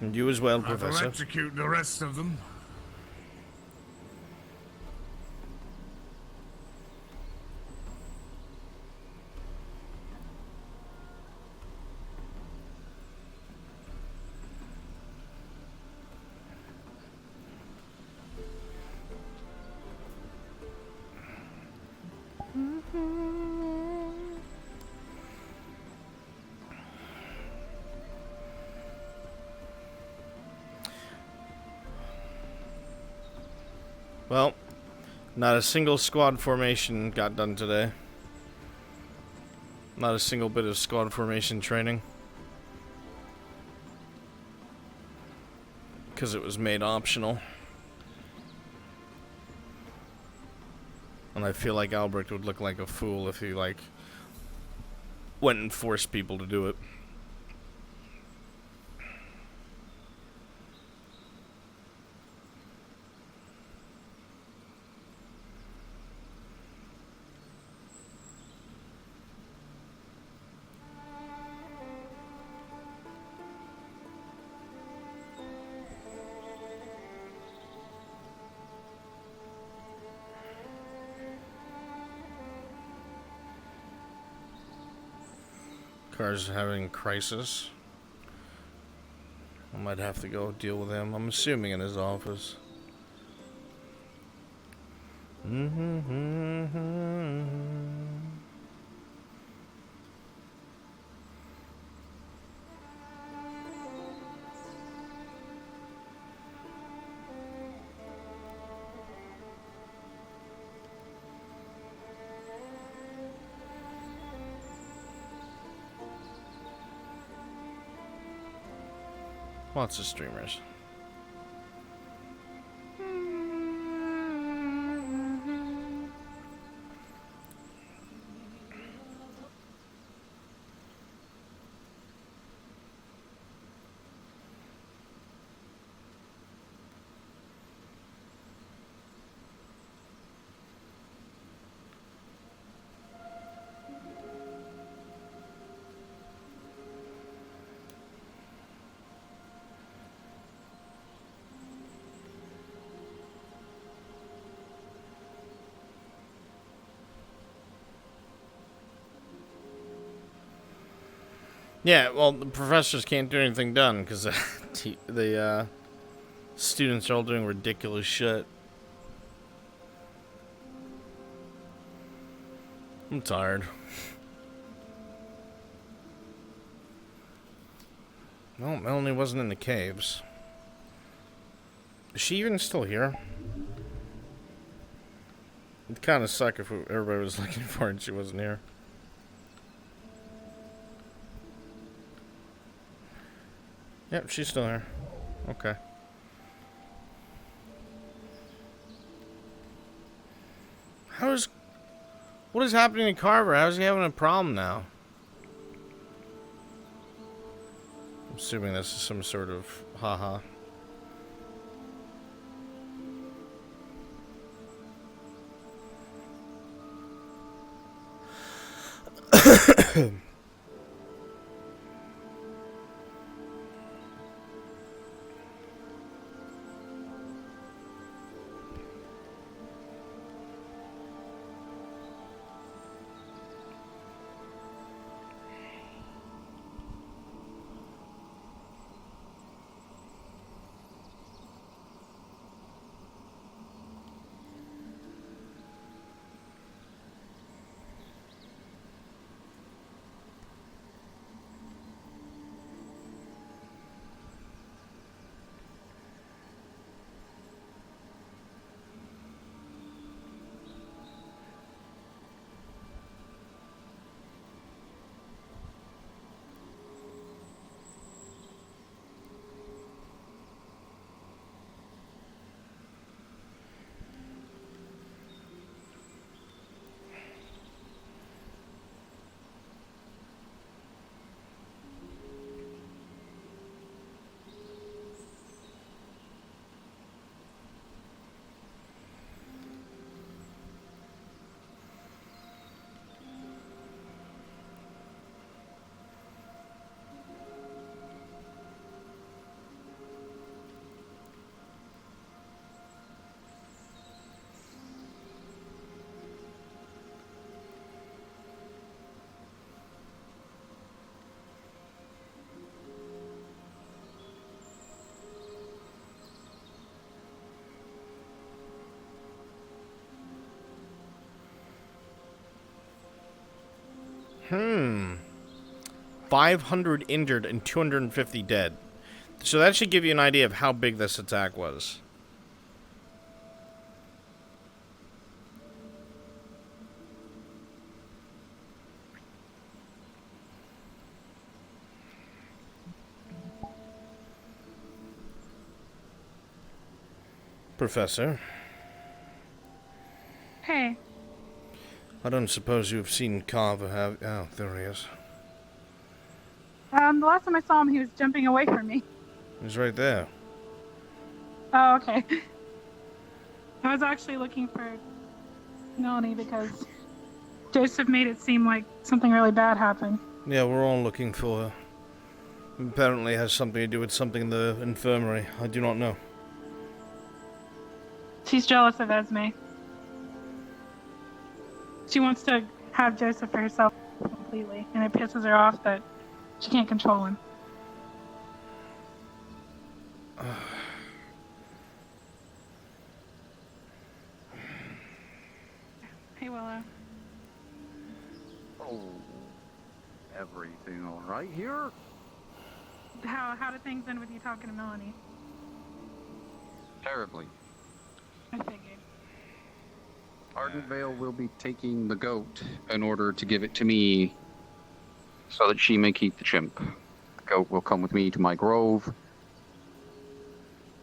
And you as well, Professor. I'll execute the rest of them. Well, not a single squad formation got done today. Not a single bit of squad formation training. Because it was made optional. And I feel like Albrecht would look like a fool if he, like, went and forced people to do it. Car's having a crisis. I might have to go deal with him. I'm assuming in his office. Lots of streamers. Yeah, well, the professors can't do anything done because the students are all doing ridiculous shit. I'm tired. No, Melanie wasn't in the caves. Is she even still here? It'd kind of suck if everybody was looking for her and she wasn't here. Yep, she's still here. Okay. What is happening to Carver? How's he having a problem now? I'm assuming this is some sort of haha. $500 injured and 250 dead. So that should give you an idea of how big this attack was. Professor, Hey. I don't suppose you've seen Carver, have... Oh, there he is. The last time I saw him, he was jumping away from me. He's right there. Oh, okay. I was actually looking for Melanie because Joseph made it seem like something really bad happened. Yeah, we're all looking for her. Apparently has something to do with something in the infirmary. I do not know. She's jealous of Esme. She wants to have Joseph for herself completely, and it pisses her off that she can't control him. Hey, Willow. Oh, everything all right here? How did things end with you talking to Melanie? Terribly. I figured. Ardenvale will be taking the goat in order to give it to me so that she may keep the chimp. The goat will come with me to my grove.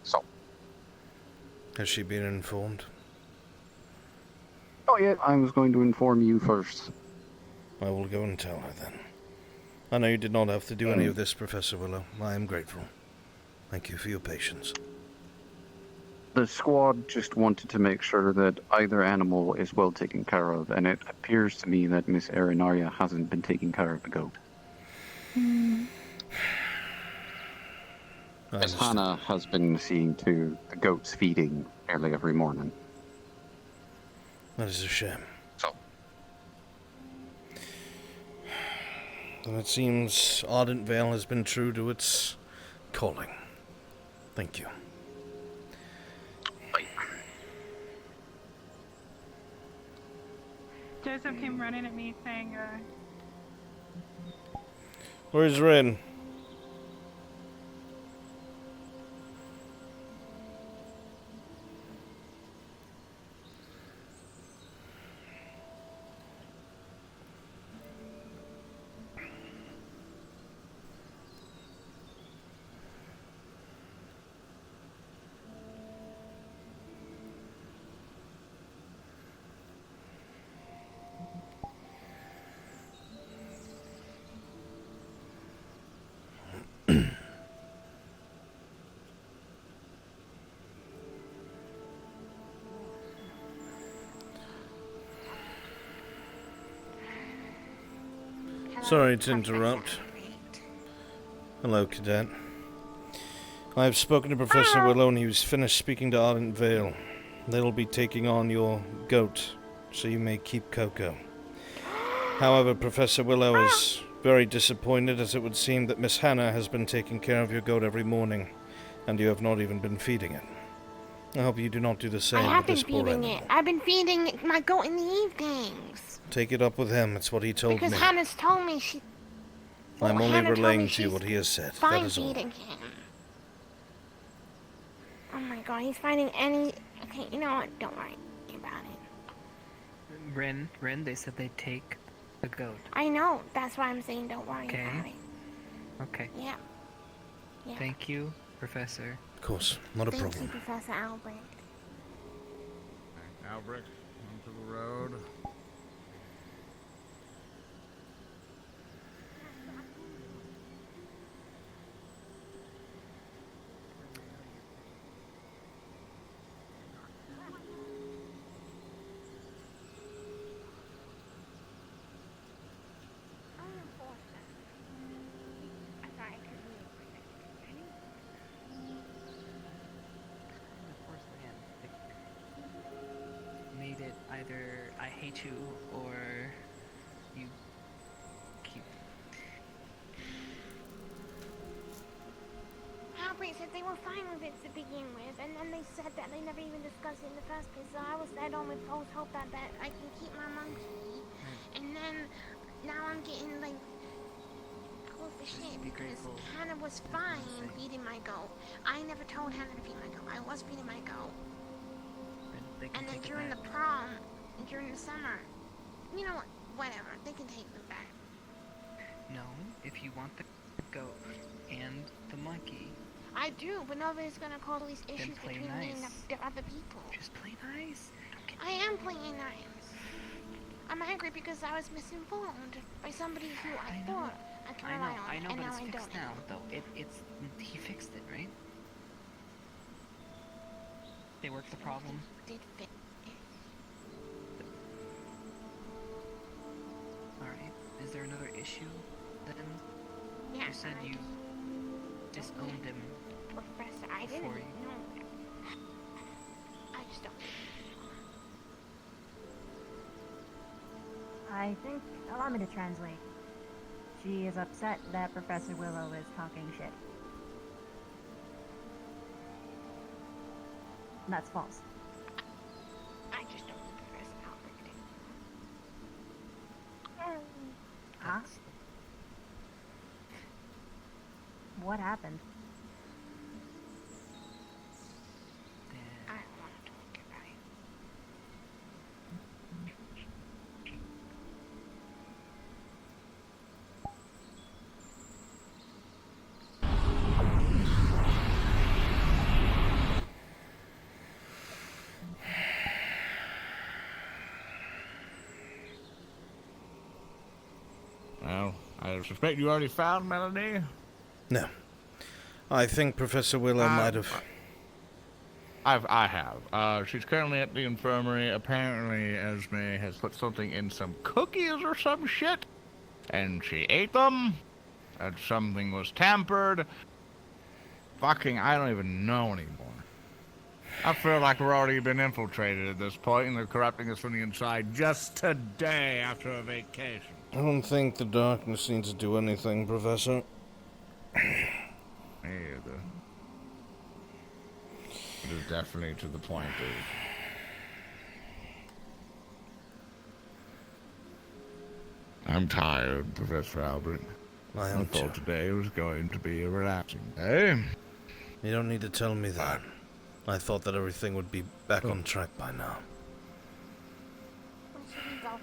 So. Has she been informed? Oh yeah, I was going to inform you first. I will go and tell her then. I know you did not have to do any of this, Professor Willow. I am grateful. Thank you for your patience. The squad just wanted to make sure that either animal is well taken care of, and it appears to me that Miss Arinaria hasn't been taking care of the goat. Miss Hannah has been seeing to the goat's feeding nearly every morning. That is a shame. So. Then it seems Ardent Vale has been true to its calling. Thank you. Joseph came running at me saying, Where's Ren? Sorry to interrupt. Hello, Cadet. I have spoken to Professor Willow and he was finished speaking to Ardent Vale. They'll be taking on your goat, so you may keep Coco. However, Professor Willow is very disappointed as it would seem that Miss Hannah has been taking care of your goat every morning, and you have not even been feeding it. I hope you do not do the same I have with been this poor feeding animal. it. I've been feeding my goat in the evenings. Take it up with him, it's what he told Because me. Hannah's told me she... I'm only Hannah told relaying me to you she's what he has said, that fine is all. feeding him. Oh my god, he's finding any... Okay, you know what? Don't worry about it. Ren, they said they'd take the goat. I know. That's why I'm saying don't worry Okay. about it. Okay. Yeah. Yeah. Thank you, Professor. Of course, not a Thank problem. you, Professor Albrecht. Albrecht, onto the road. Made it either I hate you or you keep. Albrecht said they were fine with it to begin with, and then they said that they never even discussed it in the first place, so I don't repose hope that I can keep my monkey. And then, now I'm getting, like, cool for shit, because Hannah was fine feeding my goat. I never told Hannah to feed my goat. I was feeding my goat. And then during the prom, during the summer, you know what, whatever, they can take them back. No, if you want the goat and the monkey, I do, but nobody's gonna cause these issues play between me and nice. the other people. Just play nice. I am playing nice. I'm angry because I was misinformed by somebody who I thought I could rely on, I know, and but now it's I fixed don't. now, though. He fixed it, right? They worked the problem. Did fit. Alright, is there another issue then? Yeah, You said you disowned him. Professor, I didn't Before you- know. I just don't. I think, allow me to translate. She is upset that Professor Willow is talking shit. That's false. I just don't think Professor Albrecht. Huh? What happened? I don't want to talk about it. Well, I suspect you already found Melanie? No. I think Professor Willow might have... I have. She's currently at the infirmary. Apparently, Esme has put something in some cookies or some shit, and she ate them, and something was tampered. Fucking, I don't even know anymore. I feel like we're already been infiltrated at this point, and they're corrupting us from the inside just today after a vacation. I don't think the darkness needs to do anything, Professor. Me either. It is definitely to the point of... I'm tired, Professor Albert. I am thought today was going to be a relaxing day. You don't need to tell me that. I thought that everything would be back on track by now.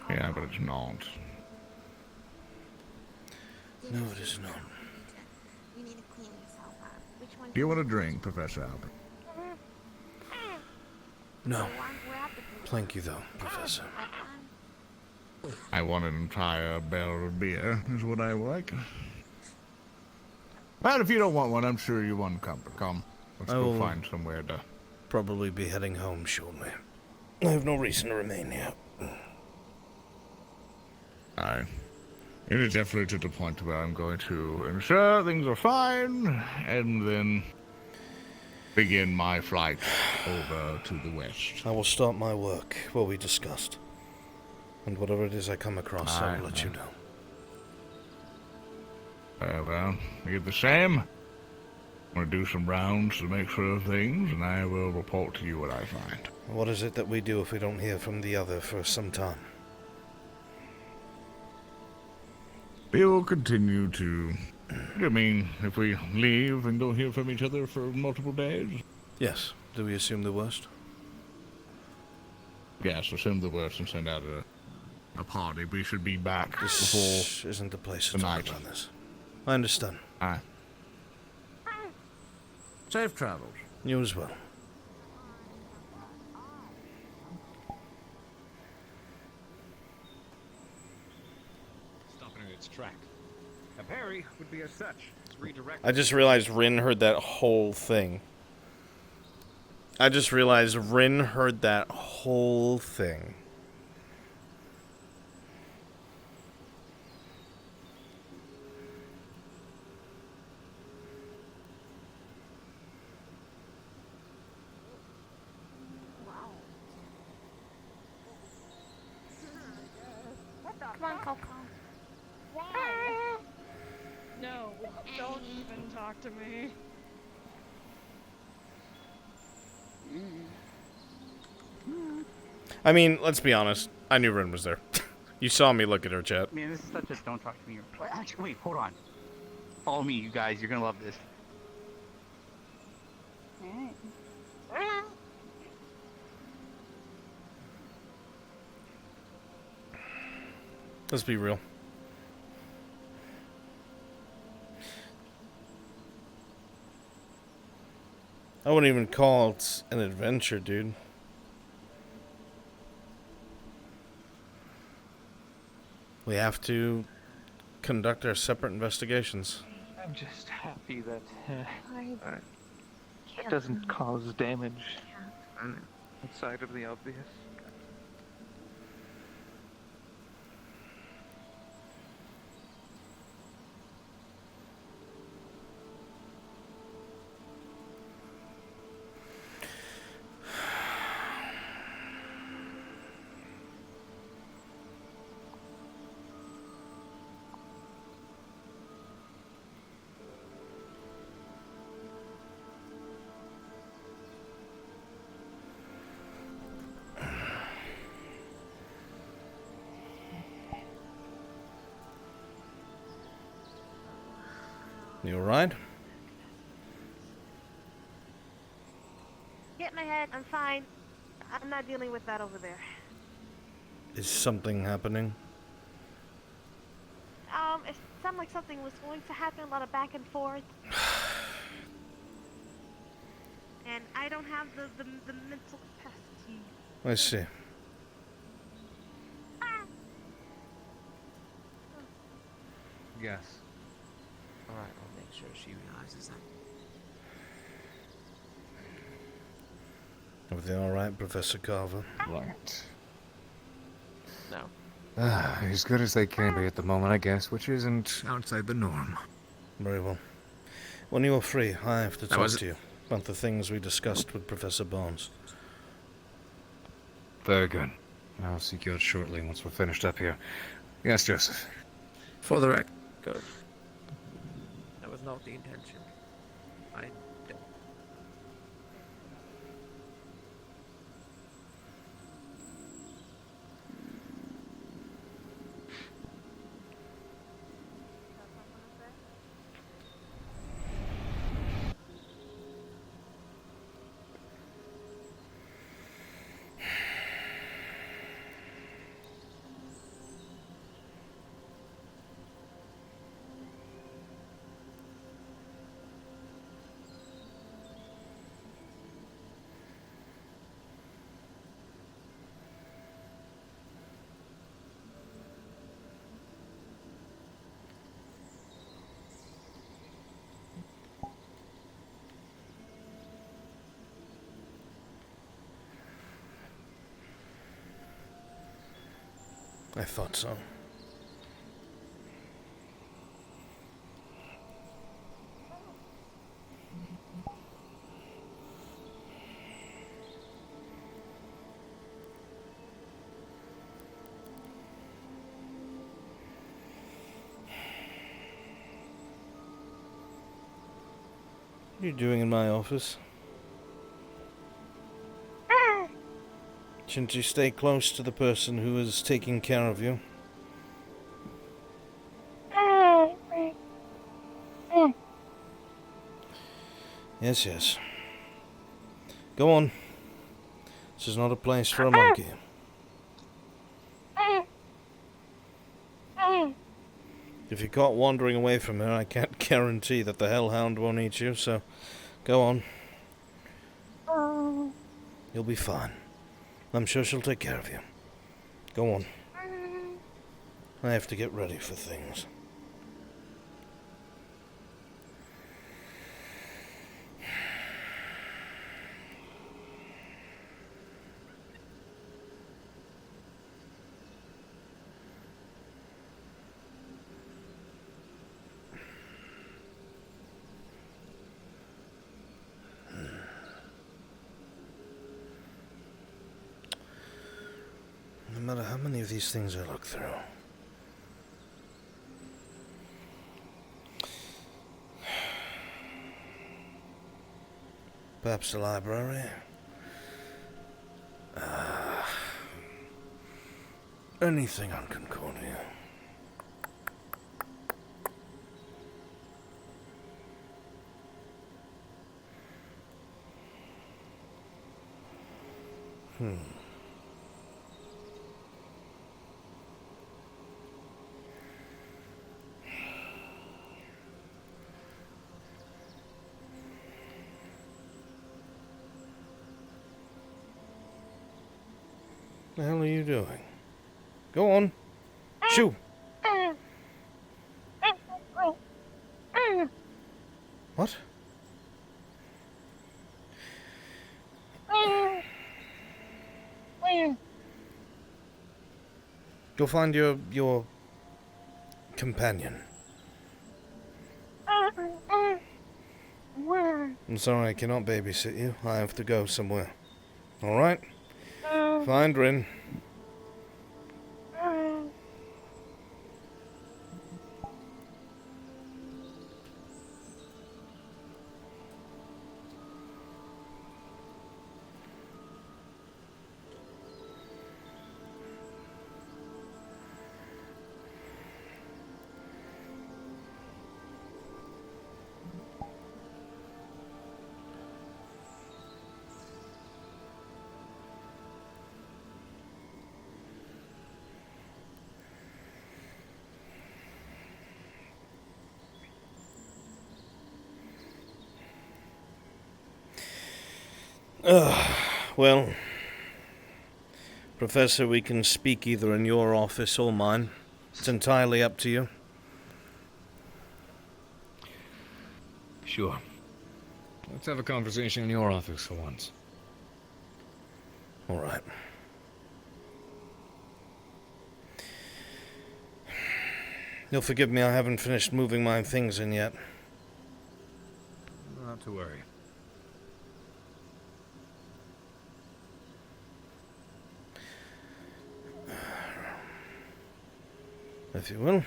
Yeah, but it's not. No, it is not. You need to clean yourself up. Which one? Do you want a drink, Professor Albert? No. Thank you, though, Professor. I want an entire barrel of beer, is what I like. But if you don't want one, I'm sure you want comfort. Come, let's I go will find somewhere to... probably be heading home shortly. I have no reason to remain here. Aye. It is definitely to the point where I'm going to ensure things are fine, and then begin my flight over to the west. I will start my work where we discussed. And whatever it is I come across, I will let you know. Well, you're the same. I'm going to do some rounds to make sure of things, and I will report to you what I find. What is it that we do if we don't hear from the other for some time? We will continue to... I mean, if we leave and don't hear from each other for multiple days? Yes. Do we assume the worst? Yes, assume the worst and send out a party. We should be back before isn't the place to tonight. talk about this. I understand. Aye. Safe travels. You as well. Stopping in its track. A parry would be as such. It's redirected. I just realized Rin heard that whole thing. Come on, Coco. No, don't even talk to me. I mean, let's be honest. I knew Rin was there. You saw me look at her, chat. Man, this is such a don't talk to me. Actually, wait, hold on. Follow me, you guys. You're gonna love this. Let's be real. I wouldn't even call it an adventure, dude. We have to conduct our separate investigations. I'm just happy that it doesn't cause damage outside of the obvious. You alright? Get my head. I'm fine. I'm not dealing with that over there. Is something happening? It sounded like something was going to happen. A lot of back and forth. And I don't have the mental capacity. I see. Yes. Alright, I'll make sure she realizes that. Everything alright, Professor Carver? Right. No. As good as they can be at the moment, I guess, which isn't outside the norm. Very well. When you are free, I have to talk to you about the things we discussed with Professor Barnes. Very good. I'll seek you out shortly once we're finished up here. Yes, Joseph. For the record, that was not the intention. I don't. I thought so. What are you doing in my office? Shouldn't you stay close to the person who is taking care of you? Yes, yes. Go on. This is not a place for a monkey. If you're caught wandering away from her, I can't guarantee that the hellhound won't eat you, so go on. You'll be fine. I'm sure she'll take care of you. Go on. I have to get ready for things. No matter how many of these things I look through. Perhaps the library? Anything on Concordia. What the hell are you doing? Go on. Shoo! What? Go find your companion. I'm sorry, I cannot babysit you. I have to go somewhere. Alright? Find Rin. Well, Professor, we can speak either in your office or mine. It's entirely up to you. Sure. Let's have a conversation in your office for once. All right. You'll forgive me, I haven't finished moving my things in yet. Not to worry. If you will.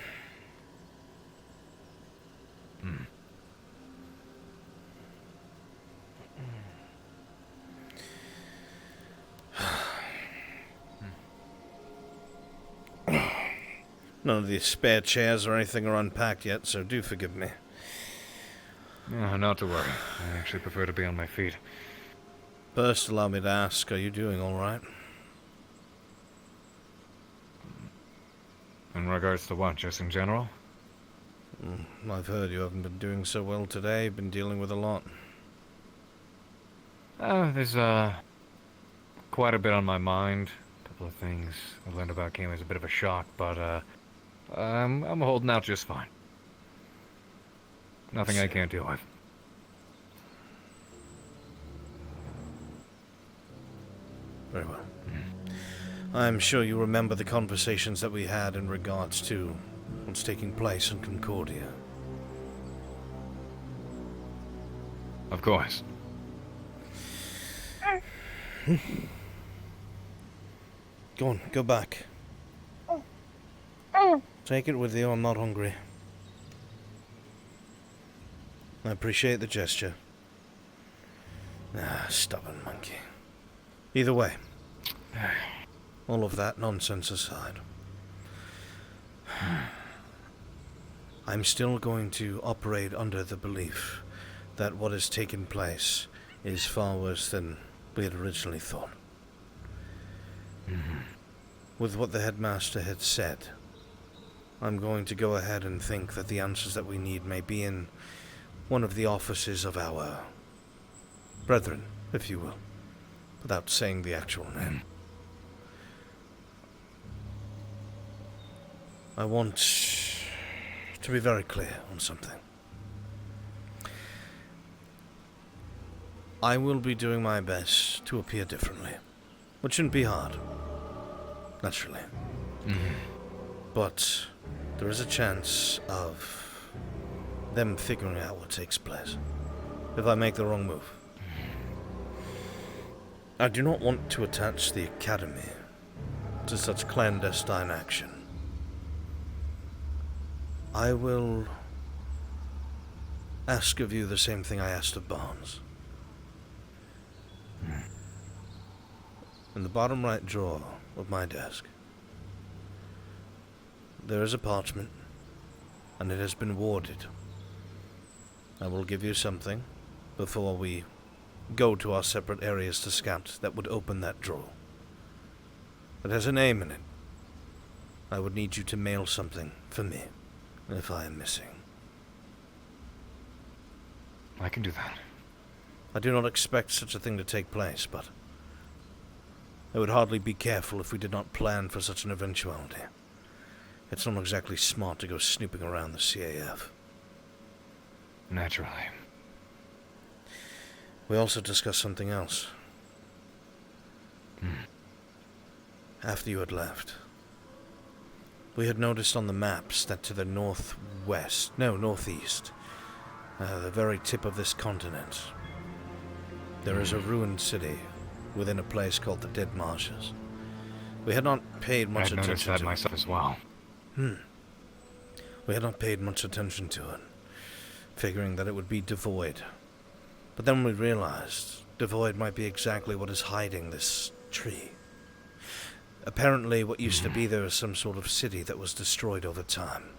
None of these spare chairs or anything are unpacked yet, so do forgive me. Not to worry. I actually prefer to be on my feet. First, allow me to ask, are you doing all right? In regards to what, just in general? I've heard you haven't been doing so well today. You've been dealing with a lot. There's quite a bit on my mind. A couple of things I learned about came as a bit of a shock, but I'm holding out just fine. Nothing I can't deal with. Very well. I'm sure you remember the conversations that we had in regards to what's taking place in Concordia. Of course. Go on, go back. Take it with you, I'm not hungry. I appreciate the gesture. Stubborn monkey. Either way, all of that nonsense aside, I'm still going to operate under the belief that what has taken place is far worse than we had originally thought. With what the headmaster had said, I'm going to go ahead and think that the answers that we need may be in one of the offices of our brethren, if you will, without saying the actual name. I want to be very clear on something. I will be doing my best to appear differently, which shouldn't be hard, naturally. But there is a chance of them figuring out what takes place if I make the wrong move. I do not want to attach the Academy to such clandestine action. I will ask of you the same thing I asked of Barnes. In the bottom right drawer of my desk, there is a parchment, and it has been warded. I will give you something before we go to our separate areas to scout that would open that drawer. It has a name in it. I would need you to mail something for me if I am missing. I can do that. I do not expect such a thing to take place, but I would hardly be careful if we did not plan for such an eventuality. It's not exactly smart to go snooping around the CAF. Naturally. We also discussed something else. After you had left, we had noticed on the maps that to the northeast, the very tip of this continent, there is a ruined city within a place called the Dead Marshes. We had not paid much attention to it. I noticed that myself as well. We had not paid much attention to it, figuring that it would be devoid. But then we realized devoid might be exactly what is hiding this tree. Apparently, what used to be there is some sort of city that was destroyed over time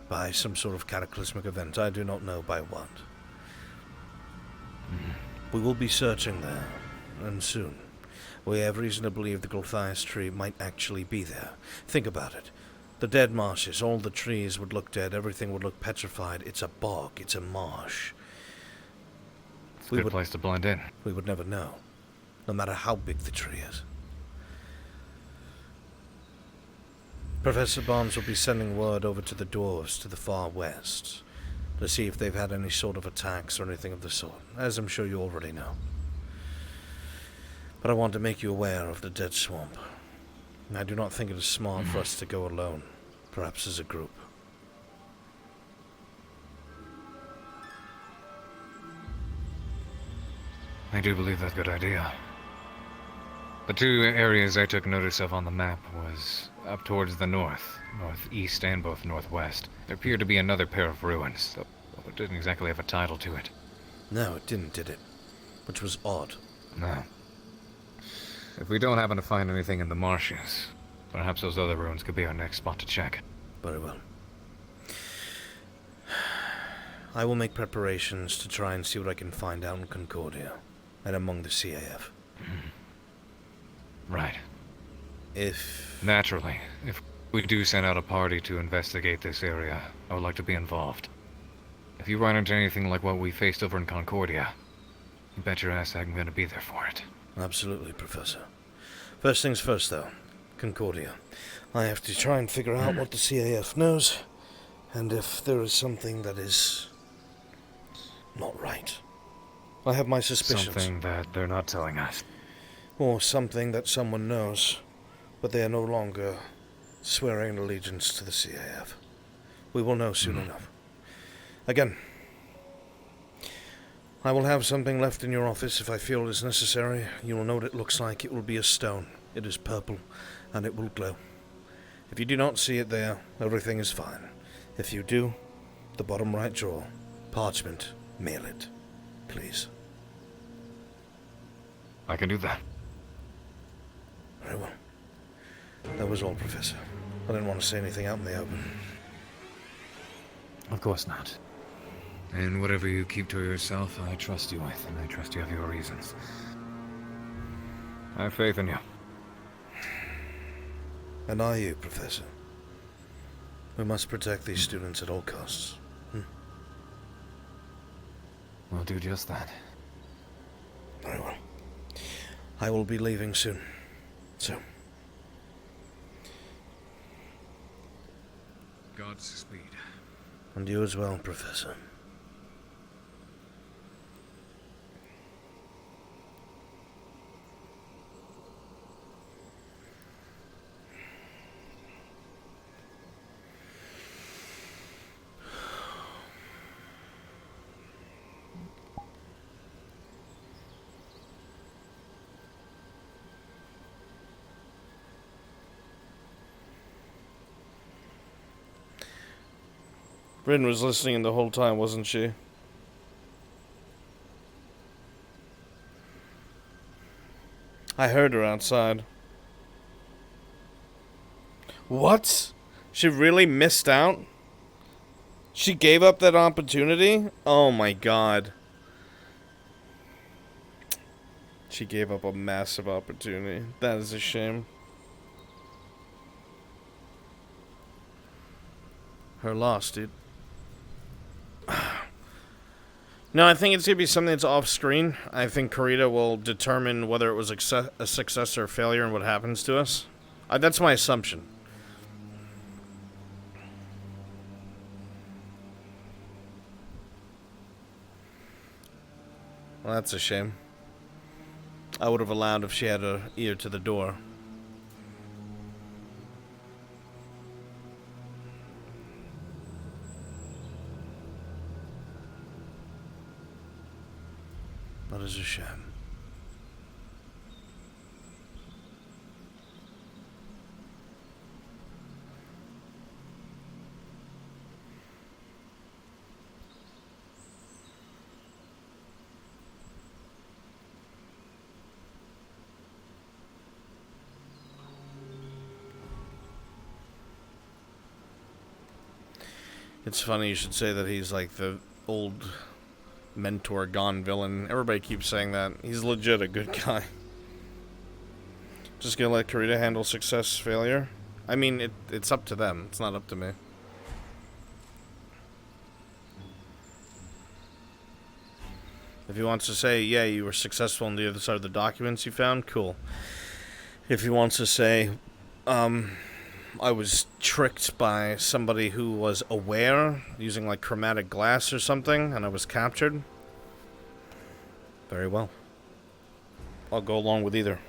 by some sort of cataclysmic event. I do not know by what. We will be searching there, and soon. We have reason to believe the Gulthias tree might actually be there. Think about it. The Dead Marshes, all the trees would look dead, everything would look petrified. It's a bog, it's a marsh. It's a good place to blend in. We would never know, no matter how big the tree is. Professor Barnes will be sending word over to the dwarves to the far west to see if they've had any sort of attacks or anything of the sort, as I'm sure you already know. But I want to make you aware of the Dead Swamp. I do not think it is smart for us to go alone, perhaps as a group. I do believe that's a good idea. The two areas I took notice of on the map was up towards the northeast and both northwest. There appeared to be another pair of ruins, though it didn't exactly have a title to it. No, it didn't, did it? Which was odd. No. If we don't happen to find anything in the marshes, perhaps those other ruins could be our next spot to check. Very well. I will make preparations to try and see what I can find out in Concordia and among the CAF. Right. Naturally, if we do send out a party to investigate this area, I would like to be involved. If you run into anything like what we faced over in Concordia, you bet your ass I'm going to be there for it. Absolutely, Professor. First things first, though. Concordia. I have to try and figure out what the CAF knows, and if there is something that is not right. I have my suspicions. Something that they're not telling us. Or something that someone knows, but they are no longer swearing allegiance to the CAF. We will know soon enough. Again, I will have something left in your office if I feel it is necessary. You will know what it looks like. It will be a stone. It is purple, and it will glow. If you do not see it there, everything is fine. If you do, the bottom right drawer, parchment, mail it, please. I can do that. Very well. That was all, Professor. I didn't want to say anything out in the open. Of course not. And whatever you keep to yourself, I trust you with, and I trust you have your reasons. I have faith in you. And are you, Professor? We must protect these students at all costs. We'll do just that. Very well. I will be leaving soon. So. Godspeed. And you as well, Professor. Bryn was listening the whole time, wasn't she? I heard her outside. What? She really missed out? She gave up that opportunity? Oh my god. She gave up a massive opportunity. That is a shame. Her loss, dude. No, I think it's going to be something that's off-screen. I think Karita will determine whether it was a success or a failure and what happens to us. That's my assumption. Well, that's a shame. I would have allowed if she had her ear to the door. That is a shame. It's funny you should say that he's like the old mentor gone villain. Everybody keeps saying that. He's legit a good guy. Just gonna let Karita handle success, failure? I mean, it's up to them. It's not up to me. If he wants to say, yeah, you were successful on the other side of the documents you found, cool. If he wants to say, I was tricked by somebody who was aware, using like chromatic glass or something, and I was captured. Very well. I'll go along with either.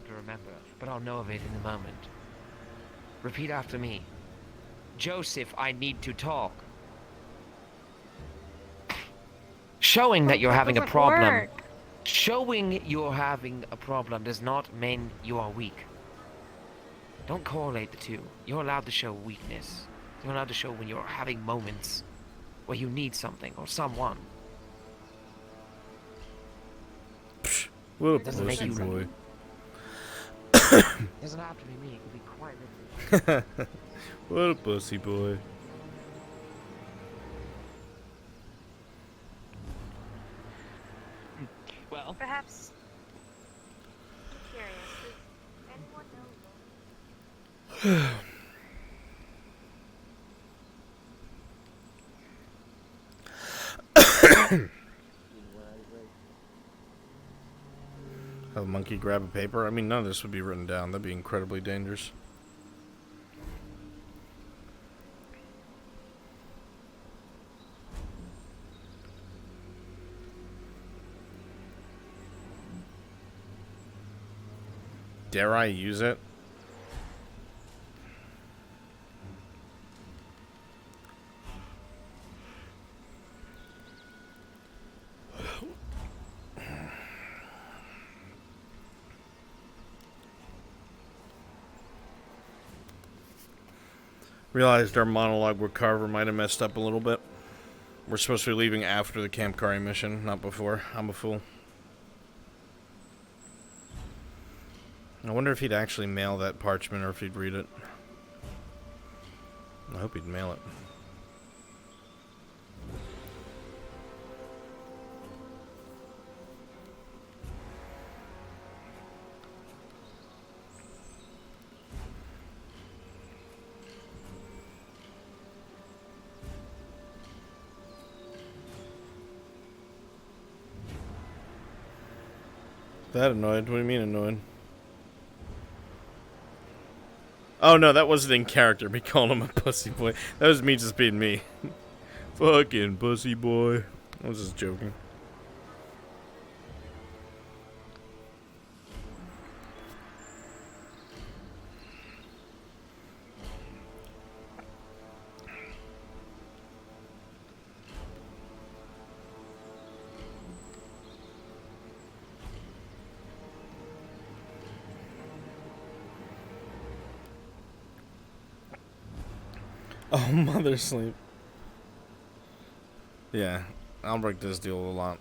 To remember, but I'll know of it in a moment. Repeat after me. Joseph, I need to talk. Showing that you're having a problem. Showing you're having a problem does not mean you are weak. Don't correlate the two. You're allowed to show weakness. You're allowed to show when you're having moments where you need something or someone. What a doesn't make pussy you boy. Doesn't have to be me. It can be quite literally. What a pussy boy. Well, perhaps. I'm curious. Does anyone know? Have a monkey grab a paper? I mean, none of this would be written down. That'd be incredibly dangerous. dare I use it? Realized our monologue with Carver might have messed up a little bit. We're supposed to be leaving after the Camp Kari mission, not before. I'm a fool. I wonder if he'd actually mail that parchment or if he'd read it. I hope he'd mail it. That annoyed? What do you mean annoyed? Oh no, that wasn't in character, me calling him a pussy boy. That was me just being me. Fucking pussy boy. I was just joking. Oh, mother sleep. Yeah, Albrecht does deal a lot.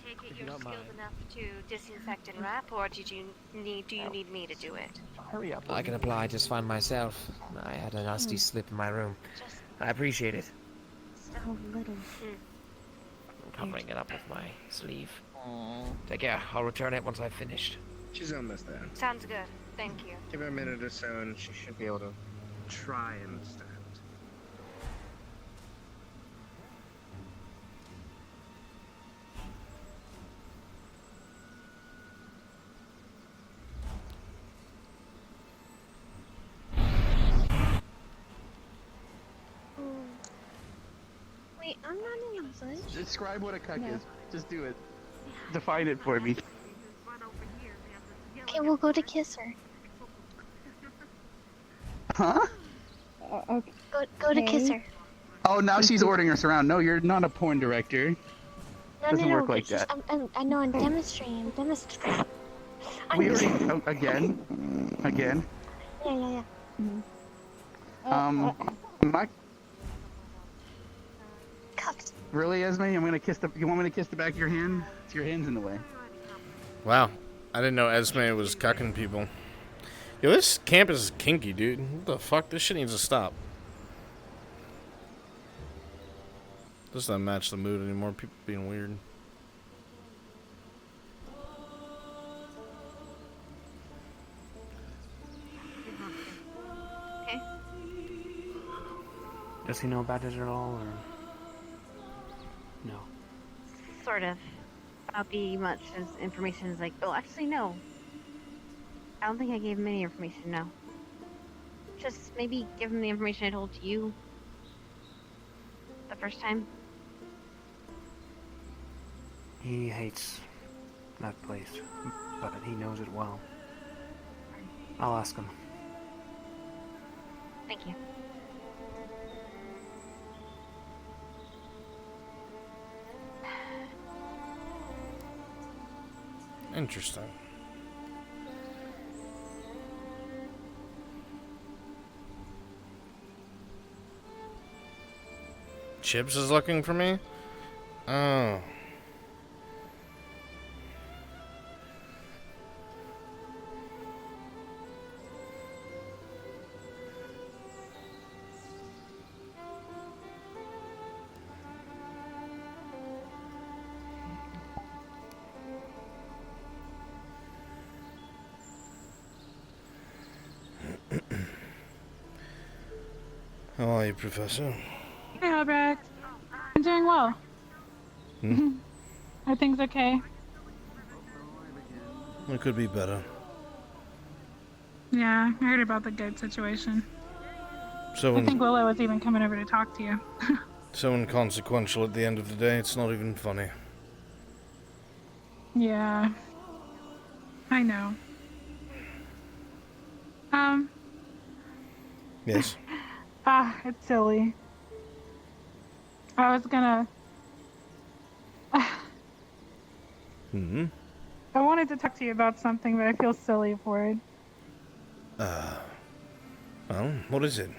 Take it you're skilled enough to disinfect and wrap, or do you need me to do it? Hurry up. I can apply just fine myself. I had a nasty slip in my room. I appreciate it. So little. I'm covering it up with my sleeve. Take care. I'll return it once I've finished. She's almost there. Sounds good. Thank you. Give her a minute or so and she should be able to try and stand. Wait, I'm not in the bush. Describe what a cuck is. Just do it. Define it for me. Okay, we'll go to kiss her. Huh? Okay. Go to kiss her. Oh, now she's ordering us around. No, you're not a porn director. Doesn't work like that. I know, I'm demonstrating. We already... Oh, again? Again? Yeah. My... Cucked. Really, Esme? I'm gonna kiss the... You want me to kiss the back of your hand? It's your hand's in the way. Wow. I didn't know Esme was cucking people. Yo, this camp is kinky, dude. What the fuck? This shit needs to stop. Doesn't match the mood anymore. People being weird. Okay. Does he know about it at all, or no? Sort of. Not be much as information as like, oh, actually, no. I don't think I gave him any information, no. Just maybe give him the information I told you the first time. He hates that place, but he knows it well. I'll ask him. Thank you. Interesting. Chips is looking for me? Oh. How are you, Professor? Hey, Albrecht. I'm doing well. Are things okay? It could be better. Yeah, I heard about the good situation. So I think Willow was even coming over to talk to you. So inconsequential at the end of the day, it's not even funny. Yeah. I know. Yes? It's silly. I was gonna... Hmm? I wanted to talk to you about something, but I feel silly for it. Well, what is it?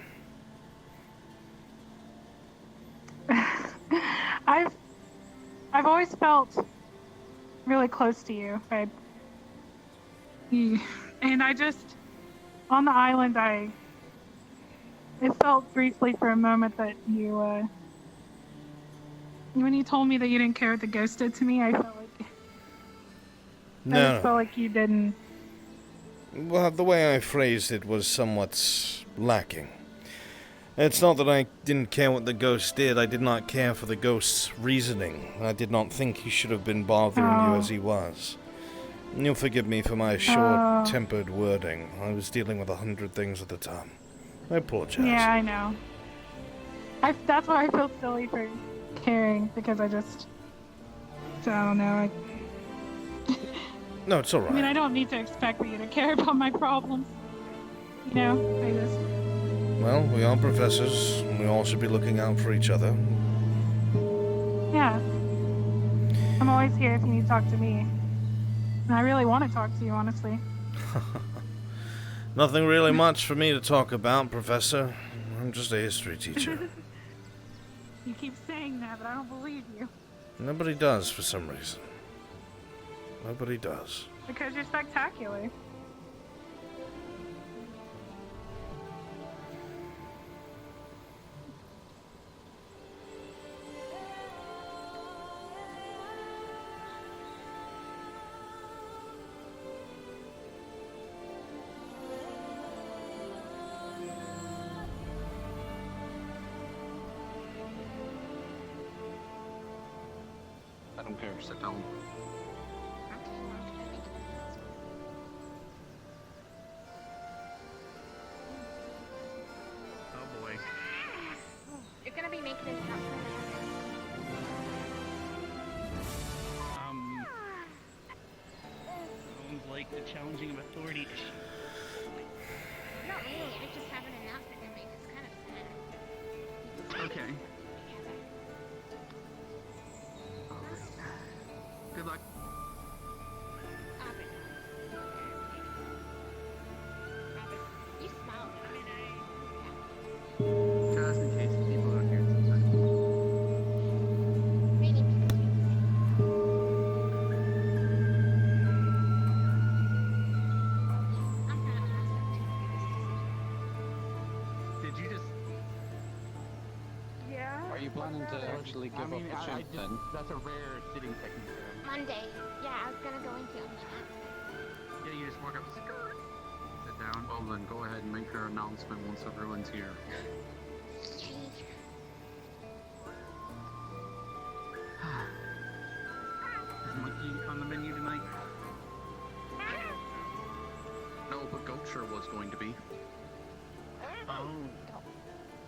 I've always felt really close to you, and I just, on the island, it felt briefly for a moment that you, when you told me that you didn't care what the ghost did to me, I felt like, No. I felt like you didn't. Well, the way I phrased it was somewhat lacking. It's not that I didn't care what the ghost did, I did not care for the ghost's reasoning. I did not think he should have been bothering you as he was. You'll forgive me for my short-tempered wording. I was dealing with 100 things at the time. I apologize. Yeah, I know. That's why I feel silly for caring, because I don't know. No, it's alright. I mean, I don't need to expect for you to care about my problems. You know, I just... Well, we are professors. We all should be looking out for each other. Yeah. I'm always here if you need to talk to me. And I really want to talk to you, honestly. Nothing really much for me to talk about, Professor. I'm just a history teacher. You keep saying that, but I don't believe you. Nobody does, for some reason. Nobody does. Because you're spectacular. I don't care, sit down. Oh boy. You're gonna be making an announcement. Sounds like the challenging of authority issue. Not really, I just have an announcement to make. It's kind of sad. Okay. Good luck. You smile. Just in case people don't hear it sometimes. Did you just... Yeah. Are you planning to actually give up the chimp then? That's a rare sitting technique. Monday. Yeah, I was gonna go into it. Yeah, you just walk up and sit down. Well then, go ahead and make your announcement once everyone's here. Is monkey on the menu tonight? No, but Goat sure was going to be. Oh.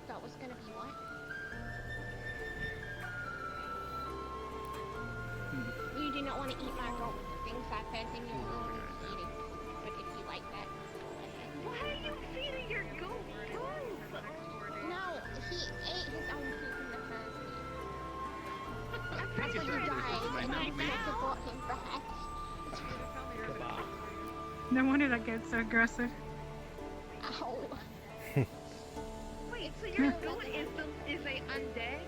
That was gonna be what? You do not want to eat my goat. Things like that in your own eating. But if you like that, go ahead. Why are you feeding your goat food? No, he ate his own food in the first place. That's when he died, and I had to bought him back. No wonder that gets so aggressive. Ow. Wait, so your goat is a undead?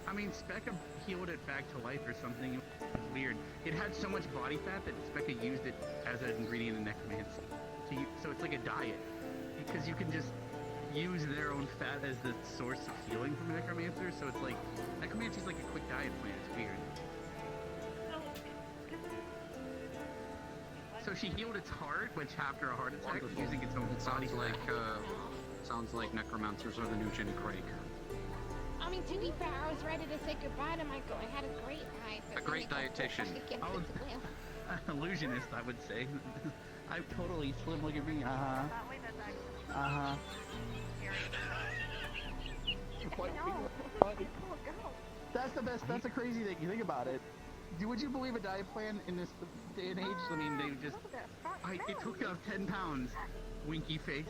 I mean, Specca healed it back to life or something. It was weird. It had so much body fat that Specca used it as an ingredient in necromancy. So it's like a diet. Because you can just use their own fat as the source of healing from necromancers. So it's like, necromancy's like a quick diet plan. It's weird. So she healed its heart, which after a heart attack was using its own body fat. Sounds like necromancers are the new Jenny Craig. I mean, to be fair, I was ready to say goodbye to my goat. I had a great night. A great dietitian. Illusionist, I would say. I totally slim look at me. That's the best. That's a crazy thing. You think about it. Would you believe a diet plan in this day and age? I mean, they just. It took off 10 pounds. Winky face.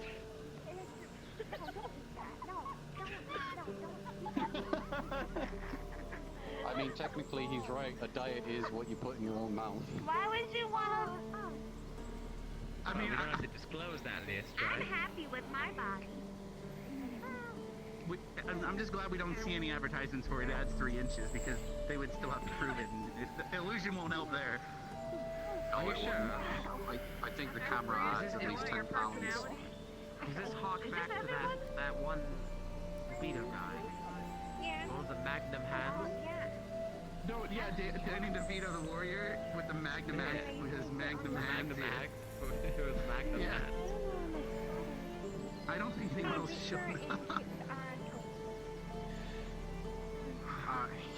I mean, technically, he's right. A diet is what you put in your own mouth. Why would you want to? I mean, we don't have to disclose that list, right? I'm happy with my body. I'm just glad we don't see any advertisements for it adds 3 inches because they would still have to prove it, and the illusion won't help there. Oh, it won't. I think the camera adds at least 10 pounds. Does this hark back to that one Vito guy? Yeah. What was the Magnum hands? No, yeah, Danny DeVito, the warrior, with the Magnum axe, with his Magnum hands. Magnum axe. It was Magnum hands. I don't think anyone else showed up.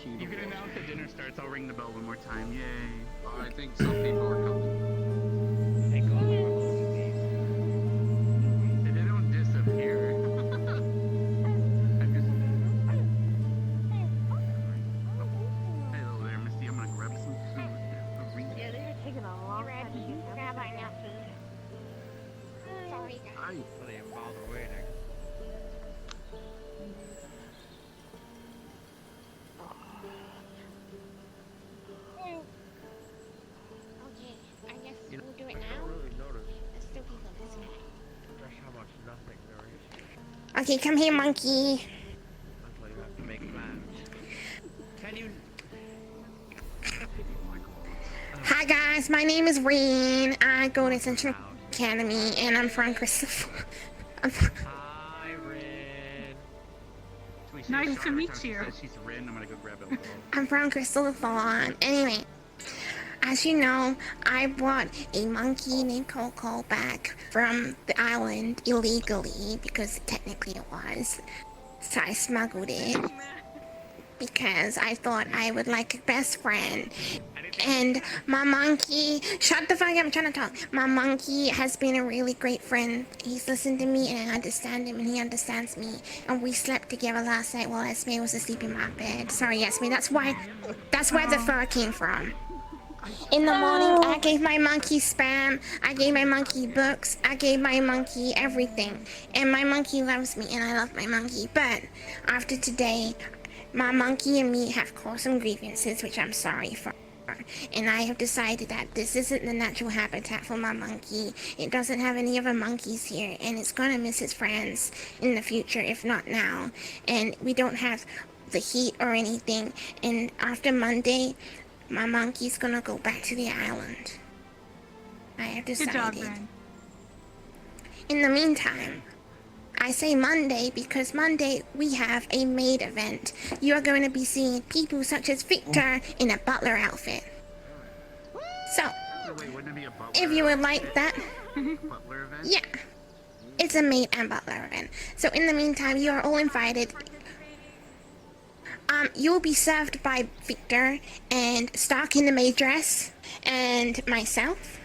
You can announce the dinner starts. I'll ring the bell one more time. Yay! I think some people are coming. They don't disappear. Hello there, Misty. I'm gonna grab some food. Yeah, they were taking a long time to get grab our now food. Sorry, guys. They involved the waiter. Okay, I guess we'll do it now. Let's still be on this guy. Just how much nothing there is. Okay, come here, monkey. That's why you have to make plans. Can you? Hi guys, my name is Reen. I go to Ascension Academy, and I'm from Christopher. Hi, Rin. Nice to meet you. She's Rin. I'm gonna go grab it. I'm from Crystal Fawn. Anyway, as you know, I brought a monkey named Coco back from the island illegally, because technically it was. So I smuggled it because I thought I would like a best friend. And my monkey, shut the fuck up, I'm trying to talk. My monkey has been a really great friend. He's listened to me and I understand him and he understands me. And we slept together last night while Esme was asleep in my bed. Sorry, Esme, that's where the fur came from. In the morning, I gave my monkey spam, I gave my monkey books, I gave my monkey everything. And my monkey loves me and I love my monkey. But after today, my monkey and me have caused some grievances, which I'm sorry for. And I have decided that this isn't the natural habitat for my monkey. It doesn't have any other monkeys here, and it's gonna miss its friends in the future, if not now. And we don't have the heat or anything. And after Monday, my monkey's gonna go back to the island. I have decided. Good job, Ren. In the meantime, I say Monday because Monday we have a maid event. You are going to be seeing people such as Victor in a butler outfit. So, if you would like that, Butler event? yeah, it's a maid and butler event. So in the meantime, you are all invited. You'll be served by Victor and Stark in the maid dress, and myself,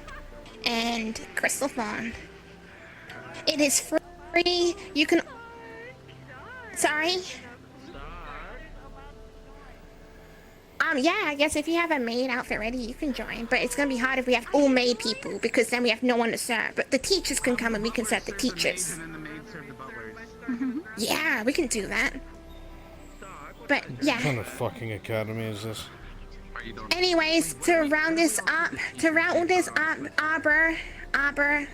and Crystal Fawn. It is free. You can. Sorry? Yeah, I guess if you have a maid outfit ready, you can join. But it's gonna be hard if we have all maid people, because then we have no one to serve. But the teachers can come and we can serve the teachers. And then the maids serve the butlers. Yeah, we can do that. But yeah. What kind of fucking academy is this? Anyways, to round all this up, Arbor,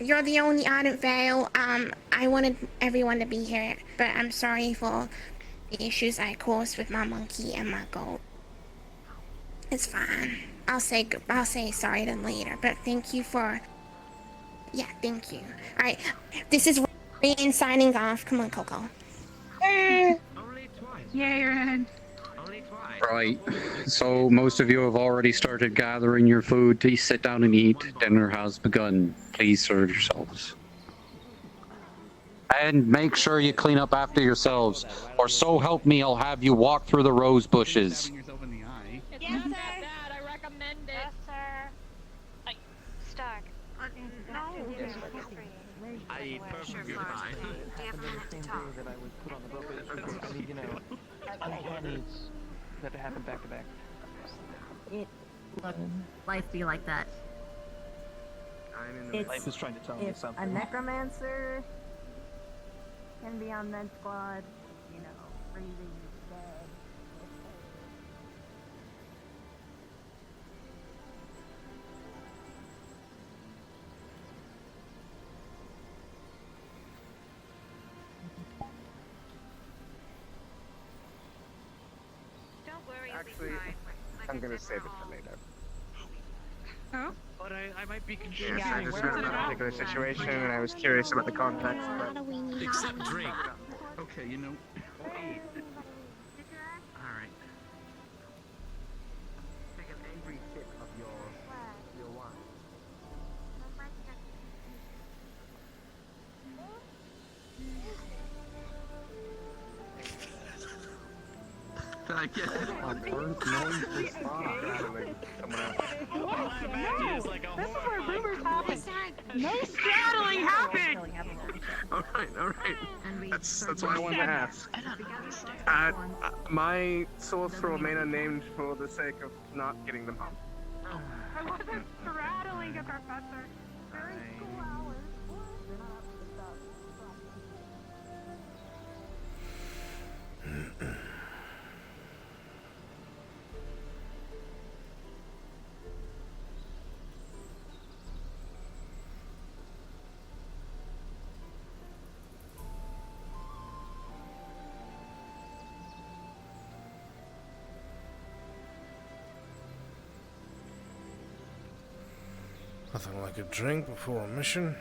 you're the only Ardent Veil. I wanted everyone to be here, but I'm sorry for the issues I caused with my monkey and my goat. It's fine. I'll say sorry to them later, but thank you for. Yeah, thank you. All right, this is Ryan signing off. Come on, Coco. Yay, Ren. Right, so most of you have already started gathering your food. Please sit down and eat. Dinner has begun. Please serve yourselves. And make sure you clean up after yourselves, or so help me, I'll have you walk through the rose bushes. Yes, sir. Dad, I recommend it. Yes, sir. Stark. No. I perfectly fine. Do you have a minute to talk? That I was put on the boat. I mean, you know, uncannies that happen back to back. Look, life be like that. Life is trying to tell me If something. a necromancer can be on med squad, you know, breathing dead. Don't worry, Actually, I'm gonna save it for later. Oh? But I might be confused. Yes, I just heard about a particular situation and I was curious about the context, but... Except drink. Okay, you know. Alright. Take an angry sip of your wine. Can I get it? On Earth, known for straddling someone else. This is where rumors happen. No straddling happened! Alright. That's why I wanted to ask. My sorcerer may not named for the sake of not getting them home. I wasn't straddling a professor. During school hours. Nothing like a drink before a mission.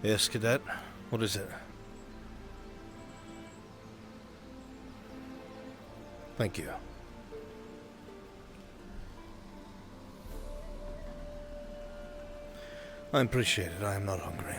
Yes, Cadet. What is it? Thank you. I appreciate it. I am not hungry.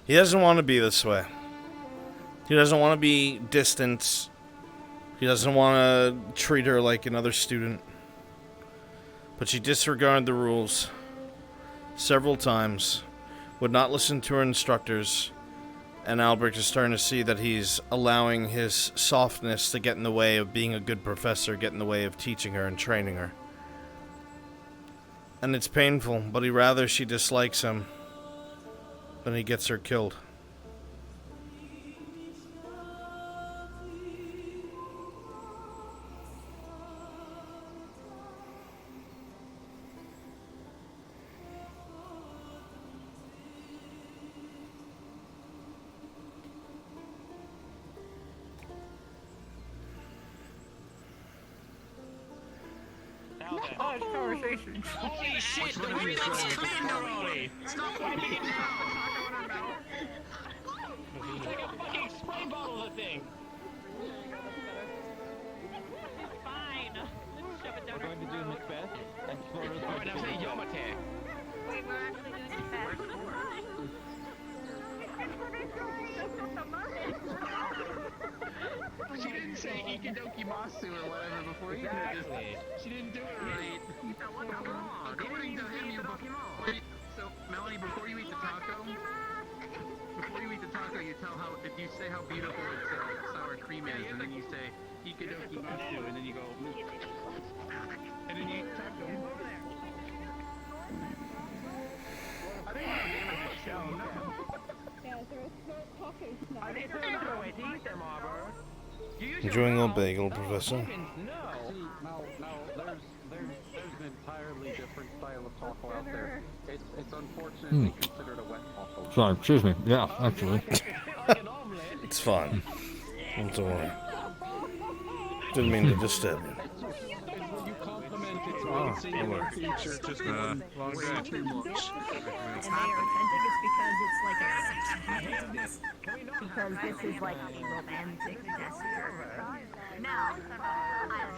He doesn't want to be this way. He doesn't want to be distant. He doesn't want to treat her like another student. But she disregarded the rules several times, would not listen to her instructors, and Albrecht is starting to see that he's allowing his softness to get in the way of being a good professor, get in the way of teaching her and training her. And it's painful, but he'd rather she dislikes him than he gets her killed. Oh, it's conversation. Holy shit, the window's clean already! Stop wiping it down! Take a fucking spray bottle of the thing! Fine. Shove it down. We're going to do Macbeth and Florida's going to say Yomate. Wait, we're actually doing Macbeth. She didn't say Ikidoki Masu or whatever before you did this. She didn't do it right. According to him, wait, so Melanie, before you eat the taco, you tell how, if you say how beautiful its sour cream is, and then you say Ikidoki Masu, and then you go, and then you eat taco. I think we're on damage the show, no? Yeah, there's no talking now. I think there's another way to eat them, Arbor. Enjoying a bagel, Professor. See, now, there's an entirely different style of taco out there. It's unfortunately considered a wet taco. Sorry, excuse me. Yeah, actually. It's fine. Don't worry. Didn't mean to disturb you. Oh, feature just way too much. And they are authentic, it's because it's like a because this is like a romantic gesture. Now,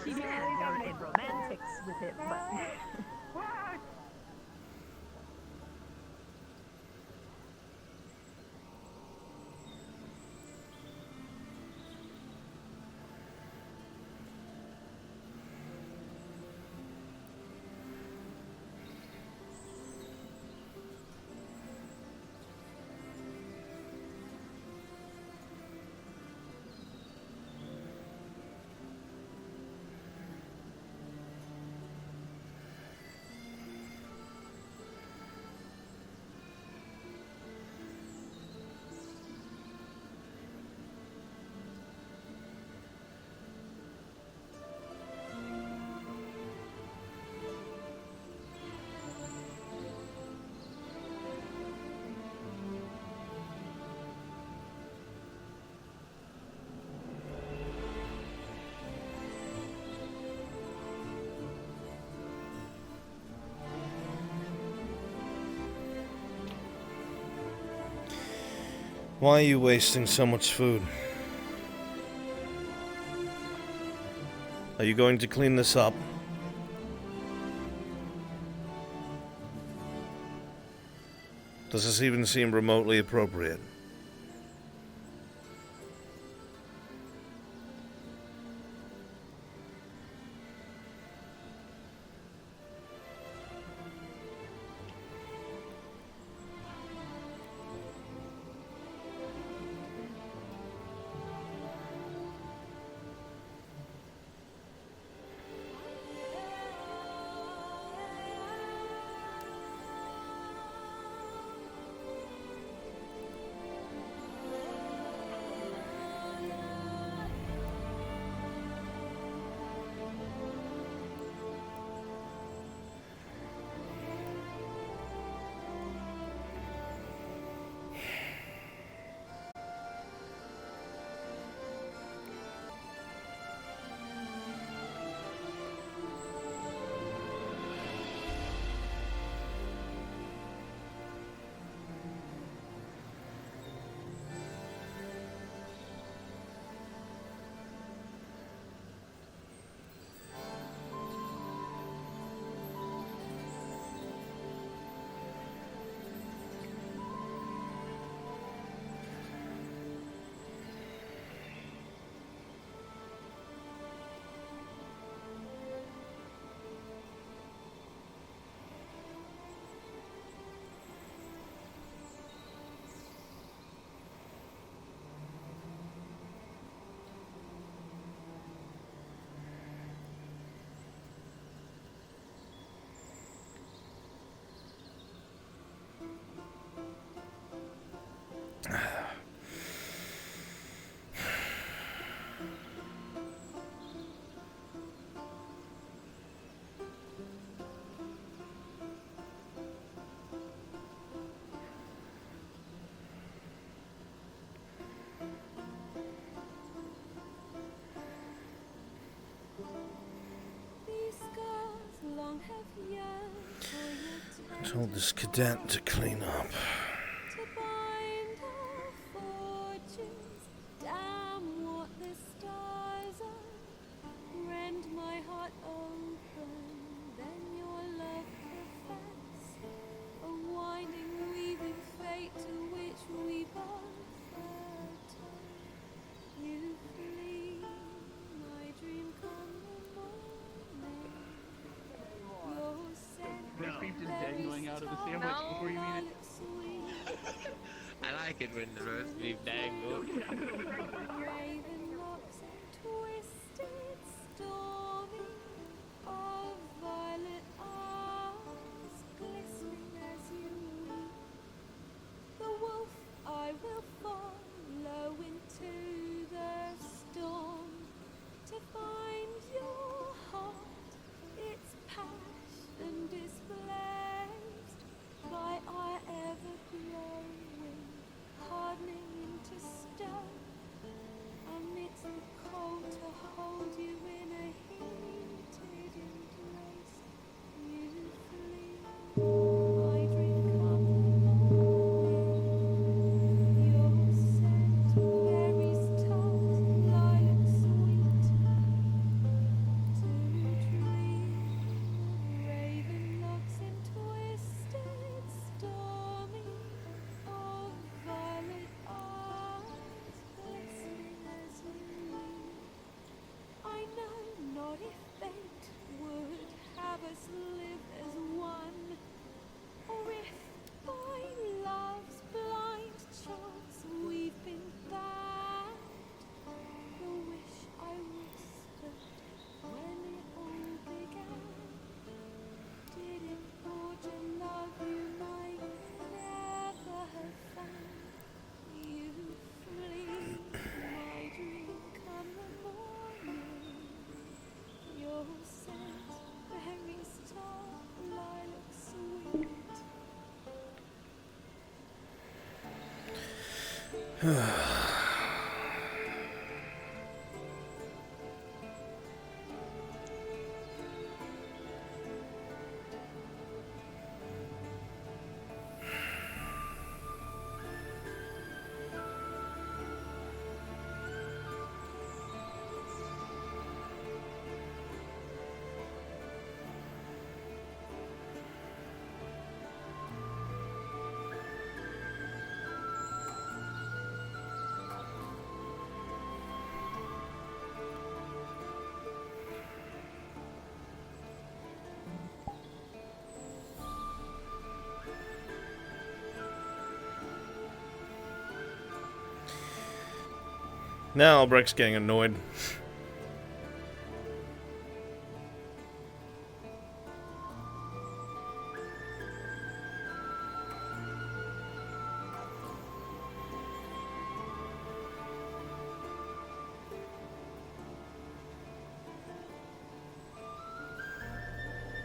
she didn't go in romantics with it, but Why are you wasting so much food? Are you going to clean this up? Does this even seem remotely appropriate? I told this cadet to clean up. Dangling out of the sandwich before you eat it. I like it when the roast beef dangled. Now Albrecht's getting annoyed.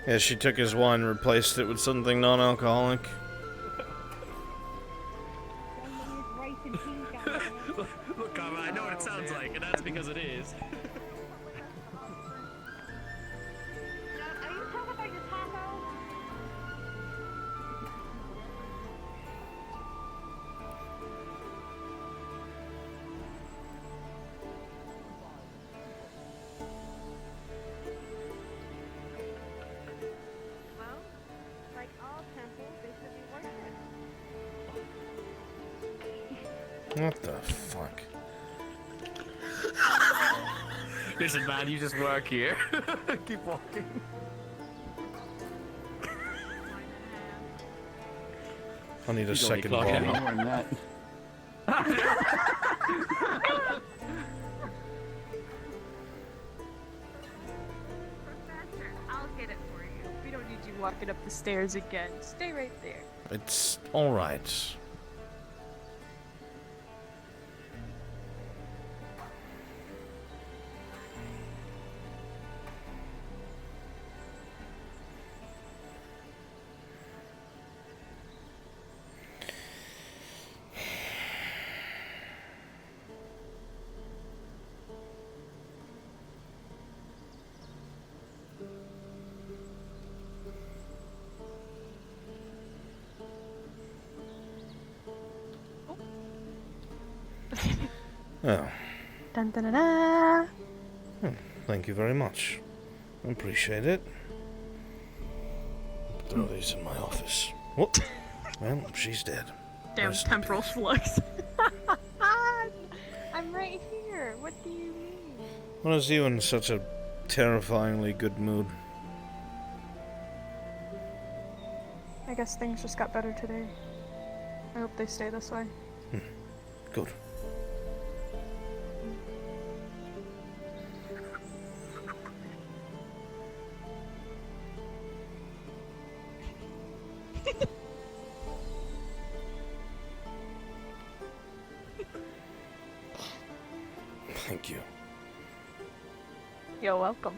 Yeah, she took his wine and replaced it with something non-alcoholic. Look, Karma, I know what it sounds like, and that's because it is. What the fuck? Listen, man, you just work here. Keep walking. I need a second clock in. bottle. More than that. I'll get it for you. We don't need you walking up the stairs again. Stay right there. It's alright. Oh. Dun dun dun dun. Thank you very much. I appreciate it. Throw these in my office. What? Well, she's dead. Damn Rest in temporal flux. I'm right here. What do you mean? What is you in such a terrifyingly good mood? I guess things just got better today. I hope they stay this way. Good. Thank you. You're welcome.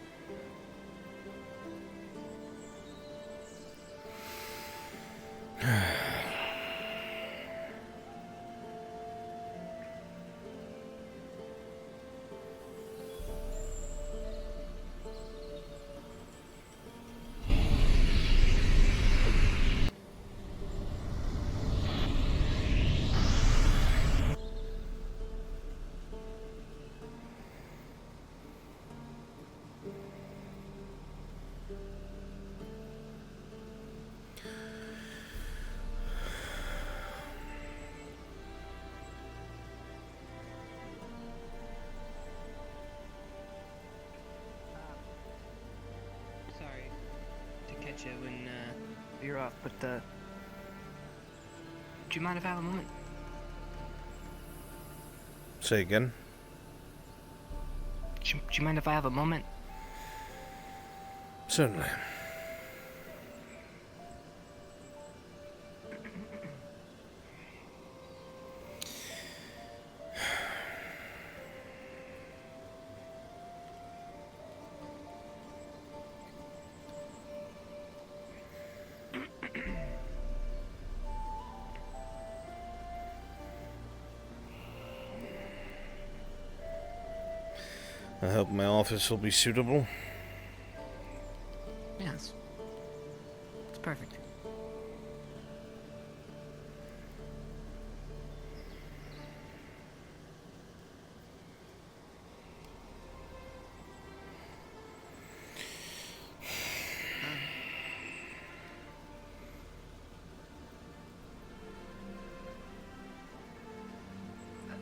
Sorry to catch you when you're off, but do you mind if I have a moment? Say again? Do you mind if I have a moment? Certainly. I hope my office will be suitable. Yes. It's perfect.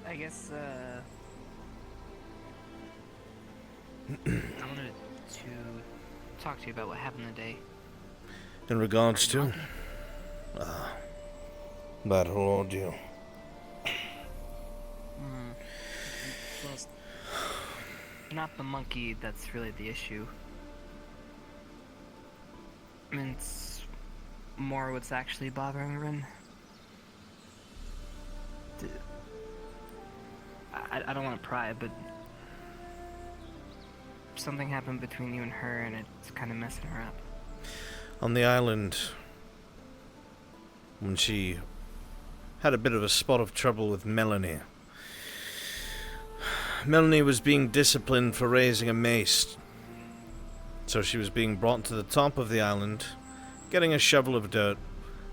I guess, I wanted to talk to you about what happened today. In regards to? That whole ordeal. Lost not the monkey that's really the issue. I mean, it's more what's actually bothering Rin. I don't want to pry, but something happened between you and her, and it's kind of messing her up. On the island, when she had a bit of a spot of trouble with Melanie. Melanie was being disciplined for raising a mace. So she was being brought to the top of the island, getting a shovel of dirt,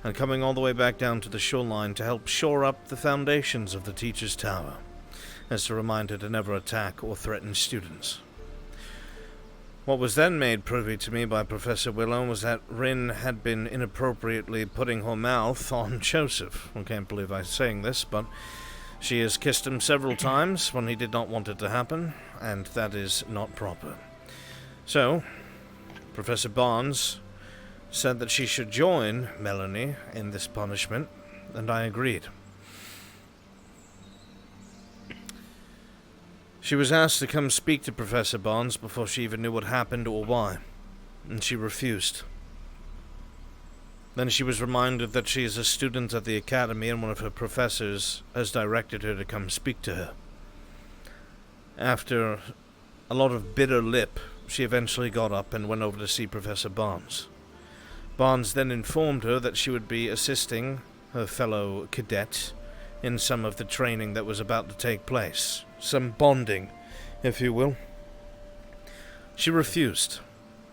and coming all the way back down to the shoreline to help shore up the foundations of the teacher's tower, as a reminder to never attack or threaten students. What was then made privy to me by Professor Willow was that Rin had been inappropriately putting her mouth on Joseph. I can't believe I'm saying this, but she has kissed him several times when he did not want it to happen, and that is not proper. So, Professor Barnes said that she should join Melanie in this punishment, and I agreed. She was asked to come speak to Professor Barnes before she even knew what happened or why, and she refused. Then she was reminded that she is a student at the academy and one of her professors has directed her to come speak to her. After a lot of bitter lip, she eventually got up and went over to see Professor Barnes. Barnes then informed her that she would be assisting her fellow cadet in some of the training that was about to take place. Some bonding, if you will. She refused,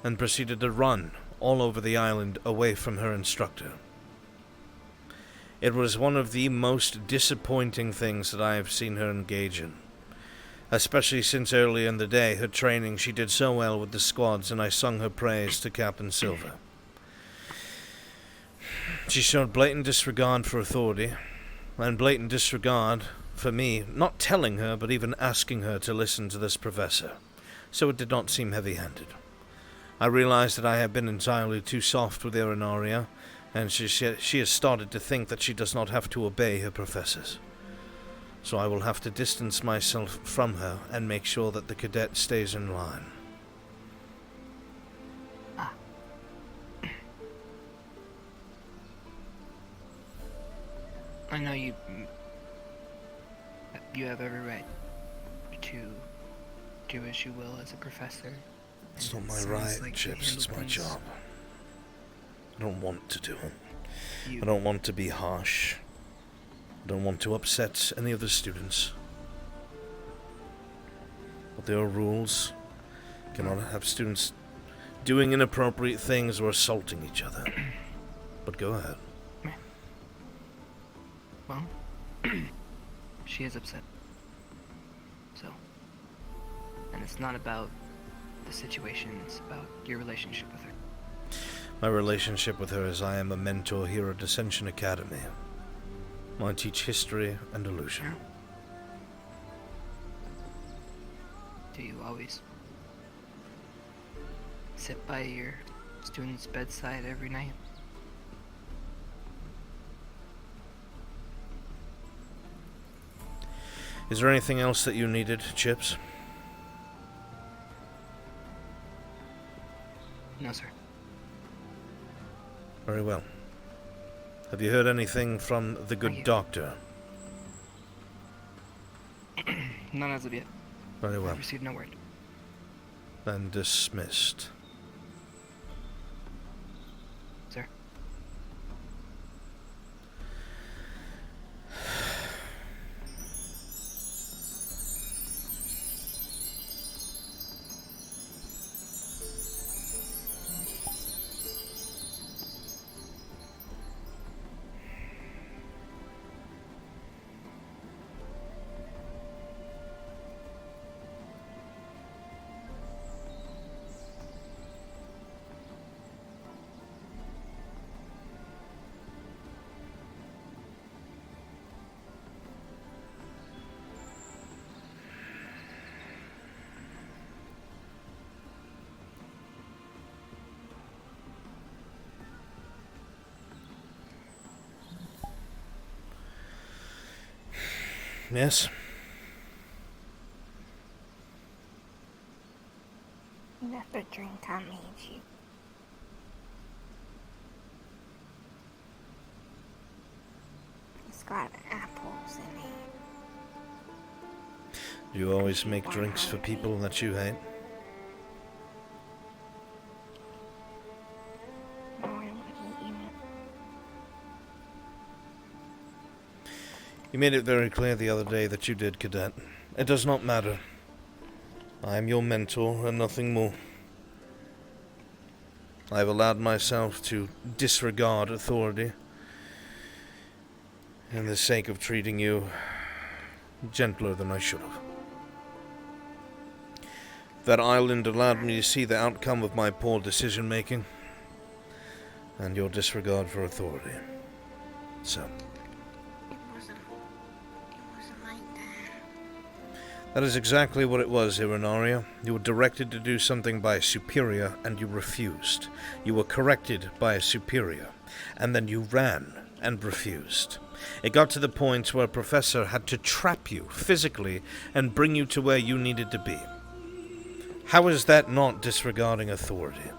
and proceeded to run all over the island away from her instructor. It was one of the most disappointing things that I have seen her engage in, especially since earlier in the day her training she did so well with the squads and I sung her praise to Captain Silver. She showed blatant disregard for authority, and blatant disregard for me, not telling her, but even asking her to listen to this professor, so it did not seem heavy-handed. I realized that I have been entirely too soft with Irinaria, and she has started to think that she does not have to obey her professors. So I will have to distance myself from her and make sure that the cadet stays in line. I know you have every right to do as you will as a professor. It's not my right, Chips, it's my job. I don't want to do it. I don't want to be harsh. I don't want to upset any of the students. But there are rules. You cannot have students doing inappropriate things or assaulting each other. But go ahead. Well, she is upset. So. And it's not about the situation, it's about your relationship with her. My relationship with her is I am a mentor here at Ascension Academy. I teach history and illusion. Do you always sit by your student's bedside every night? Is there anything else that you needed, Chips? No, sir. Very well. Have you heard anything from the good doctor? None as of yet. Very well. I've received no word. Then dismissed. Sir. Yes? drink I made you. It's got apples in it. Do you always make drinks for people that you hate? No, I would eat you. You made it very clear the other day that you did, Cadet. It does not matter. I am your mentor and nothing more. I have allowed myself to disregard authority in the sake of treating you gentler than I should have. That island allowed me to see the outcome of my poor decision-making and your disregard for authority. So, It wasn't like that. that is exactly what it was, Irinaria. You were directed to do something by a superior, and you refused. You were corrected by a superior, and then you ran and refused. It got to the point where a professor had to trap you physically and bring you to where you needed to be. How is that not disregarding authority?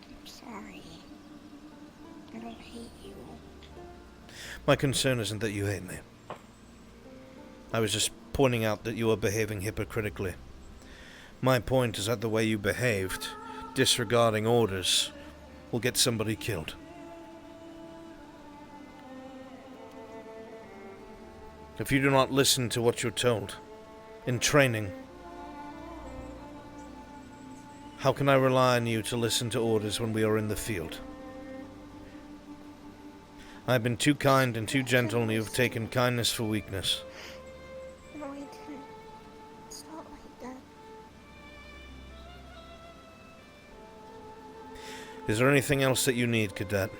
I'm sorry. I don't hate you. My concern isn't that you hate me. I was just pointing out that you are behaving hypocritically. My point is that the way you behaved, disregarding orders, will get somebody killed. If you do not listen to what you're told, in training, how can I rely on you to listen to orders when we are in the field? I have been too kind and too gentle, and you have taken kindness for weakness. No, I didn't. It's not like that. Is there anything else that you need, Cadet?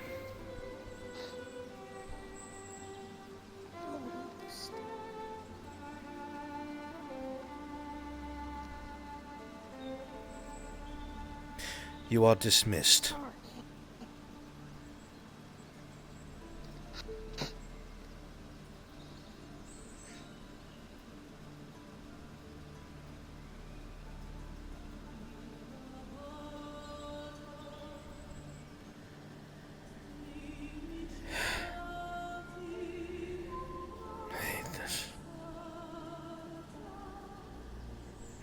You are dismissed.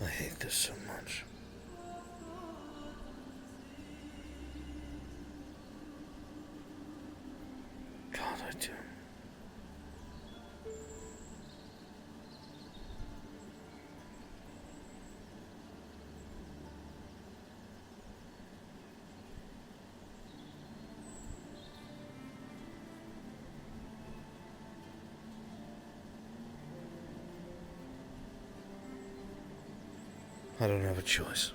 I hate this so much. God, I do. I don't have a choice.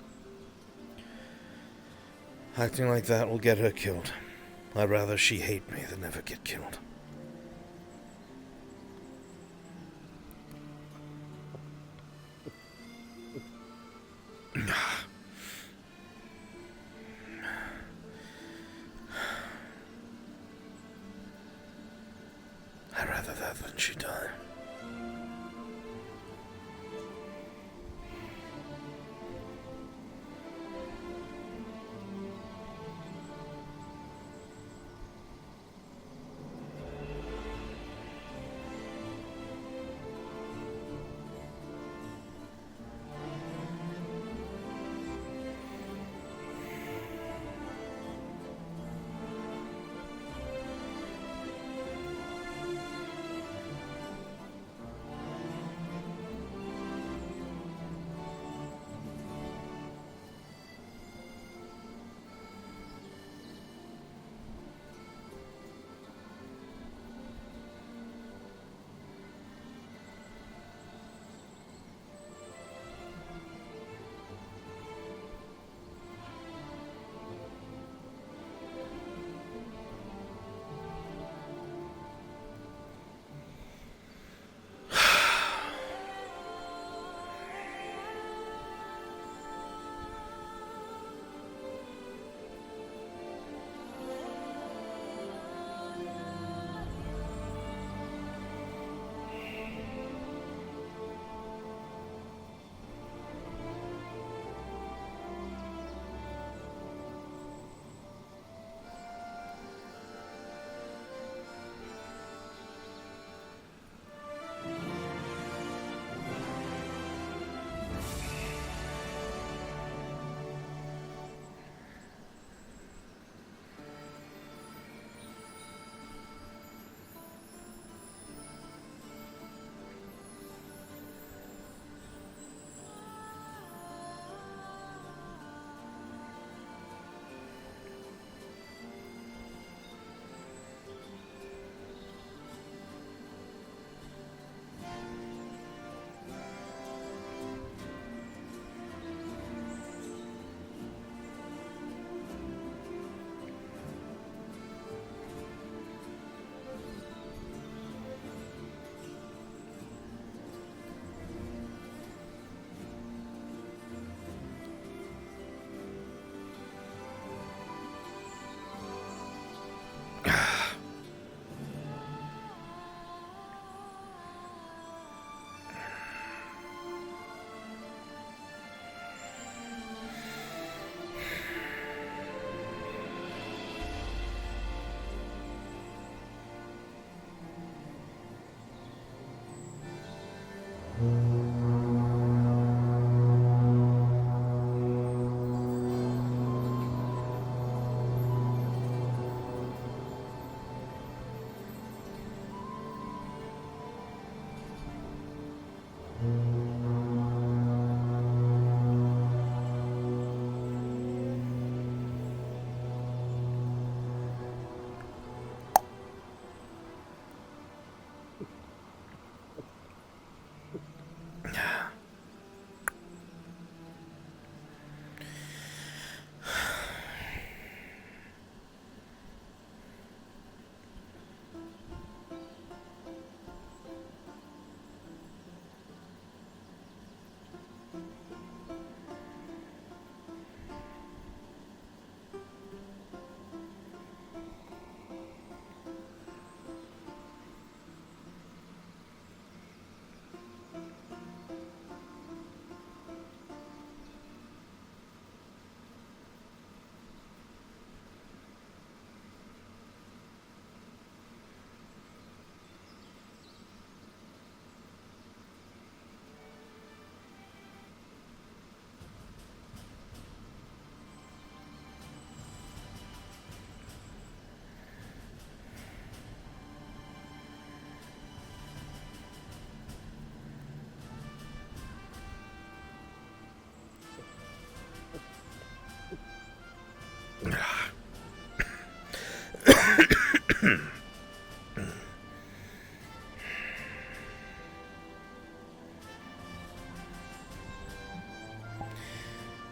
Acting like that will get her killed. I'd rather she hate me than ever get killed. I'd rather that than she die.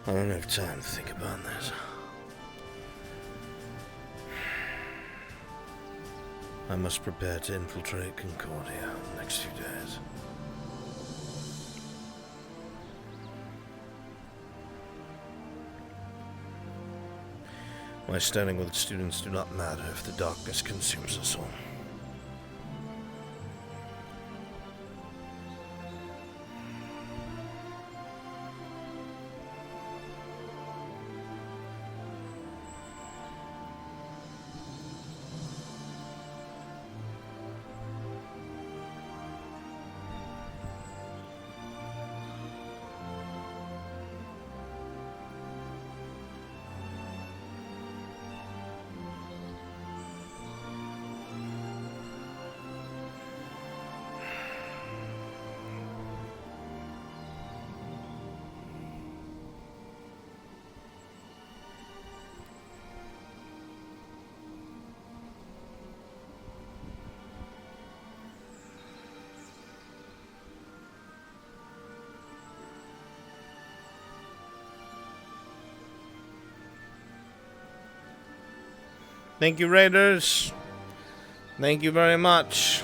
I don't have time to think about this. I must prepare to infiltrate Concordia in the next few days. My standing with students do not matter if the darkness consumes us all. Thank you, Raiders. Thank you very much.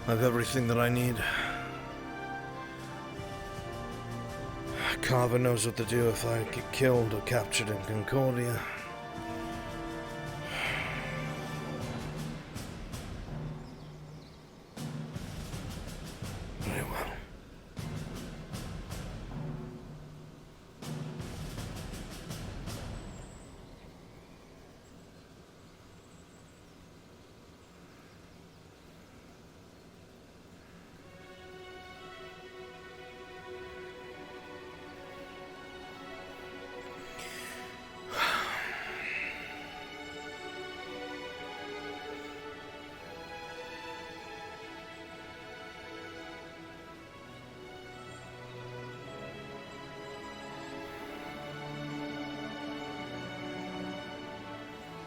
I have everything that I need. Carver knows what to do if I get killed or captured in Concordia. Very well.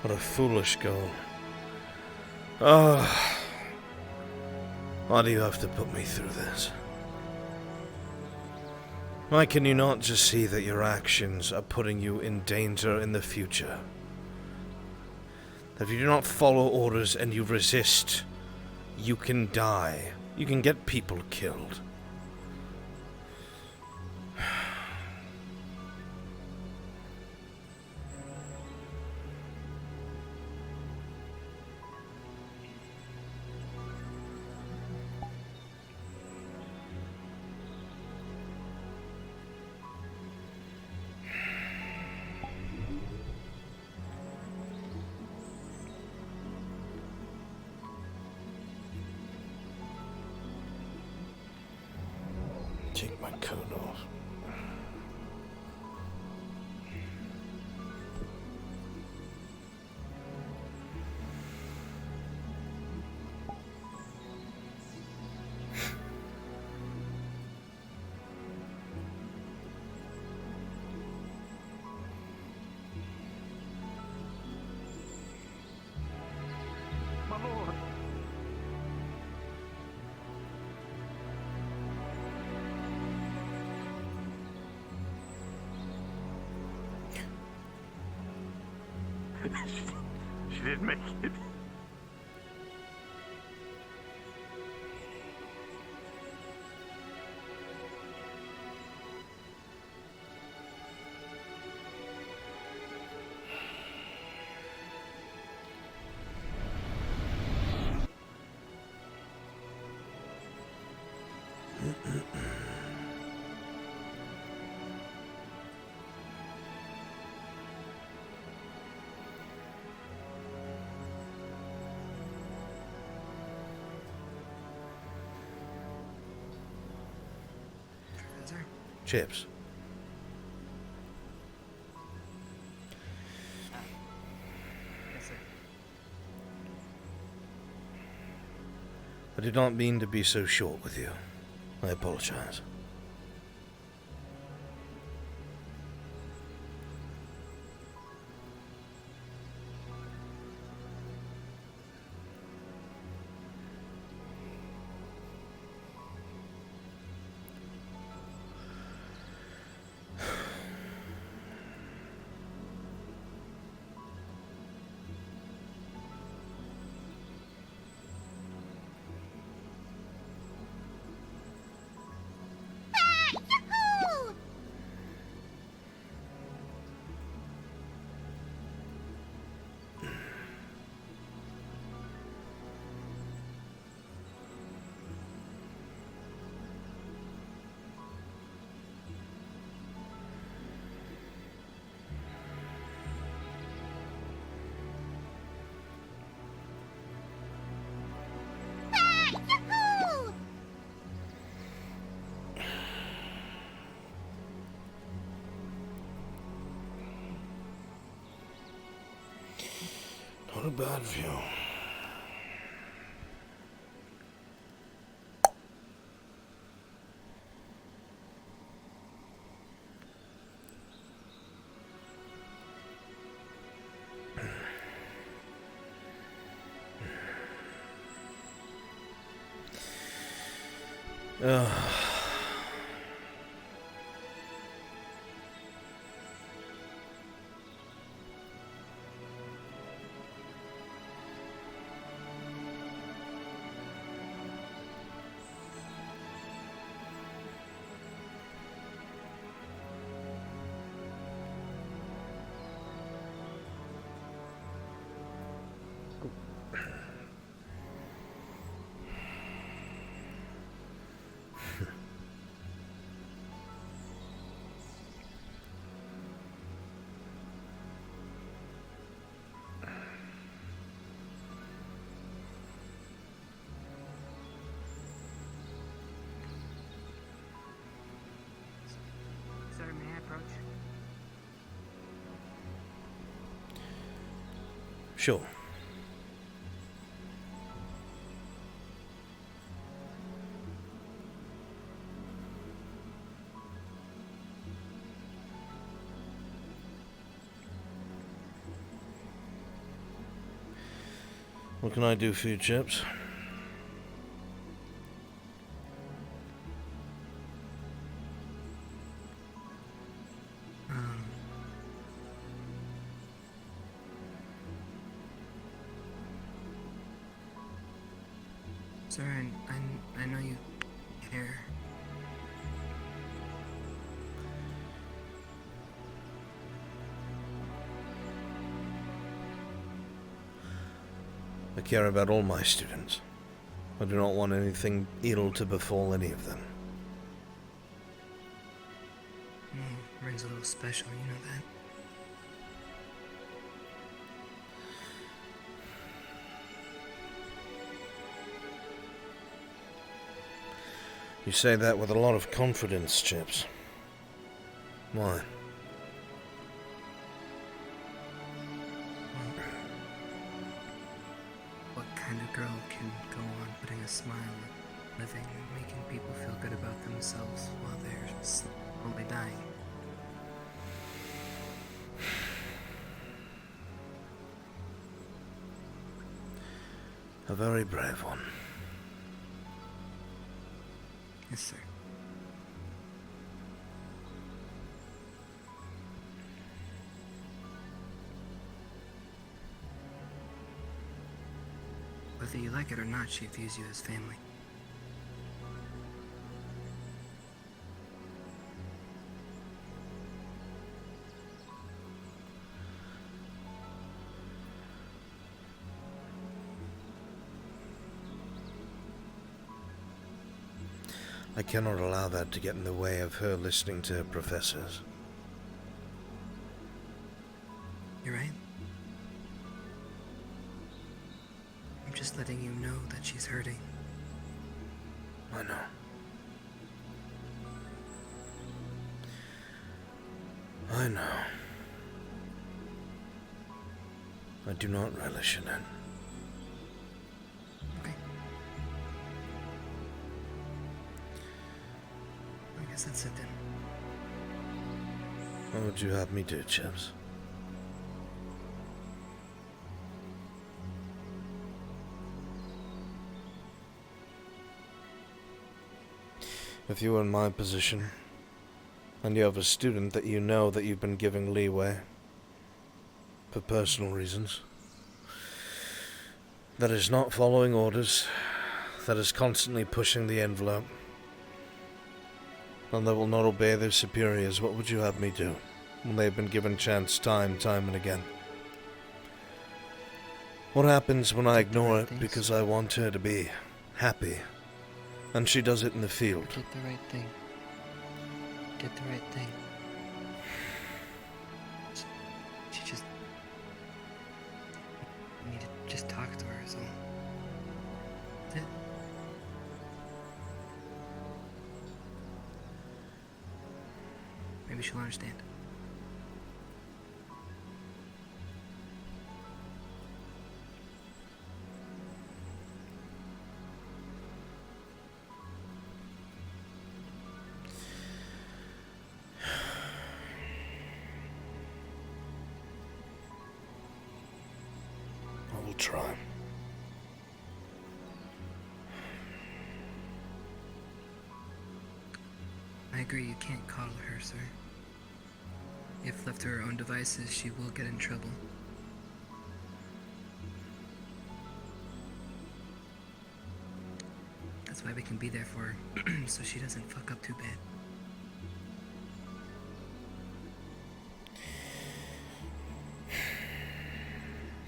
What a foolish goal. Oh, why do you have to put me through this? Why can you not just see that your actions are putting you in danger in the future? That if you do not follow orders and you resist, you can die. You can get people killed. Take my coat off. My lord. She didn't make it. Chips. Yes, sir. I did not mean to be so short with you. I apologize. Not a bad view. Sir, may I approach? Sure. What can I do for you, Chips? Sir, I know you care. I care about all my students. I do not want anything ill to befall any of them. Ren's a little special, you know that. You say that with a lot of confidence, Chips. Why? What kind of girl can go on putting a smile on living and making people feel good about themselves while they're slowly dying? A very brave one. Yes, sir. Whether you like it or not, she views you as family. I cannot allow that to get in the way of her listening to her professors. You're right. I'm just letting you know that she's hurting. I know. I know. I do not relish in it. Okay. I guess that's it then. What would you have me do, Chips? If you were in my position, and you have a student that you know that you've been giving leeway for personal reasons, that is not following orders, that is constantly pushing the envelope, and that will not obey their superiors, what would you have me do when they've been given chance time and again? What happens when I ignore it because I want her to be happy, and she does it in the field? Get the right thing. Get the right thing. She just... I need to just talk to her, so... That's it. Maybe she'll understand. I will try. I agree, you can't coddle her, sir. If left to her own devices, she will get in trouble. That's why we can be there for her, so she doesn't fuck up too bad.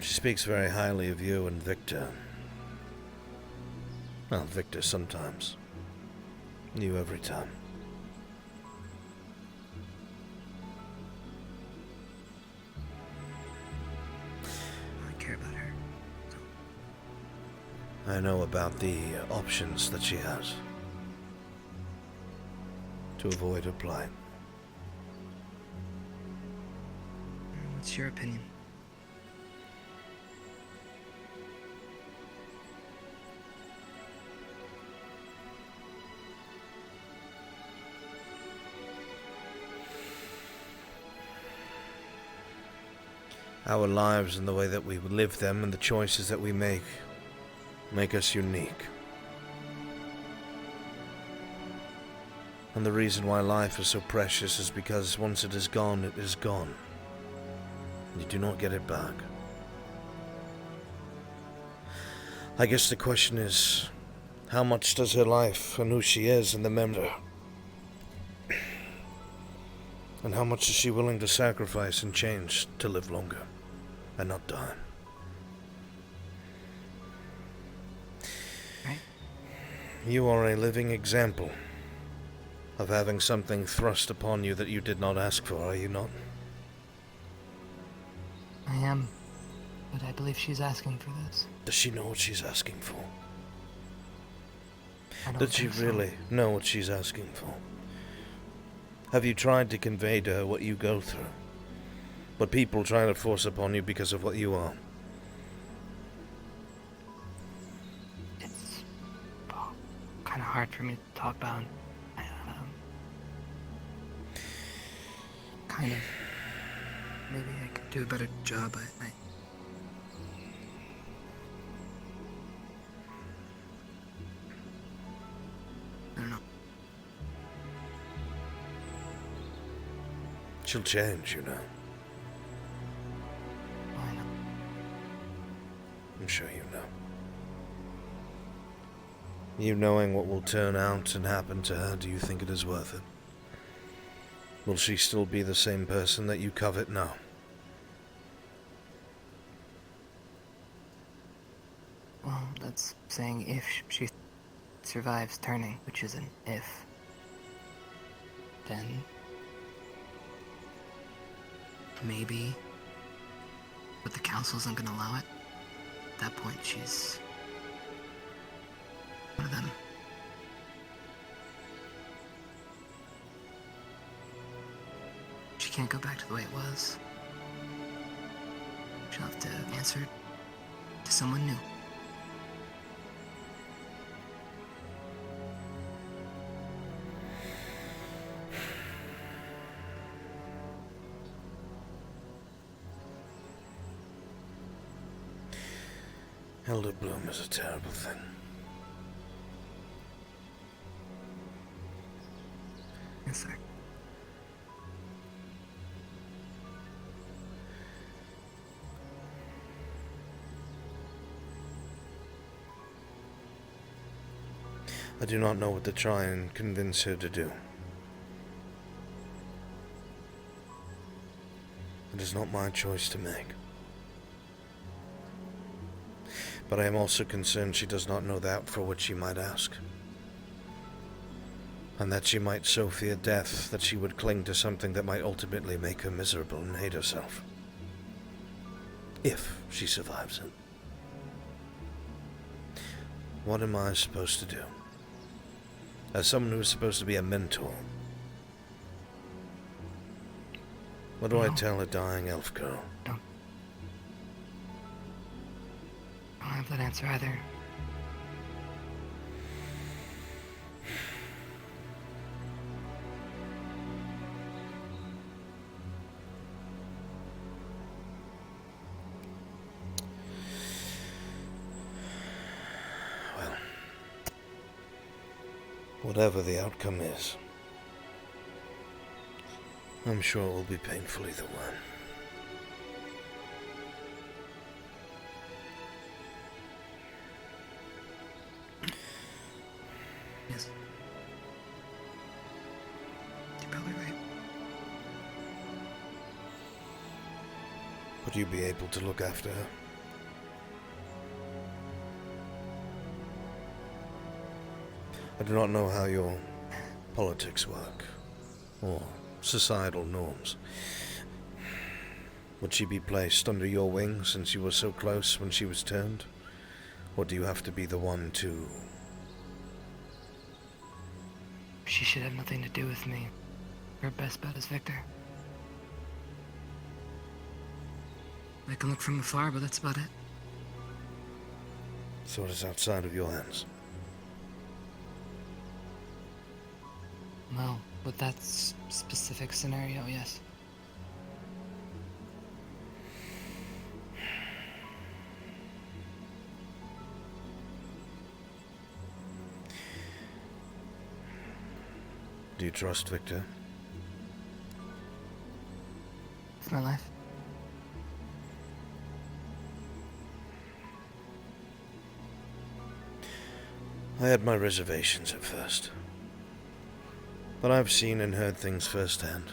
She speaks very highly of you and Victor. Well, Victor sometimes. You every time. I care about her. I know about the options that she has to avoid her plight. What's your opinion? Our lives and the way that we live them and the choices that we make us unique. And the reason why life is so precious is because once it is gone, it is gone. You do not get it back. I guess the question is, how much does her life and who she is and the member, and how much is she willing to sacrifice and change to live longer and not die? Right. You are a living example of having something thrust upon you that you did not ask for, are you not? I am, but I believe she's asking for this. Does she know what she's asking for? I don't Does she think so. really know what she's asking for? Have you tried to convey to her what you go through? What people try to force upon you because of what you are? It's kind of hard for me to talk about. Kind of. Maybe I could do a better job. I don't know. She'll change, you know. I know. I'm sure you know. You knowing what will turn out and happen to her, do you think it is worth it? Will she still be the same person that you covet now? Well, that's saying if she survives turning, which is an if, then maybe, but the council isn't gonna allow it. At that point, she's one of them. She can't go back to the way it was. She'll have to answer to someone new. Elder Bloom is a terrible thing. Yes, sir. I do not know what to try and convince her to do. It is not my choice to make. But I am also concerned she does not know that for which she might ask. And that she might so fear death that she would cling to something that might ultimately make her miserable and hate herself. If she survives it. What am I supposed to do? As someone who is supposed to be a mentor. What do I tell a dying elf girl? I don't have that answer either. Well, whatever the outcome is, I'm sure it will be painful either way. Yes. You're probably right. Would you be able to look after her? I do not know how your politics work, or societal norms. Would she be placed under your wing since you were so close when she was turned? Or do you have to be the one to... She should have nothing to do with me. Her best bet is Victor. I can look from afar, but that's about it. So it is outside of your hands. Well, with that specific scenario, yes. Do you trust Victor? It's my life. I had my reservations at first. But I've seen and heard things firsthand.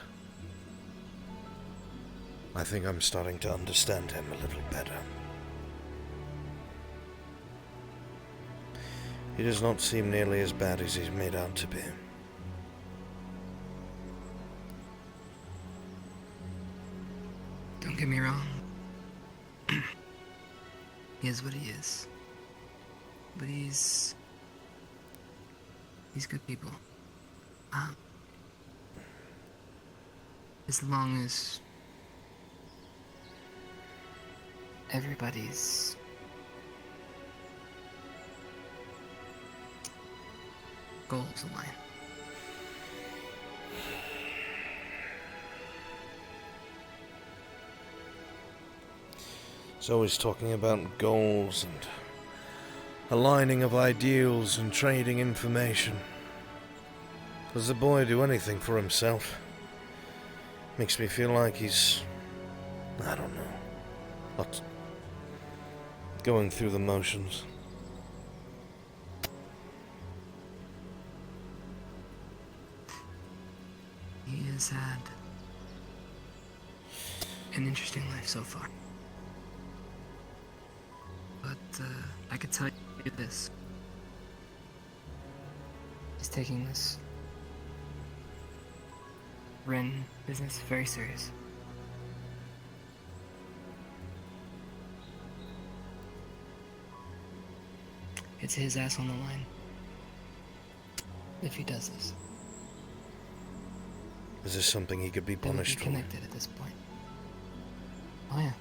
I think I'm starting to understand him a little better. He does not seem nearly as bad as he's made out to be. Don't get me wrong. He is what he is. But he's good people. As long as everybody's goals align. He's always talking about goals and aligning of ideals and trading information. Does the boy do anything for himself? Makes me feel like he's... I don't know. Not going through the motions. He has had an interesting life so far. But I could tell you this. is taking this Ren business very serious. It's his ass on the line if he does this. Is this something he could be They would be punished for? connected at this point. Oh yeah.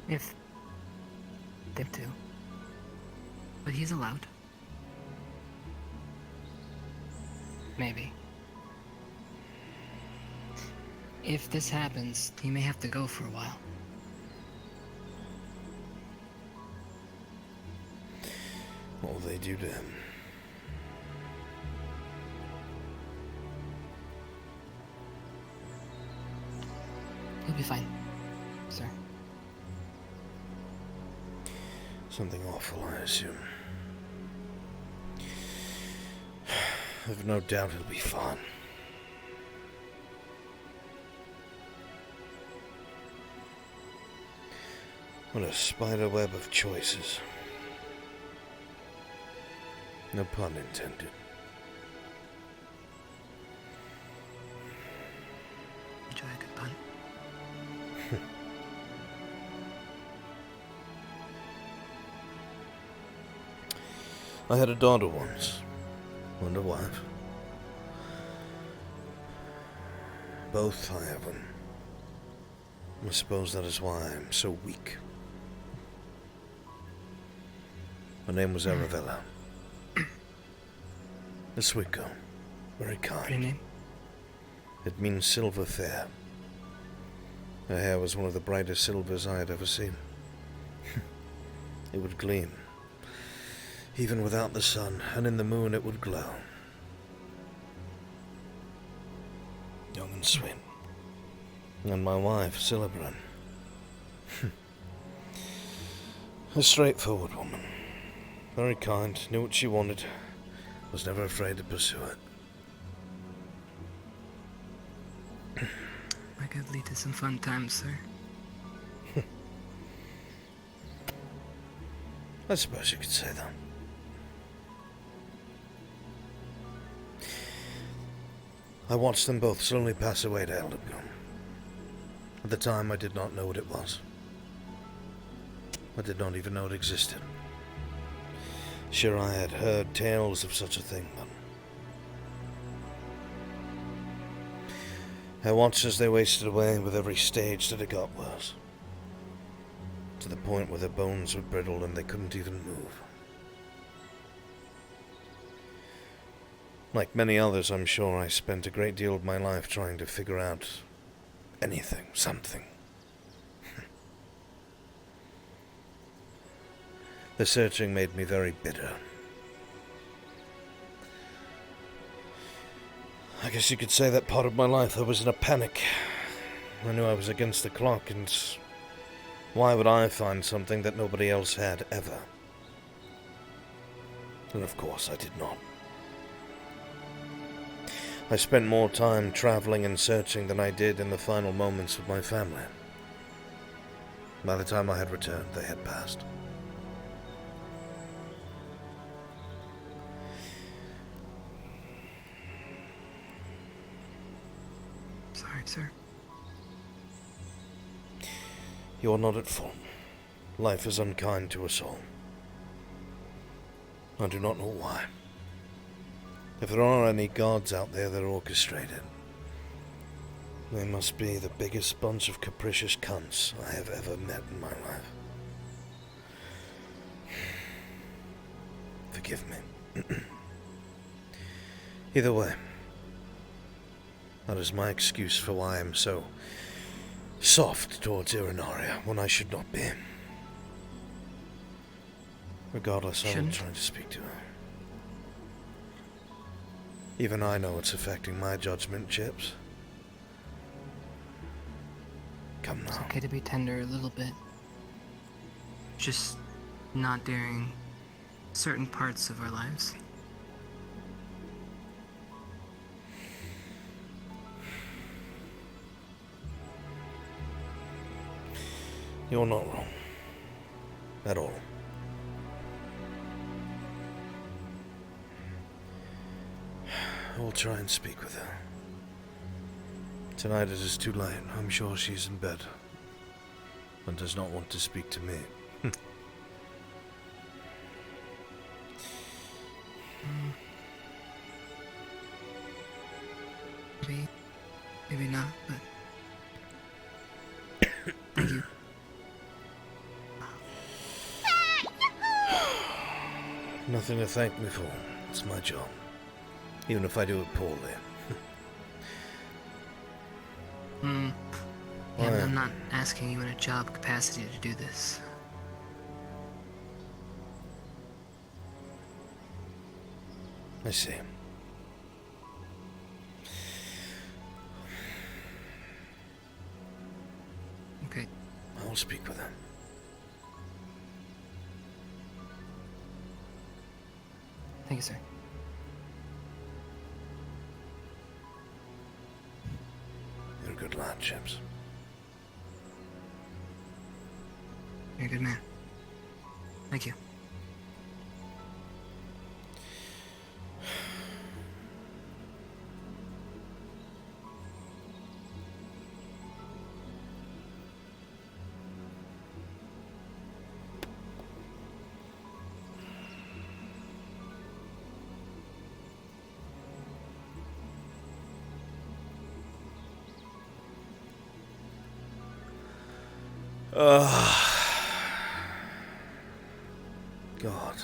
If them too. But he's allowed. Maybe. If this happens, he may have to go for a while. What will they do to him? He'll be fine, sir. Something awful, I assume. I've no doubt he'll be fine. What a spider web of choices. No pun intended. Enjoy a good pun. I had a daughter once, and a wife. Both I have them. I suppose that is why I am so weak. Her name was Arabella. A sweet girl, very kind. Pretty name? It means silver fair. Her hair was one of the brightest silvers I had ever seen. It would gleam. Even without the sun, and in the moon it would glow. Young and sweet. And my wife, Silverbran. A straightforward woman. Very kind, knew what she wanted. Was never afraid to pursue it. That could lead to some fun times, sir. I suppose you could say that. I watched them both slowly pass away to Eldorgum. At the time, I did not know what it was. I did not even know it existed. Sure, I had heard tales of such a thing, but I watched as they wasted away with every stage that it got worse. To the point where their bones were brittle and they couldn't even move. Like many others, I'm sure I spent a great deal of my life trying to figure out anything, something. The searching made me very bitter. I guess you could say that part of my life I was in a panic. I knew I was against the clock, and why would I find something that nobody else had ever? And of course I did not. I spent more time traveling and searching than I did in the final moments with my family. By the time I had returned, they had passed. Sorry, sir. You're not at fault. Life is unkind to us all. I do not know why. If there are any gods out there that orchestrate it, they must be the biggest bunch of capricious cunts I have ever met in my life. Forgive me. Either way, that is my excuse for why I am so soft towards Irinaria when I should not be. Regardless, I will try to speak to her. Even I know it's affecting my judgment, Chips. Come now. It's okay to be tender a little bit. Just not during certain parts of our lives. You're not wrong. At all. I will try and speak with her. Tonight it is too late. I'm sure she's in bed and does not want to speak to me. Maybe not, but thank you. Nothing to thank me for. It's my job. Even if I do it poorly. Yeah, Why? I'm not asking you in a job capacity to do this. I see. Okay. I will speak with her. Thank you, sir. You're a good lad, Chips. You're a good man. Thank you. God.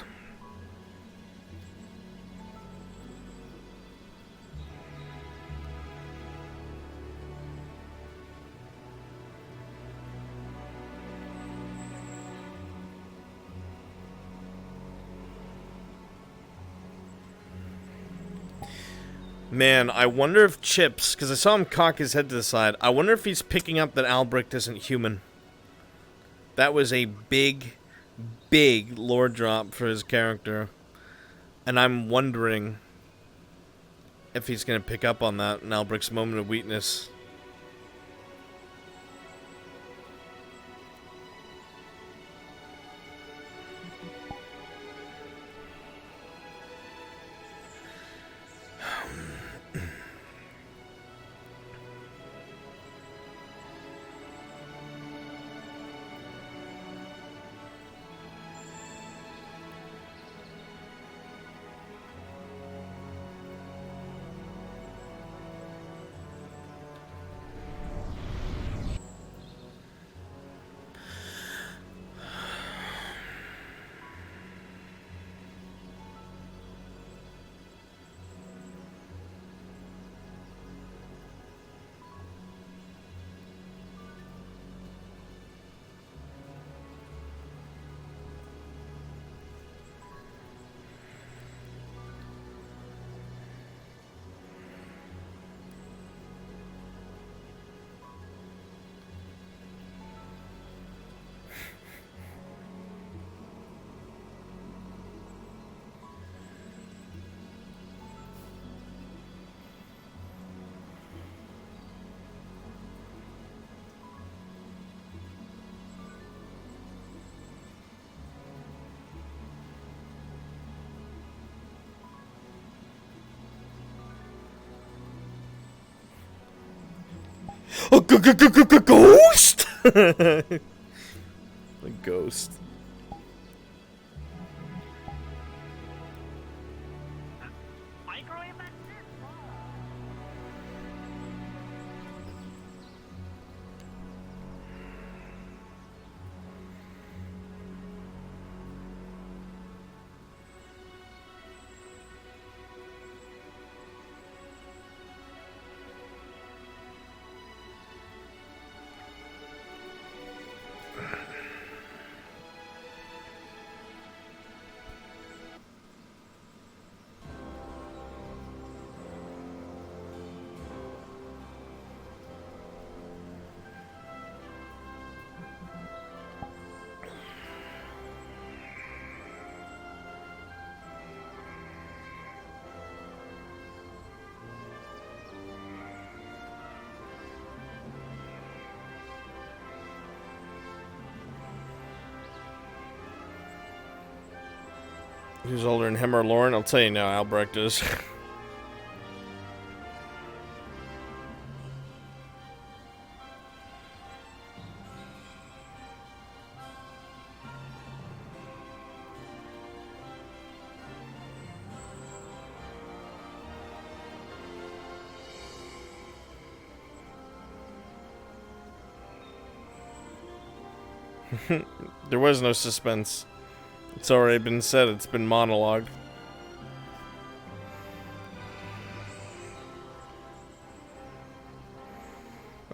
Man, I wonder if Chips, because I saw him cock his head to the side, I wonder if he's picking up that Albrecht isn't human. That was a big, big lore drop for his character. And I'm wondering if he's going to pick up on that in Albrecht's moment of weakness. Oh, ghost! A ghost. Who's older than him or Lauren? I'll tell you now, Albrecht is. There was no suspense. It's already been said, it's been monologued.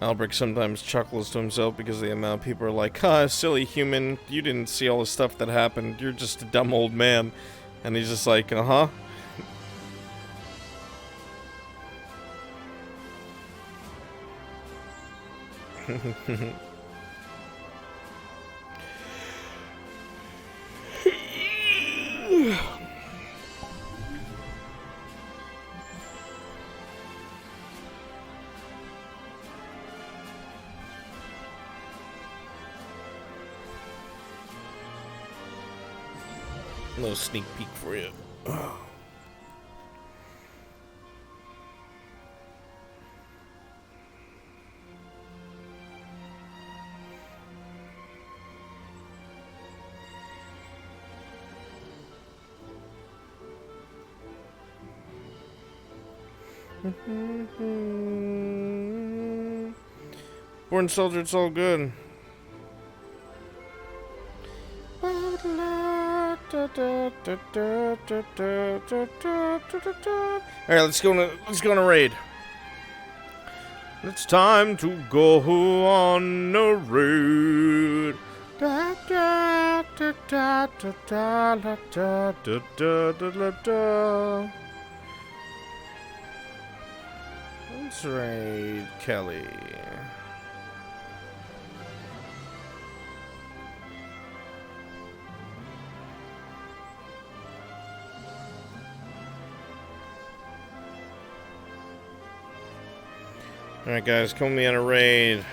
Albrecht sometimes chuckles to himself because the amount of people are like, "Ah, silly human, you didn't see all the stuff that happened, you're just a dumb old man." And he's just like, uh-huh. A little sneak peek for you. Born soldier, it's all good. Alright, let's go on a raid. It's time to go on a raid. Let's raid Kelly. Alright guys, come with me on a raid.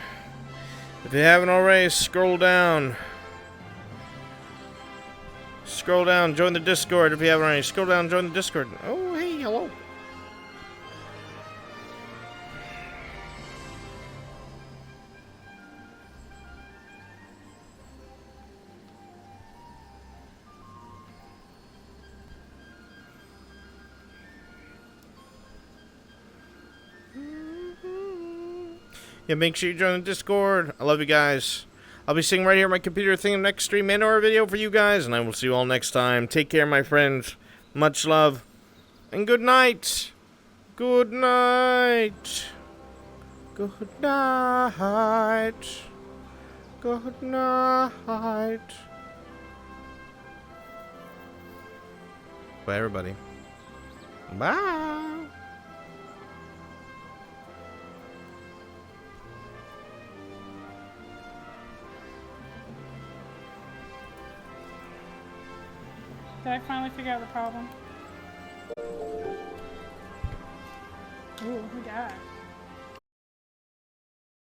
If you haven't already, scroll down. Scroll down, join the Discord if you haven't already. Scroll down, join the Discord. Oh, hey, hello. Yeah, make sure you join the Discord. I love you guys. I'll be sitting right here on my computer thinking next stream and or video for you guys, and I will see you all next time. Take care, my friends. Much love. And good night. Good night. Good night. Good night. Bye, everybody. Bye. Did I finally figure out the problem? Ooh, who died?